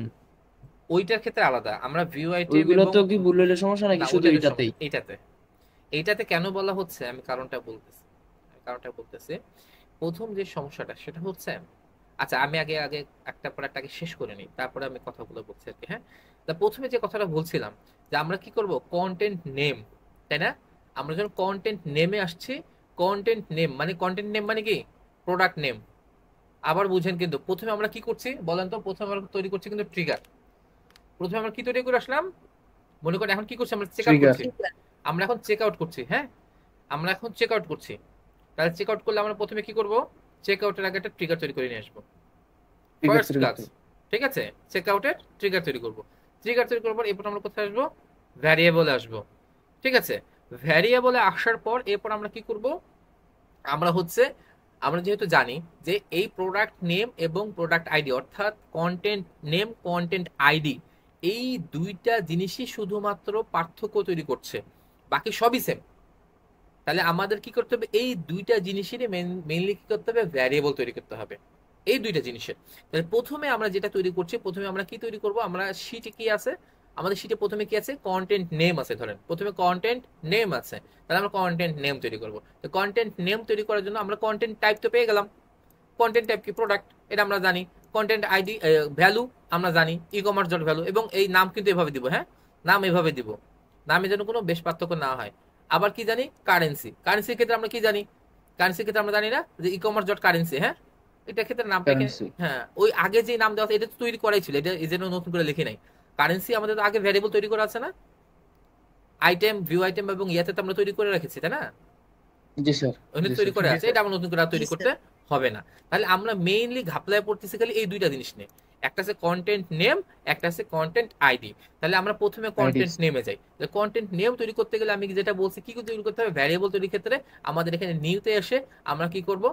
ওইটার ক্ষেত্রে আলাদা, আমরা ভিউ আইটেম ওইগুলো এবং তো কি ভুল হলে সমস্যা নাকি না, শুধু ওইটাতে এটাতেই? সমস্যা। এইটাতে কেন বলা হচ্ছে আমি কারণটা বলতেছি। প্রথম যে সমস্যাটা সেটা হচ্ছে, আচ্ছা আমি আগে আগে একটা পর একটা শেষ করে নিই, তারপরে আমি কথাগুলো বলছি আর কি। হ্যাঁ, তা প্রথমে যে কথাটা বলছিলাম যে আমরা কি করব, কন্টেন্ট নেম, তাই না? আমরা যখন কন্টেন্ট নেমে আসছি, কন্টেন্ট নেম মানে কি, প্রোডাক্ট নেম। আবার বুঝেন কিন্তু প্রথমে আমরা কি করছি বলেন তো, প্রথমে আমরা তৈরি করছি কিন্তু ট্রিগার। প্রথমে আমরা কি তৈরি করে আসলাম, মনে করেন এখন কি করছি, আমরা চেক আউট Trigger. করছি। আমরা এখন চেক আউট করছি, হ্যাঁ আমরা এখন চেক আউট করছি। তাহলে চেক আউট করলে আমরা প্রথমে কি করব, চেক আউটের আগে একটা ট্রিগার তৈরি করে নিয়ে আসবো। Trigger ফার্স্ট তৈরি কাজ, করতে। ঠিক আছে, চেক আউটের ট্রিগার তৈরি করব। ট্রিগার তৈরি করার পর এরপর আমরা কোথায় আসবো, ভ্যারিয়েবলে আসবো। ঠিক আছে, ভ্যারিয়েবলে আসার পর এরপর আমরা কি করব, আমরা যেহেতু জানি যে এই প্রোডাক্ট নেম এবং প্রোডাক্ট আইডি, অর্থাৎ কন্টেন্ট নেম কন্টেন্ট আইডি, এই দুইটা জিনিসই শুধুমাত্র পার্থক্য তৈরি করছে, বাকি সবই সেম। তাহলে আমাদের কি করতে হবে, এই দুইটা জিনিসেরই মেইনলি কি করতে হবে, ভ্যারিয়েবল তৈরি করতে হবে এই দুইটা জিনিসের। তাহলে প্রথমে আমরা যেটা তৈরি করছি, প্রথমে আমরা কি তৈরি করব, আমরা শিটে কি আছে, আমাদের শিটে প্রথমে কি আছে, কন্টেন্ট নেম আছে। ধরেন প্রথমে কন্টেন্ট নেম আছে, তাহলে আমরা কন্টেন্ট নেম তৈরি করব। তো কন্টেন্ট নেম তৈরি করার জন্য আমরা কন্টেন্ট টাইপ তো পেয়ে গেলাম, কন্টেন্ট টাইপ কি, প্রোডাক্ট, এটা আমরা জানি। কন্টেন্ট আইডি ভ্যালু আমরা জানি, ই কমার্স ডট ভ্যালু, এবং এই নাম কিন্তু এভাবে দিব, হ্যাঁ নাম এভাবে দিব, নামে যেন কোনো বেশ পার্থক্য না হয়। আবার কি জানি, কারেন্সির ক্ষেত্রে আমরা কি জানি, কারেন্সির ক্ষেত্রে আমরা জানি না যে ই কমার্স ডট কারেন্সি, হ্যাঁ এটা ক্ষেত্রে নামটা Currency. হ্যাঁ ওই আগে যে নাম দেওয়া আছে এটা তো তৈরি করাই ছিল, এটা এই জন্য নতুন করে লিখি নাই। কারেন্সি আমাদের তো আগে ভ্যারিয়েবল তৈরি করা আছে না, আইটেম ভিউ আইটেম এবং ইয়াতে তো আমরা তৈরি করে রেখেছি, তাই না? জি স্যার। ওখানে জি তৈরি স্যার। করে আছে, এটা আমরা নতুন করে আর তৈরি জি, করতে হবে না। তাহলে আমরা মেইনলি ঘাপলায় পড়তেছি খালি এই দুইটা জিনিস নিয়ে, একটা আছে কন্টেন্ট নেম, একটা আছে কন্টেন্ট আইডি। তাহলে আমরা প্রথমে কন্টেন্ট নেমে যাই। কন্টেন্ট নেম তৈরি করতে গেলে আমি যেটা বলছি কি তৈরি করতে হবে, ভ্যারিয়েবল তৈরির ক্ষেত্রে আমাদের এখানে নিউতে এসে আমরা কি করব,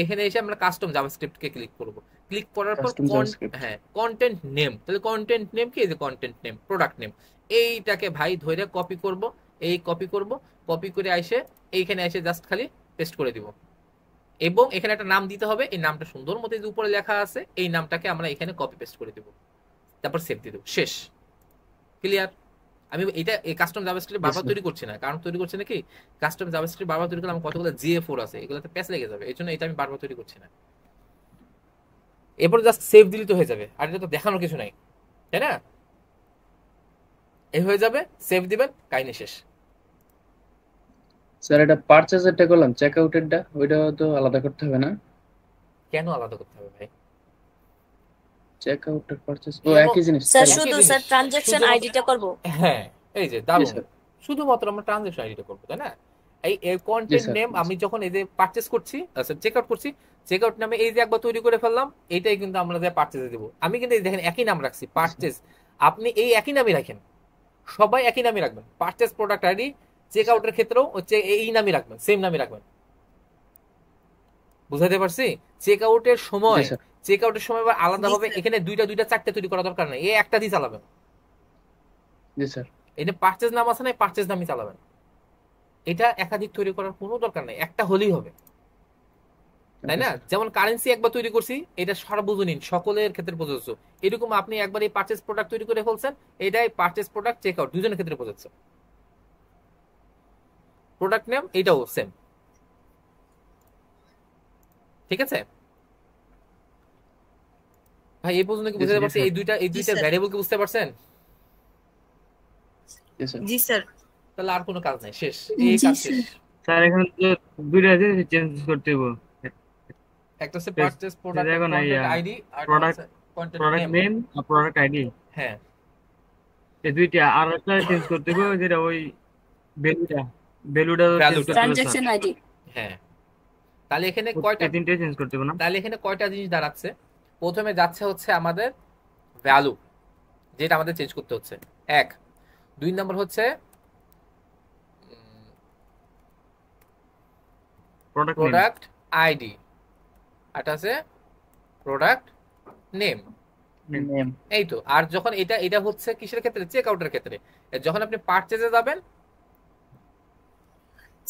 এখানে এসে আমরা কাস্টম জাভাস্ক্রিপ্টকে ক্লিক করব। ক্লিক করার পর Custom JavaScript. হ্যাঁ কন্টেন্ট নেম, তাহলে কন্টেন্ট নেম কি, এই যে কন্টেন্ট নেম প্রোডাক্ট নেম, এইটাকে ভাই ধরে কপি করব, কপি করে এসে এইখানে এসে জাস্ট খালি পেস্ট করে দিব, এবং এখানে একটা নাম দিতে হবে। এই নামটা সুন্দর মতো যে উপরে লেখা আছে এই নামটাকে আমরা এখানে কপি পেস্ট করে দেব, তারপর সেভ দিয়ে দেবো, শেষ। ক্লিয়ার? আমি এটা এই কাস্টম জাভাস্ক্রিপ্ট বারবার তৈরি করছি না, কারণ তৈরি করছি নাকি, কাস্টম জাভাস্ক্রিপ্ট বারবার তৈরি করলে আমার কতগুলো জিএ4 আছে, এগুলোতে প্যাচ লেগে যাবে, এই জন্য এটা আমি বারবার তৈরি করছি না। এরপর জাস্ট সেভ দিলে তো হয়ে যাবে, আর এটা তো দেখানোর কিছু নাই, তাই না? এই হয়ে যাবে, সেভ দিবেন, কাহিনী শেষ। স্যার এটা পারচেজেরটা করলাম, চেক আউটেরটা ওইটা তো আলাদা করতে হবে না? কেন আলাদা করতে হবে ভাই? চেক আউট আর পারচেজ ও কেন? একই জিনিস। স্যার একই শুধু জিনিস, স্যার ট্রানজাকশন শুধুমাত্র- আইডিটা করব। হ্যাঁ এই যে দারুণ, স্যার। শুধুমাত্র আমরা ট্রানজাকশন আইডিটা করবো, তাই না? এই কন্টেন্ট স্যার, নেম জি, আমি যখন এই যে পারচেজ করছি, আচ্ছা চেক আউট করছি, চেক আউট নামে এই যে একবার তৈরি করে ফেললাম, এইটাই কিন্তু আমরা যে পারচেজে দেবো। আমি কিন্তু এই দেখেন একই নাম রাখছি, পারচেজ। আপনি এই একই নামই রাখেন, সবাই একই নামই রাখবেন, পারচেজ প্রোডাক্ট আইডি, চেক আউটের ক্ষেত্রেও হচ্ছে এই নামই রাখবেন, সেম নামই রাখবেন। বুঝাতে পারছি? চেক আউটের সময় জি, স্যার। আবার আলাদাভাবে জি, স্যার। এখানে দুইটা চারটে তৈরি করা দরকার নেই, এই একটা দিয়ে চালাবেন। জি স্যার। এটা পারচেজ নাম আছে না, পারচেজ নামই চালাবেন। এটা একাধিক তৈরি করার কোনো দরকার নেই, একটা হলেই হবে, তাই না? যেমন কারেন্সি একবার তৈরি করছি, এটা সার্বজনীন সকলের ক্ষেত্রে প্রযোজ্য। এরকম আপনি একবার এই পারচেজ প্রোডাক্ট তৈরি করে ফেলছেন, এটাই পারচেজ প্রোডাক্ট চেক আউট দুজনের ক্ষেত্রে প্রযোজ্য। প্রোডাক্ট নেম এটাও সেম, ঠিক আছে ভাই? এই পর্যন্ত কি বুঝতে পারছেন? এই দুইটা স্যার। ভ্যারিয়েবল কি বুঝতে পারছেন? জি স্যার। জি স্যার। তাহলে আর কোনো কাজ নাই, শেষ, এই জি কাজ স্যার। শেষ। স্যার এখানে তো দুইটা জিনিস চেঞ্জ করতে হবে। একটা হচ্ছে পারচেজ প্রোডাক্ট দেখো না কন্টেন্ট ইয়া আইডি আর প্রোডাক্ট হচ্ছে কন্টেন্ট প্রোডাক্ট নেম। নেম আর প্রোডাক্ট আইডি, হ্যাঁ এই দুইটা। আর একটা চেঞ্জ করতে হবে যেটা ওই ভ্যালুটা ভ্যালুটা চেঞ্জ ভ্যালুটা করতে হবে স্যার। Transaction ID. হ্যাঁ তাহলে এখানে কয়টা, এই তিনটে চেঞ্জ করতে হবে না? তাহলে এখানে কয়টা জিনিস দাঁড়াচ্ছে? প্রথমে যাচ্ছে হচ্ছে আমাদের ভ্যালু, যেটা আমাদের চেঞ্জ করতে হচ্ছে, এক। 2 নম্বর হচ্ছে প্রোডাক্ট নেম, প্রোডাক্ট আইডি, আর আছে প্রোডাক্ট নেম। নেম। এই তো। আর যখন এটা হচ্ছে কিসের ক্ষেত্রে? চেক আউটের ক্ষেত্রে। যখন আপনি পারচেজে যাবেন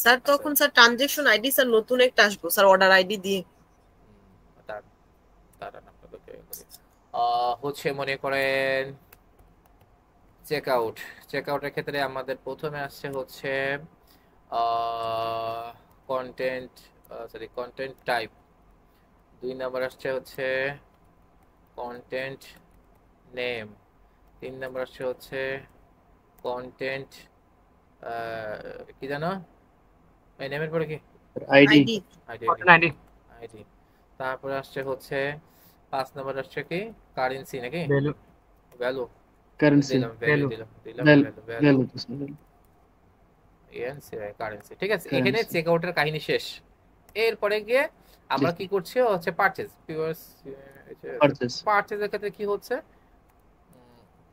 স্যার তখন স্যার ট্রানজাকশন আইডি স্যার নতুন একটা আসবো স্যার অর্ডার আইডি দিয়ে। হচ্ছে মনে করেন চেক আউট, চেক আউটের ক্ষেত্রে আমাদের প্রথমে আসছে হচ্ছে কন্টেন্ট, সরি কন্টেন্ট টাইপ। 2 নম্বর আসছে হচ্ছে কন্টেন্ট নেম। 3 নম্বর আসছে হচ্ছে কন্টেন্ট কি জানো এই নেমের পরে কি? আইডি। আইডি। আইডি। আইডি। তারপরে আসছে হচ্ছে 5 নম্বর আসছে কি? কারেন্সি নাকি? ভ্যালু। ভ্যালু। কারেন্সি। দিলাম ভ্যালু, দিলাম ভ্যালু। কারেন্সি। ঠিক আছে, Currency. এখানে চেক আউটের কাহিনী শেষ। এরপরে গিয়ে আমরা কি করছি হচ্ছে পারচেজ। পারচেজের ক্ষেত্রে কি হচ্ছে?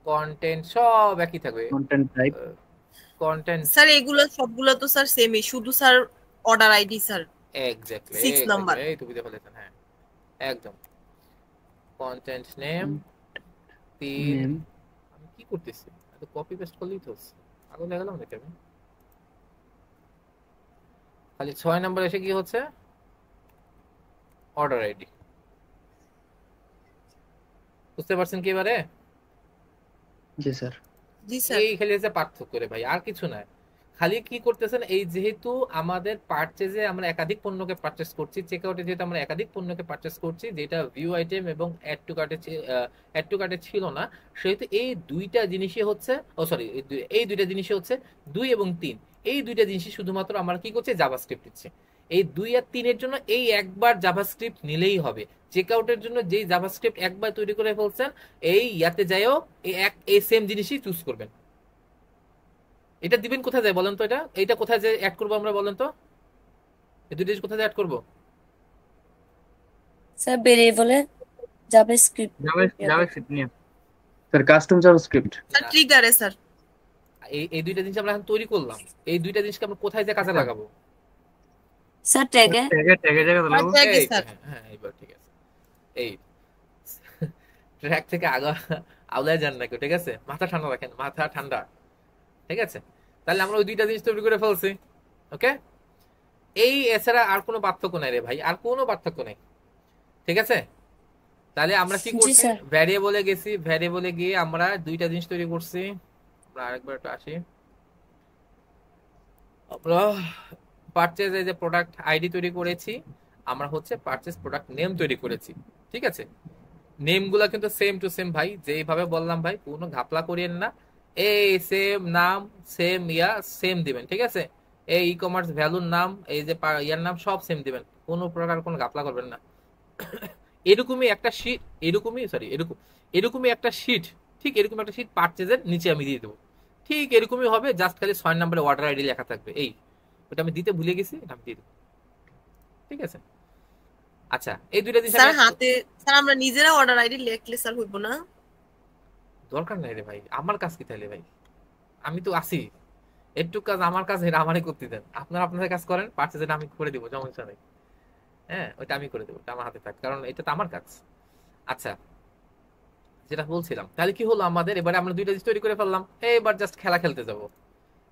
কন্টেন্ট সব একই থাকবে। Content type. কন্টেন্ট স্যার এগুলো সবগুলো তো স্যার সেমই, শুধু sir order ID sir exactly 6 number. এই তো বুঝে ফেলেছেন। হ্যাঁ একদম। Content name 3। নেম। আমি কি করতেছি? এত কপি পেস্ট করলেই তো আগে দেখালাম নাকি আমি? খালি 6 নাম্বার এসে কি হচ্ছে? Order ID. বুঝতে পারছেন কি এবারে? জি স্যার। জি স্যার। এই খালি হচ্ছে পার্থক্য রে ভাই, আর কিছু না। খালি কি করতেছেন, এই যেহেতু আমাদের পারচেজে আমরা একাধিক পণ্যকে পারচেজ করছি, চেক আউটে যেহেতু আমরা একাধিক পণ্যকে পারচেজ করছি, যেটা ভিউ আইটেম এবং অ্যাড টু কার্টে ছিল না, সেহেতু এই দুইটা জিনিসই হচ্ছে, এই দুইটা জিনিসই হচ্ছে 2 এবং 3। এই দুইটা জিনিসই শুধুমাত্র আমরা কি করছি? জাভাস্ক্রিপ্ট দিচ্ছি। এই 2 আর 3 এর জন্য এই একবার জাভাস্ক্রিপ্ট নিলেই হবে। চেক আউটের জন্য যেই জাভাস্ক্রিপ্ট একবার তৈরি করে ফেলছেন, এই ইয়াতে যাইও এই সেম জিনিসই চুজ করবেন। এটা দিবেন কোথায় যায় বলেন তো? এটা কোথায় যায় অ্যাড করবো আমরা বলেন তো? এই দুটো জিনিস কোথায় অ্যাড করবো? স্যার ভেরিয়েবলে জাভাস্ক্রিপ্ট। জাভাস্ক্রিপ্ট নিয়ে স্যার কাস্টম জাভাস্ক্রিপ্ট। স্যার ট্রিগারে স্যার এই দুইটা জিনিস আমরা এখন তৈরি করলাম, এই দুইটা জিনিসকে আমরা কোথায় যে কাজে লাগাবো? স্যার ট্যাগে। ট্যাগে জায়গা লাগাবো। হ্যাঁ এইবার ঠিক আছে। এই ট্র্যাক থেকে আওলায় যান না কেউ, ঠিক আছে? মাথা ঠান্ডা রাখেন, মাথা ঠান্ডা, ঠিক আছে? তাহলে আমরা ওই দুইটা জিনিস তৈরি করে ফেলছি। ওকে, এই এছাড়া আর কোনো পার্থক্য নাই রে ভাই, আর কোনো পার্থক্য নেই। ঠিক আছে, তাহলে আমরা কি করছি? ভ্যারিয়েবলে গেছি, ভ্যারিয়েবলে গিয়ে আমরা দুইটা জিনিস তৈরি করছি। আমরা আরেকবার একটু আসি। আমরা পারচেজ যে প্রোডাক্ট আইডি তৈরি করেছি, আমরা হচ্ছে পারচেজ প্রোডাক্ট নেম তৈরি করেছি। ঠিক আছে, নেমগুলা কিন্তু সেম টু সেম ভাই, যেইভাবে বললাম ভাই, কোনো ঘাপলা করিয়েন না। এই সেম নাম, সেম সেম দিবেন। ঠিক আছে, এই ই কমার্স ভ্যালুর নাম, এই যে ইয়ার নাম সব সেম দিবেন, কোনো প্রকার কোনো ঘাপলা করবেন না। এরকমই একটা শীট, এরকমই একটা শীট, ঠিক এরকম একটা শীট পারচেজের নিচে আমি দিয়ে দেবো। ঠিক এরকমই হবে, জাস্ট খালি 6 নম্বরে অর্ডার আইডি লেখা থাকবে। এই ওটা আমি দিতে ভুলে গেছি, এটা আমি দিয়ে দেবো। ঠিক আছে, আচ্ছা এই দুইটা জিনিস স্যার হাতে স্যার আমরা নিজেরা অর্ডার আইডি লিখলে স্যার হইব না? দরকার নাই রে ভাই, আমার কাজ কি তাইলে ভাই? আমি তো আছি, একটু কাজ আমার কাজ, এটা আমারই করতে দেন। আপনারা আপনাদের কাজ করেন, পারচেজটা আমি করে দিব, সমস্যা নেই। হ্যাঁ ওইটা আমি করে দেবো, এটা আমার হাতে থাক, কারণ এটা তো আমার কাজ। আচ্ছা যেটা বলছিলাম, তাহলে কি হলো আমাদের? এবারে আমরা দুইটা জিনিস তৈরি করে ফেললাম, এবার জাস্ট খেলা খেলতে যাব।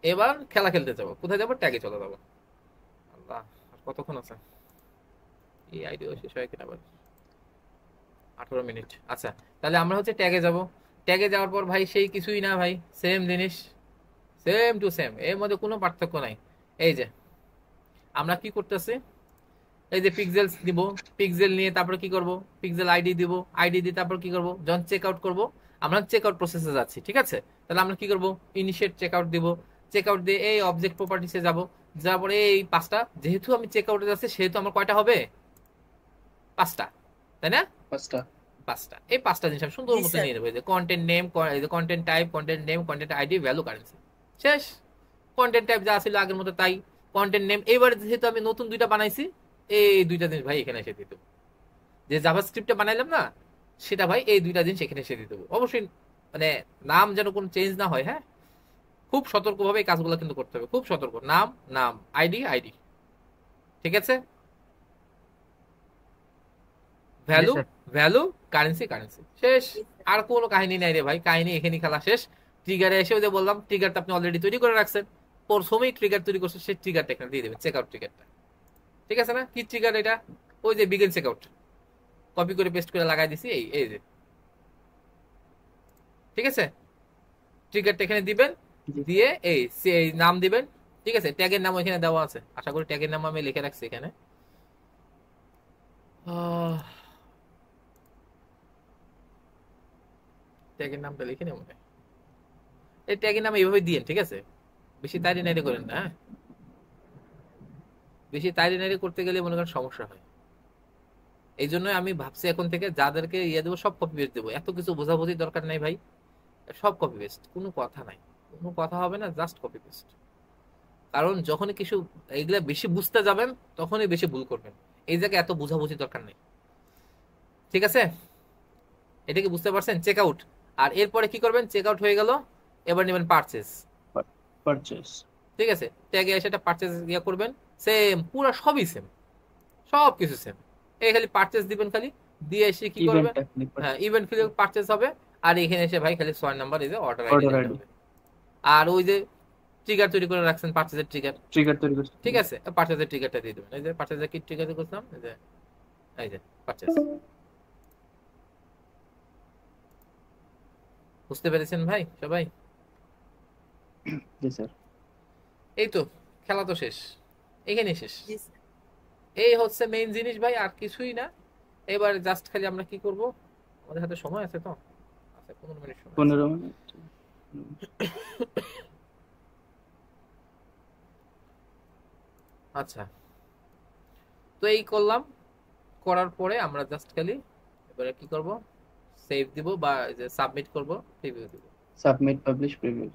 এবার খেলা খেলতে যাব, কোথায় যাবো? ট্যাগে চলে যাবো। আল্লাহ, কতক্ষণ আছে? এই আইডিয়া শেষ হয় কিনা আবার? 18 মিনিট। আচ্ছা তাহলে আমরা হচ্ছে ট্যাগে যাব। ট্যাগে যাওয়ার পর ভাই সেই কিছুই না ভাই, সেম জিনিস, সেম টু সেম, এর মধ্যে কোনো পার্থক্য নাই। এই যে আমরা কি করতেছি, এই যে পিক্সেলস দিব, পিক্সেল নিয়ে তারপর কি করব? পিক্সেল আইডি দিব, আইডি দিয়ে তারপর কি করব? যখন চেক আউট করবো, আমরা চেক আউট প্রসেসে যাচ্ছি। ঠিক আছে, তাহলে আমরা কি করব? ইনিশিয়েট চেক আউট দিব, চেক আউট দিয়ে এই অবজেক্ট প্রপার্টিসে যাব, তারপরে এই 5টা, যেহেতু আমি চেক আউটে যাচ্ছি সেহেতু আমার কয়টা হবে? 5টা, তাই না? 5টা। এই 5টা জিনিস আমি সুন্দর জি মতো স্যার। নিয়ে নেবো, যে content name, content type, content name, content ID, value, currency. শেষ। কন্টেন্ট টাইপ যা ছিল আগের মতো তাই, কন্টেন্ট নেম এবার যেহেতু আমি নতুন 2টা বানাইছি, এই 2টা জিনিস ভাই এখানে এসে দিতে, যে জাভাস্ক্রিপ্টে বানাইলাম না সেটা ভাই এই 2টা জিনিস এখানে এসে দিতে। অবশ্যই মানে নাম যেন কোনো চেঞ্জ না হয়, হ্যাঁ, খুব সতর্কভাবে এই কাজগুলো কিন্তু করতে হবে, খুব সতর্ক। নাম নাম, আইডি আইডি, ঠিক আছে? জি value sir. Value, currency currency, শেষ। আর কোনো কাহিনী নাই রে ভাই, কাহিনী এখানে খেলা শেষ। ট্রিগারে এসে ওই যে বললাম, ট্রিগারটা আপনি অলরেডি তৈরি করে রাখছেন, প্রথমেই ট্রিগার তৈরি করছেন, সেই ট্রিগারটা এখানে দিয়ে দেবেন, চেক আউট ট্রিগারটা, ঠিক আছে না? কি ট্রিগার এটা? ওই যে বিগিন চেক আউট, কপি করে পেস্ট করে লাগাই দিছি, এই এই যে, ঠিক আছে? ট্রিগারটা এখানে দিবেন, দিয়ে এই নাম দিবেন, ঠিক আছে? ট্যাগের নাম এখানে দেওয়া আছে, আশা করি ট্যাগের নাম আমি লিখে রাখছি এখানে। ট্যাগের নামটা লিখে নেব, এই ট্যাগের নাম এইভাবে দিয়েন, ঠিক আছে? বেশি তাড়ি নাড়ি করেন না, হ্যাঁ, বেশি তাড়ি নাড়ি করতে গেলে মনে করেন সমস্যা হয়। এই জন্য আমি ভাবছি এখন থেকে যাদেরকে ইয়ে দেবো সব কপি পেস্ট দেবো, এত কিছু বোঝাবুঝি দরকার নাই ভাই, সব কপি পেস্ট, কোনো কথা নাই, কোনো কথা হবে না, জাস্ট কপি পেস্ট। কারণ যখনই কিছু এগুলা বেশি বুঝতে যাবেন তখনই বেশি ভুল করবেন, এই জায়গায় এত বোঝাবুঝি দরকার নেই, ঠিক আছে? এটা কি বুঝতে পারছেন? চেক আউট, আর এরপরে কি করবেন? চেক আউট হয়ে গেল, এবার নেবেন পারচেজ, ঠিক আছে? ট্যাগে এসে এটা পারচেজ ইয়ে করবেন, সেম পুরো সবই সেম, সব কিছু সেম, এই খালি পারচেজ দিবেন, খালি দিয়ে এসে কি করবেন? হ্যাঁ, ইভেন্ট ফিলে পারচেজ হবে, আর এখানে এসে ভাই খালি 6 নাম্বার এই যে অর্ডার আইডি হবে, আর ওই যে ট্রিগার তৈরি করে রাখছেন, পারচেজের ট্রিগার তৈরি করছেন, ঠিক আছে? পারচেজের ট্রিগারটা দিয়ে দেবেন, এই যে পারচেজের কি ট্রিগার করলাম, এই যে পারচেজ। বুঝতে পেরেছেন ভাই সবাই? জি স্যার। এই তো, খেলা তো শেষ, এখানে শেষ। জি স্যার। এই হচ্ছে মেইন জিনিস ভাই, আর কিছুই না। এবার জাস্ট খালি আমরা কি করব, আমাদের হাতে সময় আছে তো, আচ্ছা 15 মিনিট সময়, 15 মিনিট। আচ্ছা, তো এই করলাম, করার পরে আমরা জাস্ট খালি এবারে কি করব? সেভ দিব বা যে সাবমিট করব, প্রিভিউ দিব, সাবমিট পাবলিশ প্রিভিউ।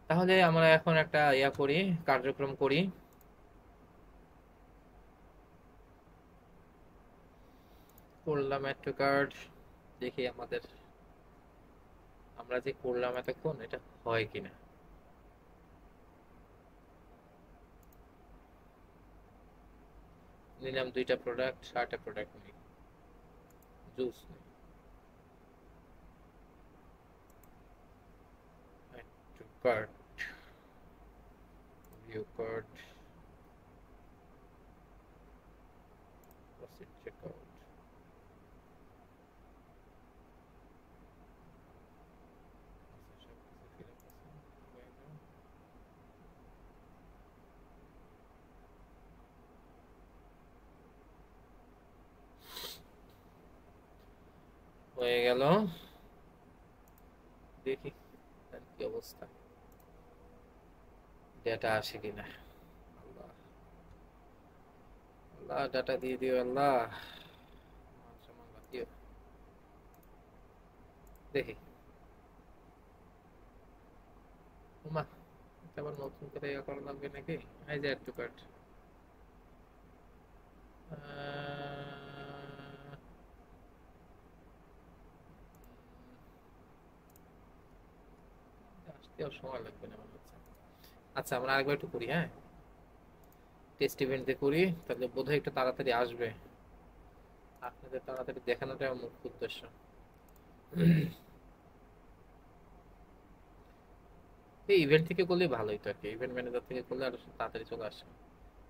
তাহলে আমরা এখন একটা ইয়া করি, কার্যক্রম করি। করলাম অ্যাড টু কার্ট, দেখি আমাদের আমরা যে করলাম এতক্ষণ এটা হয় কিনা। নিলাম 2টা প্রোডাক্ট, 8টা প্রোডাক্ট নেই, জুস নেই, add to cart, view cart, proceed checkout, হয়ে গেল। দেখি কি অবস্থা, ডেটা আসে কিনা। আল্লাহ আল্লাহ, ডাটা দিয়ে দিও আল্লাহ, দেখি উমা, আবার নতুন করে ইয়া করা লাগবে নাকি? এই যে অ্যাড টু কার্ট, আসতেও সময় লাগবে না মনে হচ্ছে। আচ্ছা, আমরা আরেকবার একটু করি, হ্যাঁ, টেস্ট ইভেন্ট দিয়ে করি, তাহলে বোধহয় একটু তাড়াতাড়ি আসবে। আপনাদের তাড়াতাড়ি দেখানোটাই আমার মুখ্য উদ্দেশ্য। এই ইভেন্ট থেকে করলে ভালোই তো আর কি, ইভেন্ট ম্যানেজার থেকে করলে আরো তাড়াতাড়ি চলে আসে।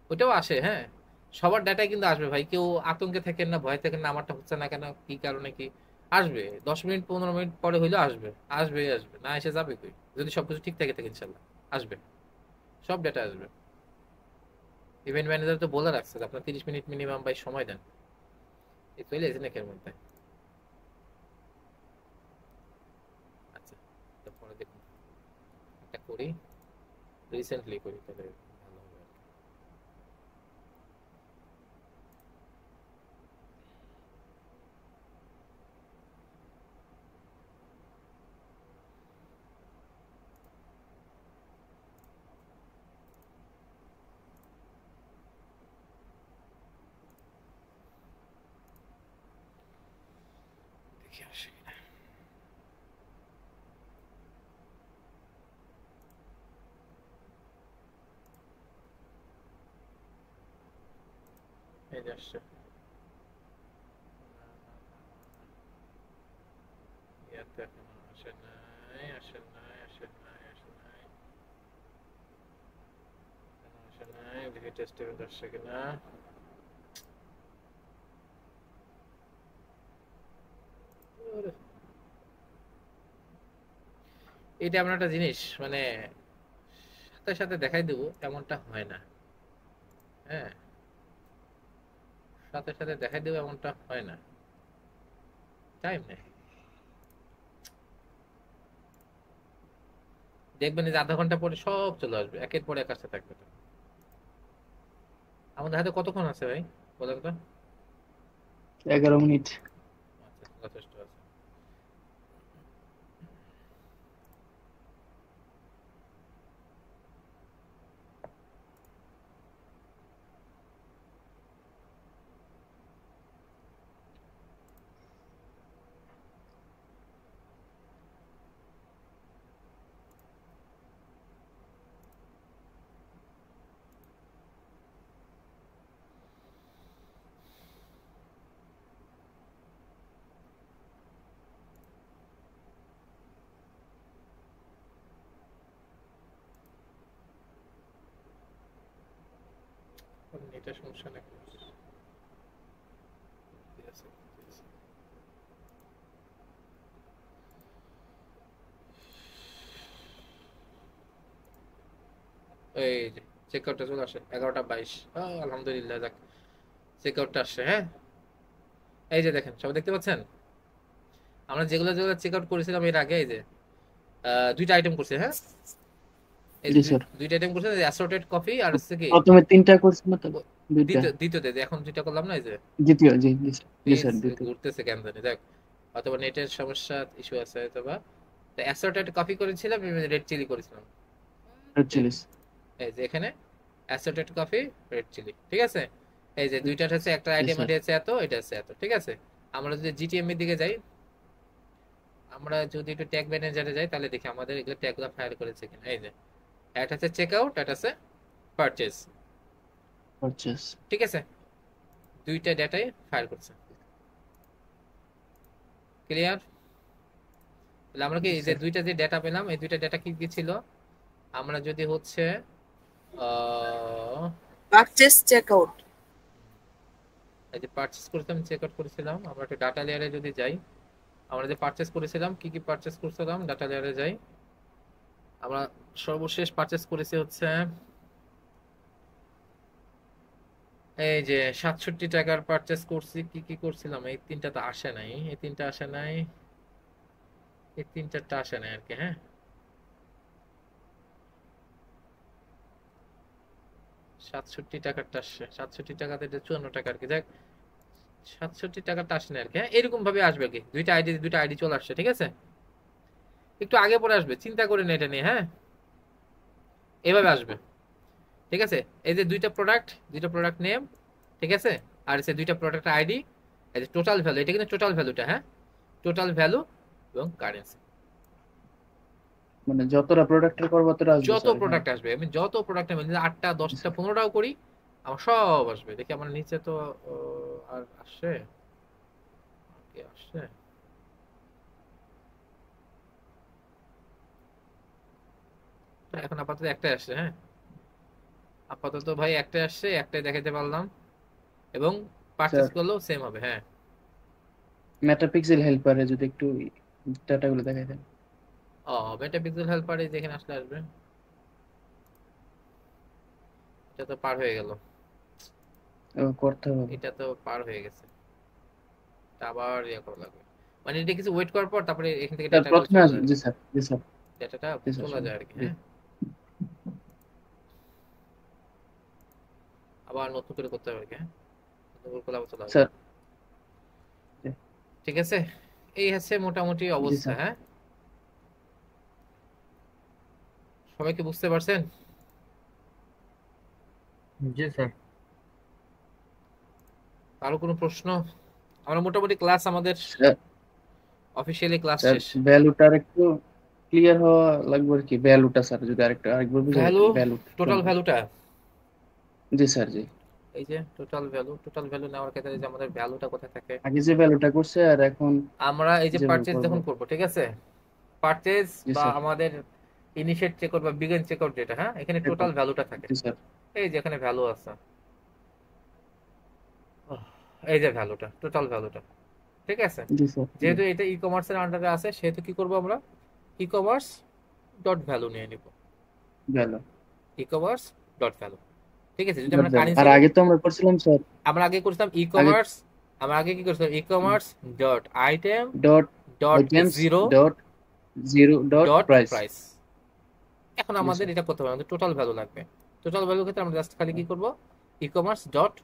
ওইটাও আসে, হ্যাঁ, সবার ডাটাই কিন্তু আসবে ভাই, কেউ আতঙ্কে থাকেন না, ভয় থাকেন না আমারটা হচ্ছে না কেন, কি কারণে কি আসবে। 10 মিনিট 15 মিনিট পরে হইলেও আসবে, আসবে আসবে, না এসে যাবে কই, যদি সবকিছু ঠিক থাকে থাকে ইনশাল্লাহ আসবে, সব ডাটা আসবে। ইভেন্ট ম্যানেজার তো বলে রাখছে যে আপনার 30 মিনিট মিনিমাম ভাই সময় দেন, এই চলে এসে নাকি এর মধ্যে। আচ্ছা তারপরে দেখুন এটা করি, রিসেন্টলি করি তাহলে ভালো হবে আর কি। দেখি আসে কিনা। এই যে আসছে, ইয়াতে এখনো আসে নাই, আসে নাই, আসে নাই, আসে নাই, এখনো আসে নাই। দেখি টেস্ট ইভেন্ট আসছে কিনা। ওরে, এটা এমন একটা জিনিস মানে সাথে সাথে দেখাই দেবো এমনটা হয় না। হ্যাঁ, সাথে সাথে দেখাই দেবো এমনটা হয় না, টাইম নেই। দেখবেন যে আধা ঘন্টা পরে সব চলে আসবে, একের পর এক আসতে থাকবে। আমাদের হাতে কতক্ষণ আছে ভাই বলেন তো? 11 মিনিট। আচ্ছা যথেষ্ট আছে। এটা সমস্যা নাকি? ঠিক আছে, ঠিক আছে। এই যে চেক আউটটা চলে আসে 11:22। আলহামদুলিল্লাহ, যাক চেক আউটটা আসছে। হ্যাঁ এই যে দেখেন সবাই দেখতে পাচ্ছেন, আমরা যেগুলো যেগুলো চেক আউট করেছিলাম এর আগে, এই যে দুইটা আইটেম করছে। হ্যাঁ এই জি স্যার। দুইটা আইটেম করছে, অ্যাসর্টেড কফি আর হচ্ছে কি প্রথমে 3টা করছিল তো, 2টা। দ্বিতীয়তে এখন দুইটা করলাম না, এই যে দ্বিতীয়। জি জি স্যার, জি স্যার, দ্বিতীয়। ঘুরতেছে কেন জানি, যাক অথবা নেটের সমস্যা ইস্যু আছে অথবা। অ্যাসর্টেড কফি করেছিলাম, রেড চিলি করেছিলাম। Red Chillies. এই যে এখানে অ্যাসর্টেড কফি, রেড চিলি, ঠিক আছে। এই যে দুইটা হচ্ছে একটা আইটেম আছে এত, এটা আছে এত, ঠিক আছে। আমরা যদি জিটিএম এর দিকে যাই, আমরা যদি একটু ট্যাগ ম্যানেজারে যাই তাহলে দেখি আমাদের এগুলো ট্যাগগুলো ফায়ার করেছে কিনা। এই যে একটা হচ্ছে চেক আউট, একটা আছে পারচেজ, পারচেজ, ঠিক আছে। দুইটা ডেটাই ফায়ার করছে, ক্লিয়ার। তাহলে আমরা কি এই যে দুইটা যে ডেটা পেলাম, এই দুইটা ডেটা কি কি ছিল? আমরা যদি হচ্ছে পারচেজ চেক আউট, এই যে পারচেজ করেছিলাম, চেক আউট করেছিলাম। আমরা একটু ডাটা লেয়ারে যদি যাই, আমরা যে পারচেজ করেছিলাম কি কি পারচেজ করেছিলাম, ডাটা লেয়ারে যাই। আমরা সর্বশেষ পারচেজ করেছি হচ্ছে এই যে 67 টাকার পারচেজ করছি। কি কি করছিলাম, এই তিনটা তো আসে নাই, এই তিনটা আসে নাই, এই তিন চারটা আসে নাই আর কি। হ্যাঁ 67 টাকারটা আসছে, 67 টাকাতে 54 টাকা আর কি। দেখ 67 টাকাটা আসে না আর কি। হ্যাঁ এরকম ভাবে আসবে আর কি, দুইটা আইডি চলে আসছে, ঠিক আছে। একটু আগে পরে আসবে, চিন্তা করে না এটা নিয়ে। হ্যাঁ এভাবে আসবে, ঠিক আছে। এই যে দুইটা প্রোডাক্ট নেম, ঠিক আছে, আর এসে দুইটা প্রোডাক্ট আইডি, এই যে টোটাল ভ্যালু, এটা কিন্তু টোটাল ভ্যালুটা। হ্যাঁ টোটাল ভ্যালু এবং কারেন্সি, মানে যতটা প্রোডাক্টের করব ততটা আসবে যত স্যার। প্রোডাক্ট আসবে, আমি যত প্রোডাক্ট নেব, 8টা 10টা 15টাও করি, আমার সব আসবে। দেখি আমার নিচে তো আর আসছে কি আসছে। এখন আপাতত একটাই আসছে। হ্যাঁ আপাতত ভাই একটাই আসছে, একটাই দেখাতে পারলাম এবং পারচেজ করলেও সেম হবে। হ্যাঁ মেটাপিক্সেল হেল্পারে যদি একটু ডাটাগুলো দেখাই দেন। মেটাপিক্সেল হেল্পারে যেখানে আসলে আসবে, এটা তো পার হয়ে গেল। করতে হবে। এটা তো পার হয়ে গেছে, এটা আবার ইয়ে করা লাগবে, মানে এটা কিছু ওয়েট করার পর তারপরে এখান থেকে স্যার ডেটাগুলো প্রথমে চলে আসবে। যায়, জি স্যার, জি স্যার, ডেটাটা জি স্যার, চলে যায় আর কি। জি। হ্যাঁ, আবার নতুন করে করতে হবে আর কি। হ্যাঁ, নতুন করে করলে আবার চলে আসবে। স্যার, জি। ঠিক আছে, এই হচ্ছে মোটামুটি জি অবস্থা। স্যার, হ্যাঁ, সবাই কি বুঝতে পারছেন? জি স্যার। আরো কোনো প্রশ্ন? আমরা মোটামুটি ক্লাস, আমাদের স্যার, অফিসিয়ালি ক্লাস স্যার শেষ। ভ্যালুটা একটু ক্লিয়ার হওয়া লাগবে আর কি। ভ্যালুটা স্যার যদি আরেকবার বুঝাই ভ্যালু, ভ্যালু। টোটাল ভ্যালুটা, জি স্যার, জি। এই যে টোটাল ভ্যালু নেওয়ার ক্ষেত্রে যে আমাদের ভ্যালুটা কোথায় থাকে, আগে যে ভ্যালুটা করছে আর এখন আমরা এই যে যেভাবে পারচেজ করবো। যখন করব, ঠিক আছে, পারচেজ জি বা স্যার, আমাদের ইনিশিয়েট চেকআউট বা বিগিন চেকআউট যেটা, হ্যাঁ, এখানে টোটাল ভ্যালুটা থাকে। জি স্যার, এই যে এখানে ভ্যালু আছে, এই যে ভ্যালুটা, টোটাল ভ্যালুটা, ঠিক আছে। জি স্যার, যেহেতু এটা ই কমার্সের আন্ডারে আছে, সেহেতু কি করব আমরা, ই কমার্স ডট ভ্যালু নিয়ে নিব, value e commerce dot value. ঠিক আছে, যদি আমরা আর কারেন্সি, আগে তো আমরা করছিলাম স্যার, আমরা আগে করছিলাম ই আগে কমার্স, আমরা আগে কি করছিলাম, e commerce dot item dot dot items zero dot zero dot dot price. Price. এখন জি আমাদের স্যার, এটা করতে হবে, আমাদের টোটাল ভ্যালু লাগবে। টোটাল ভ্যালু ক্ষেত্রে আমরা জাস্ট খালি কি করব, e commerce dot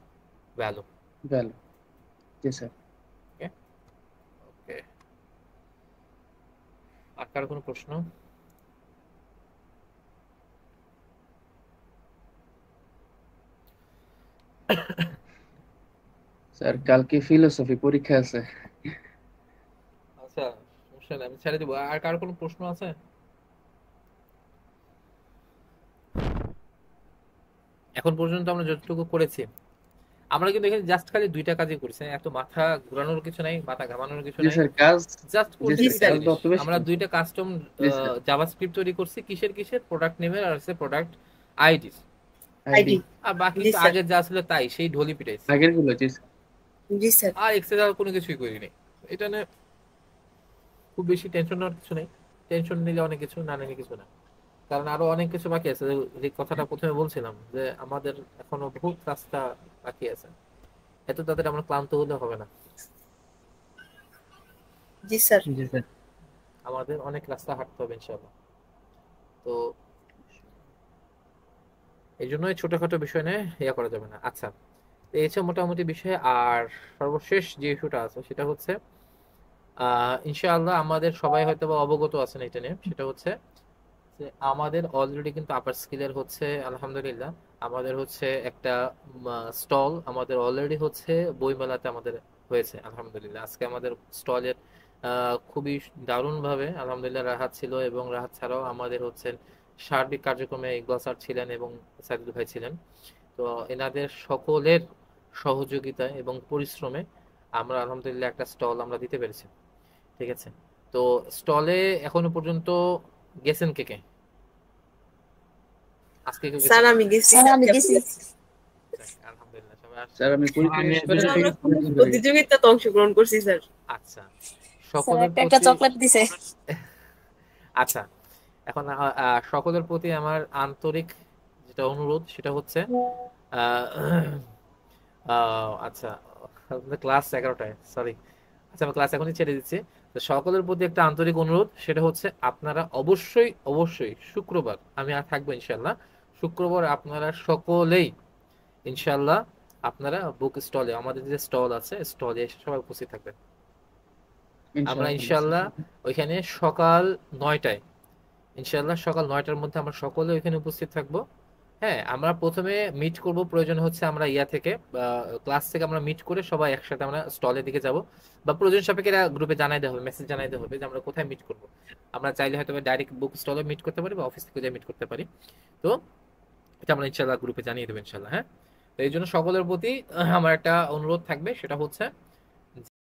value. Value. জি স্যার। Okay, okay. আর কারো কোনো প্রশ্ন? স্যার কালকে ফিলোসফি পরীক্ষা আছে। আচ্ছা, সমস্যা নেই, আমি ছেড়ে দিব। আর কারো কোনো প্রশ্ন আছে? এখন পর্যন্ত আমরা যতটুকু করেছি, আমরা কিন্তু এখানে জাস্ট খালি দুইটা কাজই করছি, এত মাথা ঘোরানোর কিছু নাই, মাথা ঘামানোর কিছু জি নাই, স্যার, কাজ। জাস্ট জি করছি স্যার, দুইটা কাজ জিনিস। অত বেশি আমরা না। দুইটা কাস্টম জি স্যার, জাভাস্ক্রিপ্ট তৈরি করছি, কিসের প্রোডাক্ট নেমের আর হচ্ছে প্রোডাক্ট আইডির, আইডি। আর বাকি জি তো স্যার, আগে যা ছিল তাই, সেই ঢোলই পিটাইছি, আগের গুলো। জি স্যার, জি স্যার, আর এক্সেল আর কোনো কিছুই করিনি। এটা নিয়ে খুব বেশি টেনশন নেওয়ার কিছু নেই, টেনশন নিলে অনেক কিছু, না নিলে কিছু না। কারণ আরো অনেক কিছু বাকি আছে, যে কথাটা প্রথমে বলছিলাম যে আমাদের এখনো বহুত রাস্তা বাকি আছে, এত তাদের আমরা ক্লান্ত হলে হবে না, জি স্যার। জি স্যার। আমাদের অনেক রাস্তা হাঁটতে হবে ইনশাআল্লাহ। তো এই জন্যই ছোটখাটো বিষয় নিয়ে ইয়া করা যাবে না। আচ্ছা, তো এই হচ্ছে মোটামুটি বিষয়। আর সর্বশেষ যে ইস্যুটা আছে সেটা হচ্ছে ইনশাআল্লাহ আমাদের সবাই হয়তো বা অবগত আছেন এটা নিয়ে, সেটা হচ্ছে যে আমাদের অলরেডি কিন্তু আপার স্কিলের হচ্ছে আলহামদুলিল্লাহ আমাদের হচ্ছে একটা স্টল আমাদের অলরেডি হচ্ছে বইমেলাতে আমাদের হয়েছে আলহামদুলিল্লাহ। আজকে আমাদের স্টলের খুবই দারুণভাবে আলহামদুলিল্লাহ রাহাত ছিল, এবং রাহাত ছাড়াও আমাদের হচ্ছে সার্বিক কার্যক্রমে ইকবাল স্যার ছিলেন এবং সাইদুল ভাই ছিলেন। তো এনাদের সকলের সহযোগিতায় এবং পরিশ্রমে আমরা আলহামদুলিল্লাহ একটা স্টল আমরা দিতে পেরেছি। ঠিক আছে, তো স্টলে এখনো পর্যন্ত গেছেন কে কে? আজকে কেউ স্যার গেছেন? আমি গেছি, স্যার আমি গেছি। যাক, আলহামদুলিল্লাহ সবাই আসছে। স্যার আমি পরীক্ষা আমি শেষ করে স্যার আমরা থেকে গেছি। প্রতিযোগিতাতে অংশগ্রহণ করছি স্যার। আচ্ছা, স্যার সকলের একটা একটা প্রতি, চকলেট দিছে। আচ্ছা, এখন সকলের প্রতি আমার আন্তরিক যেটা অনুরোধ সেটা হচ্ছে আহ, আচ্ছা, ক্লাস 11টায়, সরি, আচ্ছা আমি ক্লাস এখনই ছেড়ে দিচ্ছি। তো সকলের প্রতি একটা আন্তরিক অনুরোধ, সেটা হচ্ছে আপনারা অবশ্যই অবশ্যই শুক্রবার আমি আর থাকবো ইনশাল্লাহ, শুক্রবার আপনারা সকলেই ইনশাল্লাহ আপনারা বুক স্টলে, আমাদের যে স্টল আছে স্টলে এসে সবাই উপস্থিত থাকবেন। আমরা ইনশাল্লাহ ওইখানে সকাল 9টায়, ইনশাল্লাহ সকাল 9টার মধ্যে আমরা সকলে ওইখানে উপস্থিত থাকবো। হ্যাঁ, আমরা প্রথমে মিট করব, প্রয়োজন হচ্ছে আমরা ইয়া থেকে ক্লাস থেকে আমরা মিট করে সবাই একসাথে আমরা স্টলের দিকে যাব, বা প্রয়োজন সাপেক্ষে গ্রুপে জানাই দেওয়া হবে, মেসেজ জানাই দেওয়া হবে যে আমরা কোথায় মিট করব। আমরা চাইলে হয়তো ডাইরেক্ট বুক স্টলে মিট করতে পারি বা অফিস থেকে মিট করতে পারি। তো এটা আমরা ইনশাল্লাহ গ্রুপে জানিয়ে দেবো ইনশাল্লাহ। হ্যাঁ, তো এই জন্য সকলের প্রতি আমার একটা অনুরোধ থাকবে, সেটা হচ্ছে